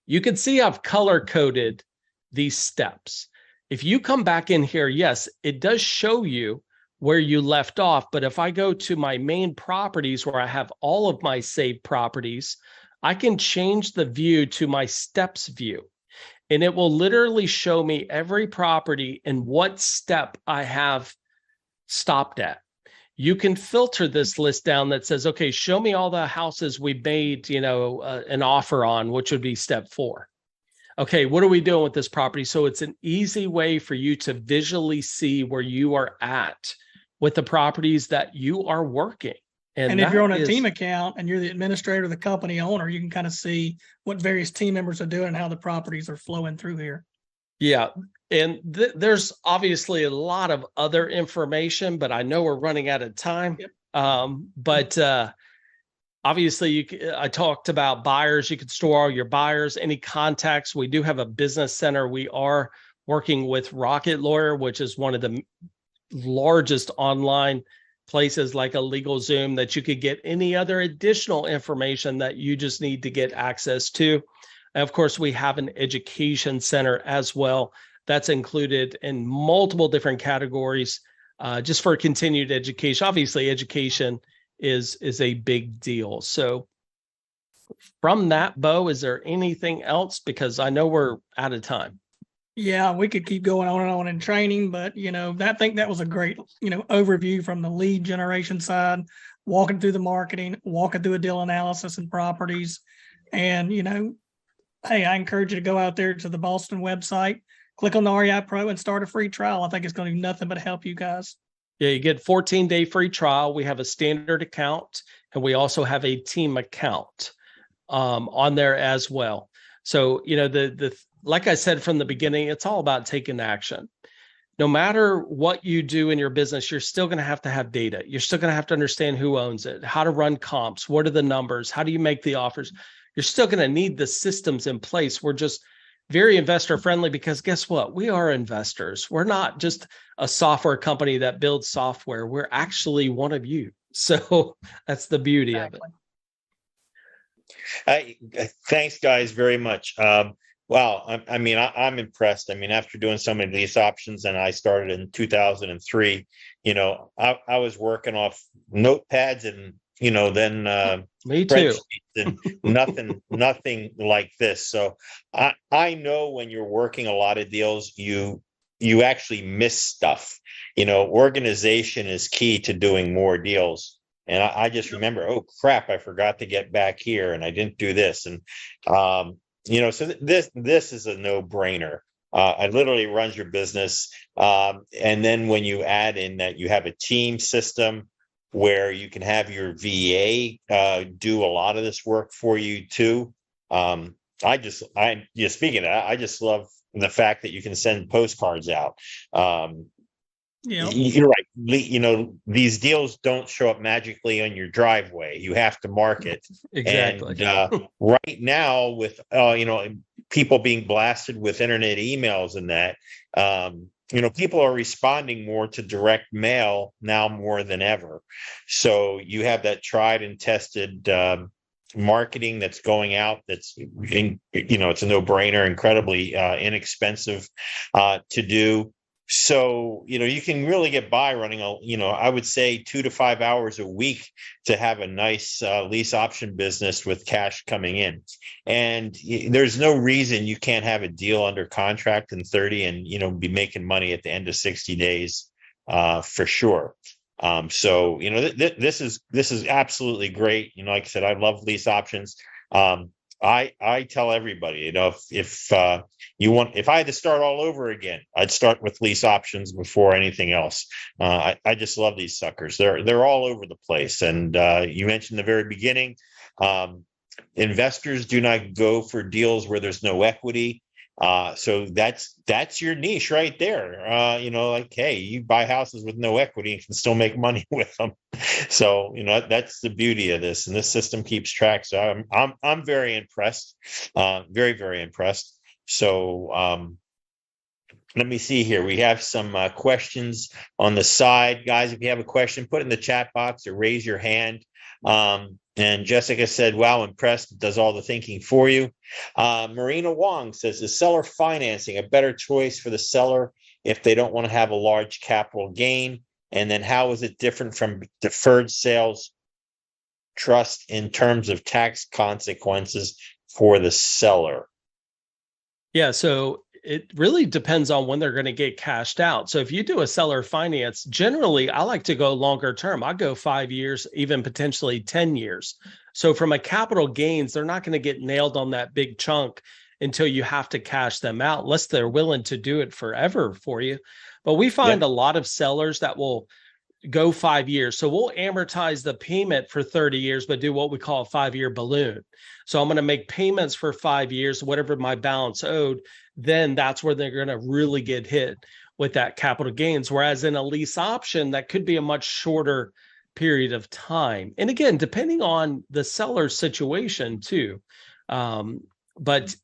Speaker 5: You can see I've color coded these steps. If you come back in here, yes, it does show you where you left off. But if I go to my main properties where I have all of my saved properties, I can change the view to my steps view. And it will literally show me every property and what step I have stopped at. You can filter this list down that says, okay, show me all the houses we made, an offer on, which would be step 4. Okay, what are we doing with this property? So it's an easy way for you to visually see where you are at with the properties that you are working.
Speaker 6: And if you're on a team account and you're the administrator, the company owner, you can kind of see what various team members are doing and how the properties are flowing through here.
Speaker 5: Yeah. And there's obviously a lot of other information, but I know we're running out of time.
Speaker 6: Yep.
Speaker 5: Obviously, I talked about buyers. You could store all your buyers, any contacts. We do have a business center. We are working with Rocket Lawyer, which is one of the largest online places like a LegalZoom that you could get any other additional information that you just need to get access to. And of course, we have an education center as well. That's included in multiple different categories just for continued education. Obviously, education is a big deal. So from that, Bo, is there anything else? Because I know we're out of time.
Speaker 6: Yeah, we could keep going on and on in training, but I think that was a great, overview from the lead generation side, walking through the marketing, walking through a deal analysis and properties. And, hey, I encourage you to go out there to the Boston website, click on the REI Pro and start a free trial. I think it's going to do nothing but help you guys.
Speaker 5: Yeah, you get 14-day free trial. We have a standard account, and we also have a team account on there as well. So, like I said from the beginning, it's all about taking action. No matter what you do in your business, you're still going to have data. You're still going to have to understand who owns it, how to run comps, what are the numbers, how do you make the offers. You're still going to need the systems in place. We're just very investor friendly because guess what? We are investors. We're not just a software company that builds software. We're actually one of you. So that's the beauty of it.
Speaker 1: Thanks, guys, very much. Wow, I'm impressed. After doing so many lease options, and I started in 2003. I was working off notepads and then
Speaker 5: me too.
Speaker 1: And nothing like this. So I know when you're working a lot of deals, you actually miss stuff. Organization is key to doing more deals. And I just remember, oh crap, I forgot to get back here, and I didn't do this. And so this is a no-brainer. It literally runs your business. And then when you add in that you have a team system where you can have your VA do a lot of this work for you too. Speaking of that, I just love the fact that you can send postcards out. You're right. These deals don't show up magically on your driveway. You have to market.
Speaker 5: Exactly.
Speaker 1: And right now, with people being blasted with internet emails and that, people are responding more to direct mail now more than ever. So you have that tried and tested marketing that's going out. It's a no-brainer, incredibly inexpensive to do. So, you can really get by running I would say 2 to 5 hours a week to have a nice lease option business with cash coming in. And there's no reason you can't have a deal under contract in 30 and, be making money at the end of 60 days for sure. So, this is absolutely great. Like I said, I love lease options. I tell everybody, if I had to start all over again, I'd start with lease options before anything else. I just love these suckers. They're all over the place. And you mentioned in the very beginning, investors do not go for deals where there's no equity. So that's your niche right there. Hey, you buy houses with no equity and can still make money with them. So, that's the beauty of this, and this system keeps track. So I'm very impressed, very, very impressed. So, Let me see here. We have some questions on the side. Guys, if you have a question, put it in the chat box or raise your hand. And Jessica said, wow, impressed. Does all the thinking for you. Marina Wong says, is seller financing a better choice for the seller if they don't want to have a large capital gain? And then how is it different from deferred sales trust in terms of tax consequences for the seller?
Speaker 5: Yeah, so it really depends on when they're going to get cashed out. So if you do a seller finance, generally I like to go longer term. I go 5 years, even potentially 10 years. So from a capital gains, they're not going to get nailed on that big chunk until you have to cash them out, unless they're willing to do it forever for you. But we find a lot of sellers that will go 5 years. So we'll amortize the payment for 30 years, but do what we call a 5-year balloon. So I'm going to make payments for 5 years, whatever my balance owed, then that's where they're going to really get hit with that capital gains. Whereas in a lease option, that could be a much shorter period of time. And again, depending on the seller's situation too. But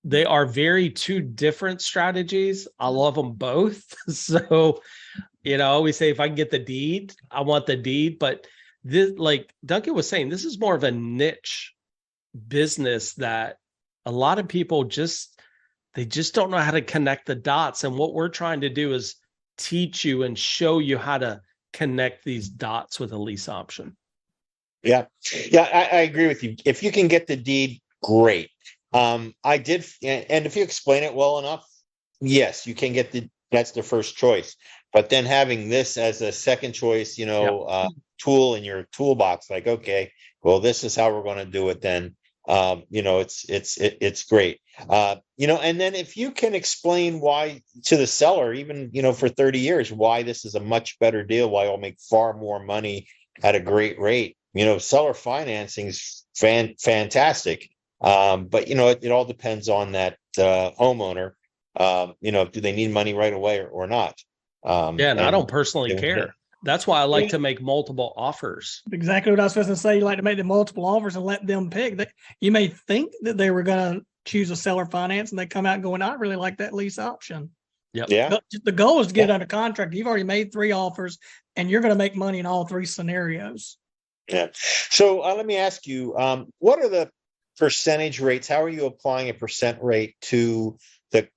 Speaker 5: they are two different strategies. I love them both. So, I always say if I can get the deed, I want the deed. But this, like Duncan was saying, this is more of a niche business that a lot of people they just don't know how to connect the dots. And what we're trying to do is teach you and show you how to connect these dots with a lease option. Yeah,
Speaker 1: I agree with you. If you can get the deed, great. I did, and if you explain it well enough, yes, you can get that's the first choice. But then having this as a second choice, tool in your toolbox, like, okay, well, this is how we're going to do it then. It's great. And then if you can explain why to the seller, even, for 30 years, why this is a much better deal, why I'll make far more money at a great rate, seller financing is fantastic. But it all depends on that homeowner. Do they need money right away or not?
Speaker 5: And I don't personally care. That's why I like to make multiple offers.
Speaker 6: Exactly what I was supposed to say. You like to make the multiple offers and let them pick. You may think that they were going to choose a seller finance, and they come out going, I really like that lease option.
Speaker 5: Yep.
Speaker 1: Yeah.
Speaker 6: The goal is to get under contract. You've already made 3 offers, and you're going to make money in all 3 scenarios.
Speaker 1: Yeah. So let me ask you, what are the percentage rates? How are you applying a percent rate to the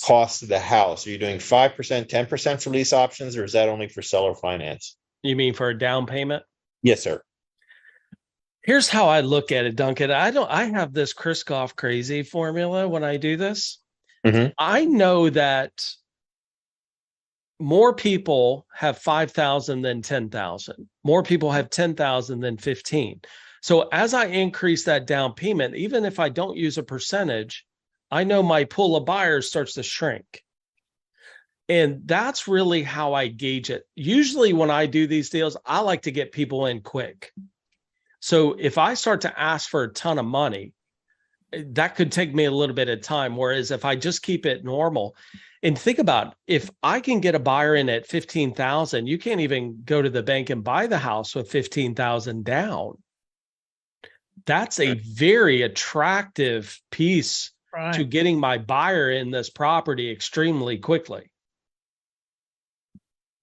Speaker 1: cost of the house? Are you doing 5%, 10% for lease options, or is that only for seller finance?
Speaker 5: You mean for a down payment?
Speaker 1: Yes, sir.
Speaker 5: Here's how I look at it, Duncan. I have this Chris Goff crazy formula when I do this.
Speaker 1: Mm-hmm.
Speaker 5: I know that more people have 5,000 than 10,000. More people have 10,000 than 15. So as I increase that down payment, even if I don't use a percentage, I know my pool of buyers starts to shrink. And that's really how I gauge it. Usually when I do these deals, I like to get people in quick. So if I start to ask for a ton of money, that could take me a little bit of time. Whereas if I just keep it normal, and think about, if I can get a buyer in at 15,000, you can't even go to the bank and buy the house with 15,000 down. That's a very attractive piece to getting my buyer in this property extremely quickly.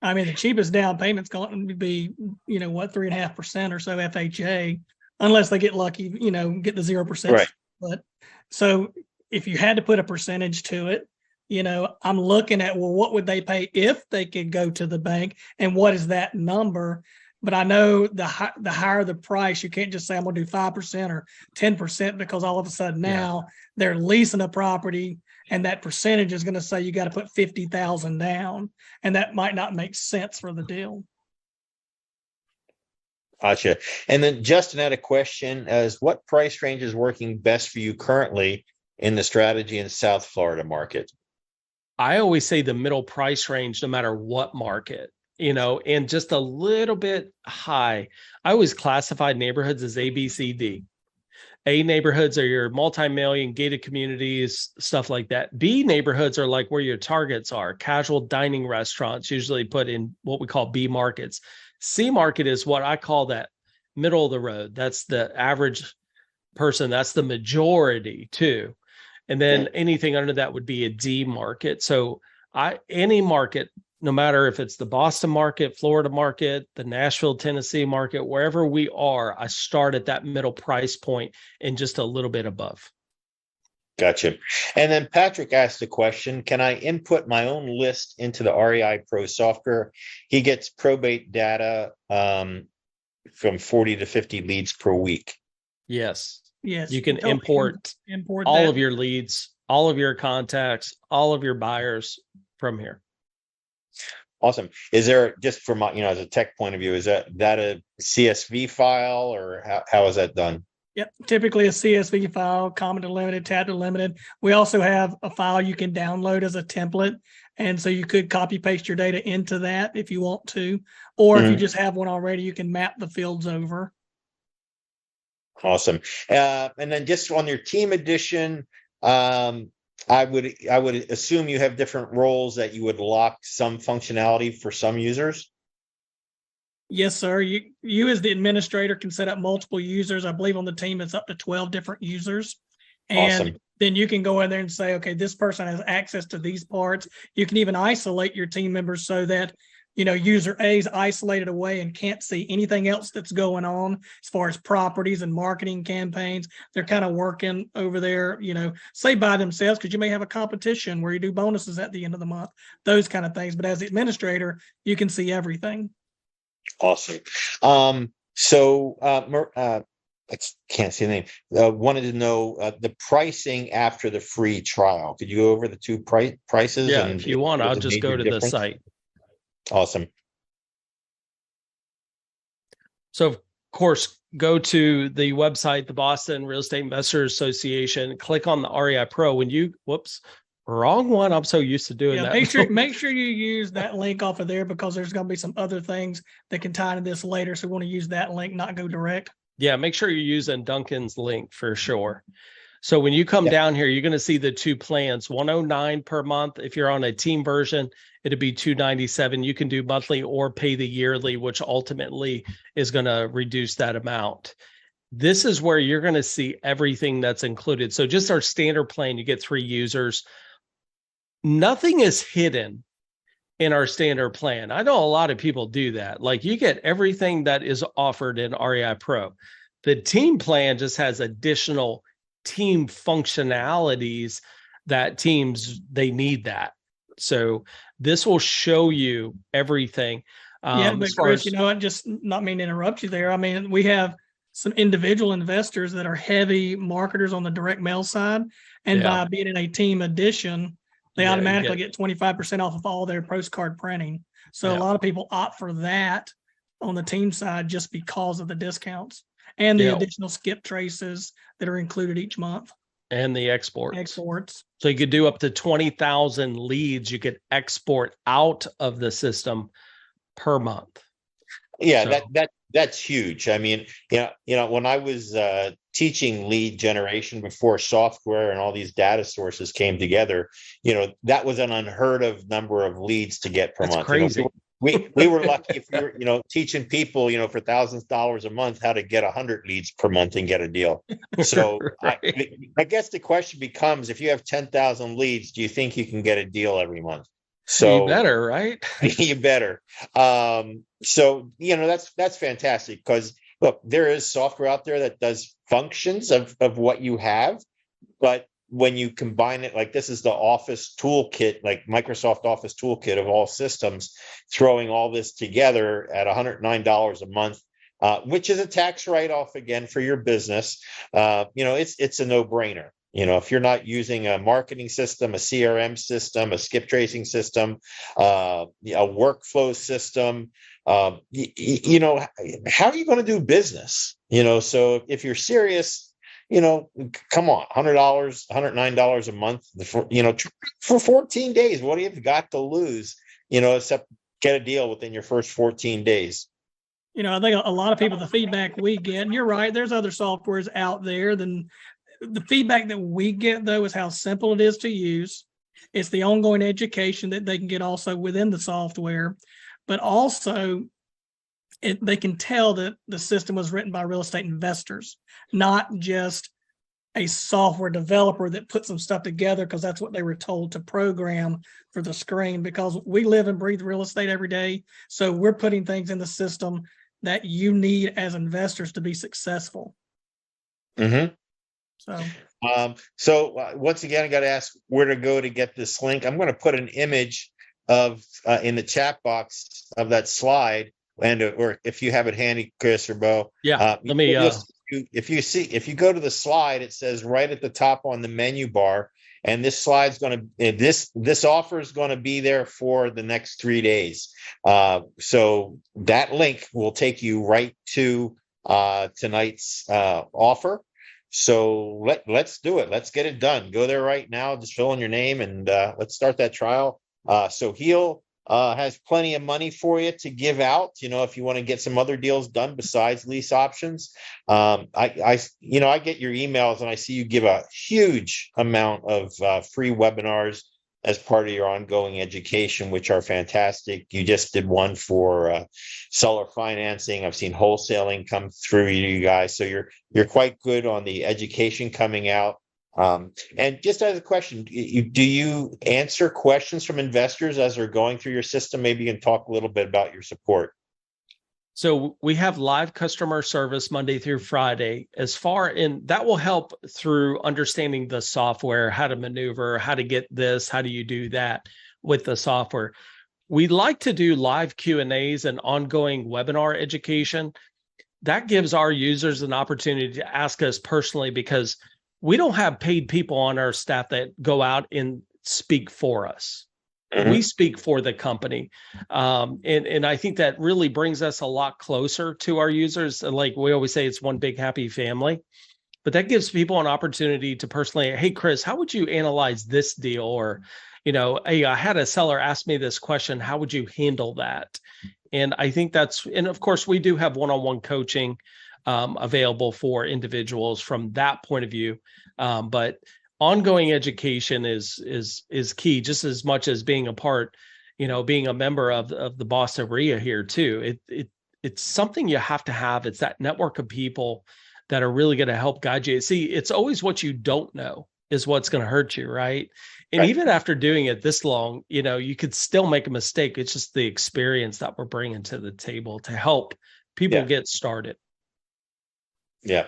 Speaker 6: I mean, the cheapest down payment's going to be, 3.5% or so FHA, unless they get lucky, get the 0%.
Speaker 1: Right.
Speaker 6: But so if you had to put a percentage to it, I'm looking at, well, what would they pay if they could go to the bank, and what is that number? But I know the higher the price, you can't just say I'm going to do 5% or 10%, because all of a sudden now they're leasing a property, and that percentage is going to say you got to put 50,000 down, and that might not make sense for the deal.
Speaker 1: Gotcha. And then Justin had a question as what price range is working best for you currently in the strategy in South Florida market?
Speaker 5: I always say the middle price range, no matter what market, and just a little bit high. I always classified neighborhoods as A, B, C, D. A neighborhoods are your multi-million gated communities, stuff like that. B neighborhoods are like where your targets are, casual dining restaurants, usually put in what we call B markets. C market is what I call that middle of the road. That's the average person. That's the majority too. And then anything under that would be a D market. So any market, no matter if it's the Boston market, Florida market, the Nashville, Tennessee market, wherever we are, I start at that middle price point and just a little bit above.
Speaker 1: Gotcha. And then Patrick asked a question, can I input my own list into the REI Pro software? He gets probate data from 40 to 50 leads per week.
Speaker 5: Yes.
Speaker 6: Yes.
Speaker 5: You can
Speaker 6: totally
Speaker 5: import all of your leads, all of your contacts, all of your buyers from here.
Speaker 1: Awesome. Is there, just from as a tech point of view, is that a CSV file, or how is that done?
Speaker 6: Yep, typically a CSV file, comma delimited, tab delimited. We also have a file you can download as a template. And so you could copy paste your data into that if you want to, or if you just have one already, you can map the fields over.
Speaker 1: Awesome. And then just on your team edition, I would assume you have different roles that you would lock some functionality for some users.
Speaker 6: Yes, sir. You as the administrator can set up multiple users. I believe on the team it's up to 12 different users. And
Speaker 1: Awesome.
Speaker 6: then you can go in there and say, okay, this person has access to these parts. You can even isolate your team members so that, user A is isolated away and can't see anything else that's going on as far as properties and marketing campaigns. They're kind of working over there, say by themselves, because you may have a competition where you do bonuses at the end of the month, those kind of things. But as the administrator, you can see everything.
Speaker 1: Awesome. I can't see the name. Wanted to know the pricing after the free trial. Could you go over the two prices?
Speaker 5: Yeah,
Speaker 1: and
Speaker 5: if you want, I'll just go to the site.
Speaker 1: Awesome.
Speaker 5: So, of course, go to the website, the Boston Real Estate Investors Association, click on the REI Pro. Wrong one. I'm so used to doing that.
Speaker 6: Make sure you use that link off of there, because there's going to be some other things that can tie into this later. So we want to use that link, not go direct.
Speaker 5: Yeah, make sure you're using Duncan's link for sure. So when you come down here, you're going to see the two plans, $109 per month. If you're on a team version, it'd be $297. You can do monthly or pay the yearly, which ultimately is going to reduce that amount. This is where you're going to see everything that's included. So just our standard plan, you get 3 users. Nothing is hidden in our standard plan. I know a lot of people do that. Like, you get everything that is offered in REI Pro. The team plan just has additional team functionalities that teams, they need that. So this will show you everything.
Speaker 6: But Chris, just not mean to interrupt you there. I mean, we have some individual investors that are heavy marketers on the direct mail side. And by being in a team edition, they automatically get 25% off of all their postcard printing. So a lot of people opt for that on the team side just because of the discounts and the additional skip traces that are included each month.
Speaker 5: And the exports.
Speaker 6: So
Speaker 5: you could do up to 20,000 leads you could export out of the system per month.
Speaker 1: Yeah, so that's huge. I mean, when I was teaching lead generation before software and all these data sources came together, that was an unheard of number of leads to get per month.
Speaker 5: Crazy.
Speaker 1: We were lucky if we were, teaching people, for thousands of dollars a month, how to get 100 leads per month and get a deal. So right. I guess the question becomes, if you have 10,000 leads, do you think you can get a deal every month? So
Speaker 5: you better, right?
Speaker 1: You better. So, that's fantastic, because look, there is software out there that does functions of what you have, but when you combine it, like this is the Office toolkit, like Microsoft Office toolkit of all systems, throwing all this together at $109 a month, which is a tax write-off again for your business. It's a no-brainer. If you're not using a marketing system, a CRM system, a skip tracing system, a workflow system, how are you going to do business? So if you're serious, come on, $100, $109 a month, for 14 days, what do you got to lose, except get a deal within your first 14 days?
Speaker 6: I think a lot of people, the feedback we get, and you're right, there's other softwares out there than the feedback that we get, though, is how simple it is to use. It's the ongoing education that they can get also within the software, but also they can tell that the system was written by real estate investors, not just a software developer that put some stuff together because that's what they were told to program for the screen, because we live and breathe real estate every day. So we're putting things in the system that you need as investors to be successful.
Speaker 1: Mm-hmm.
Speaker 6: So
Speaker 1: Once again, I got to ask where to go to get this link. I'm going to put an image of in the chat box of that slide, and or if you have it handy, Chris or Bo.
Speaker 5: Yeah, let me.
Speaker 1: If you go to the slide, it says right at the top on the menu bar, and this slide's going to this offer is going to be there for the next 3 days. So that link will take you right to tonight's offer. So let's do it. Let's get it done. Go there right now. Just fill in your name and let's start that trial. So he'll has plenty of money for you to give out, if you want to get some other deals done besides lease options. I get your emails and I see you give a huge amount of free webinars as part of your ongoing education, which are fantastic. You just did one for seller financing. I've seen wholesaling come through you guys. So you're quite good on the education coming out. And just as a question, do you answer questions from investors as they're going through your system? Maybe you can talk a little bit about your support.
Speaker 5: So we have live customer service Monday through Friday. That will help through understanding the software, how to maneuver, how to get this, how do you do that with the software. We like to do live Q&As and ongoing webinar education. That gives our users an opportunity to ask us personally, because we don't have paid people on our staff that go out and speak for us. Mm-hmm. We speak for the company. And I think that really brings us a lot closer to our users. Like we always say, it's one big happy family. But that gives people an opportunity to personally, hey, Chris, how would you analyze this deal? Or, hey, I had a seller ask me this question. How would you handle that? And I think and of course, we do have one-on-one coaching available for individuals from that point of view. But ongoing education is key, just as much as being a part, being a member of the Boston REIA here too. It's something you have to have. It's that network of people that are really going to help guide you. See, it's always what you don't know is what's going to hurt you, right? And
Speaker 1: right.
Speaker 5: Even after doing it this long, you could still make a mistake. It's just the experience that we're bringing to the table to help people get started.
Speaker 1: Yeah.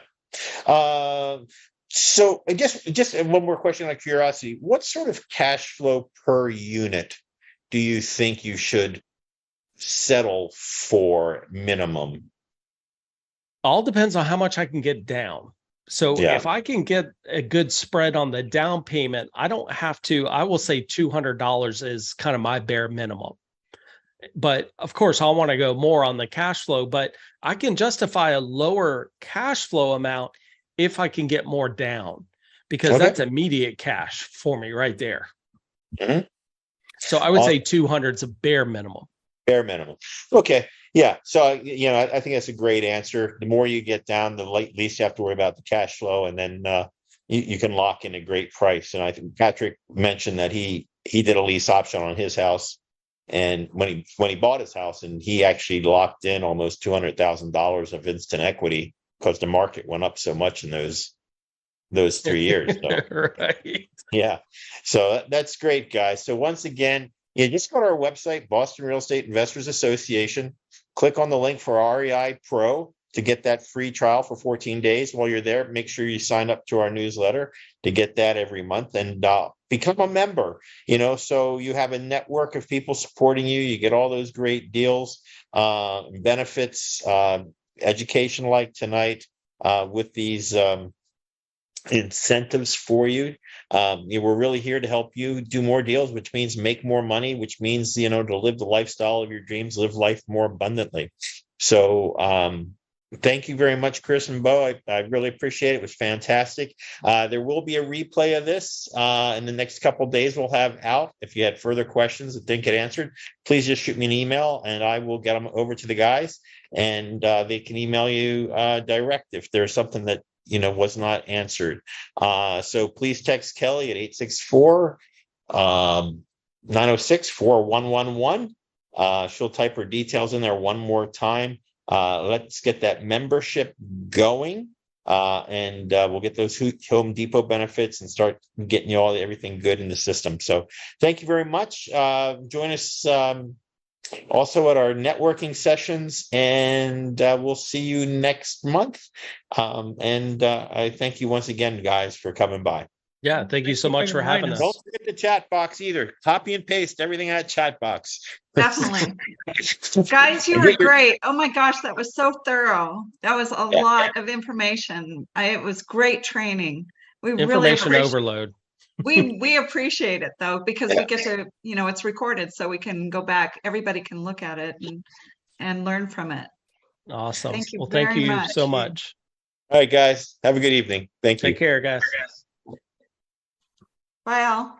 Speaker 1: So I guess just one more question out of curiosity. What sort of cash flow per unit do you think you should settle for minimum?
Speaker 5: All depends on how much I can get down. So if I can get a good spread on the down payment, I don't have to, I will say $200 is kind of my bare minimum. But of course, I want to go more on the cash flow, but I can justify a lower cash flow amount if I can get more down, because that's immediate cash for me right there. Mm-hmm. So I would say 200 is a bare minimum.
Speaker 1: Bare minimum. Okay. Yeah. So, I think that's a great answer. The more you get down, the least you have to worry about the cash flow, and then you can lock in a great price. And I think Patrick mentioned that he did a lease option on his house. And when he bought his house, and he actually locked in almost $200,000 of instant equity because the market went up so much in those 3 years. So,
Speaker 5: right.
Speaker 1: Yeah. So that's great, guys. So once again, just go to our website, Boston Real Estate Investors Association. Click on the link for REI Pro to get that free trial for 14 days. While you're there, make sure you sign up to our newsletter to get that every month, and become a member, so you have a network of people supporting you. You get all those great deals, benefits, education like tonight, with these incentives for you. We're really here to help you do more deals, which means make more money, which means, to live the lifestyle of your dreams, live life more abundantly. So, thank you very much, Chris and Bo. I really appreciate it. It was fantastic. There will be a replay of this in the next couple of days. We'll have out. If you had further questions that didn't get answered, please just shoot me an email and I will get them over to the guys, and they can email you direct if there's something that was not answered. So please text Kelly at 864-906-4111. She'll type her details in there one more time. Let's get that membership going. and we'll get those Home Depot benefits and start getting you everything good in the system. So thank you very much. Join us also at our networking sessions, and we'll see you next month. And I thank you once again, guys, for coming by.
Speaker 5: Yeah, thank you so much for having us.
Speaker 1: Don't forget the chat box either. Copy and paste everything out chat box.
Speaker 3: Definitely. Guys, you were great. Oh my gosh, that was so thorough. That was a lot of information. It was great training. We really
Speaker 5: Information
Speaker 3: appreciate
Speaker 5: overload.
Speaker 3: we appreciate it though, because we get to, it's recorded, so we can go back, everybody can look at it and learn from it.
Speaker 5: Awesome.
Speaker 3: Thank you
Speaker 5: Well, thank
Speaker 3: very
Speaker 5: you
Speaker 3: much.
Speaker 5: so much.
Speaker 1: All right, guys. Have a good evening. Thank you.
Speaker 5: Take care, guys.
Speaker 3: Bye all.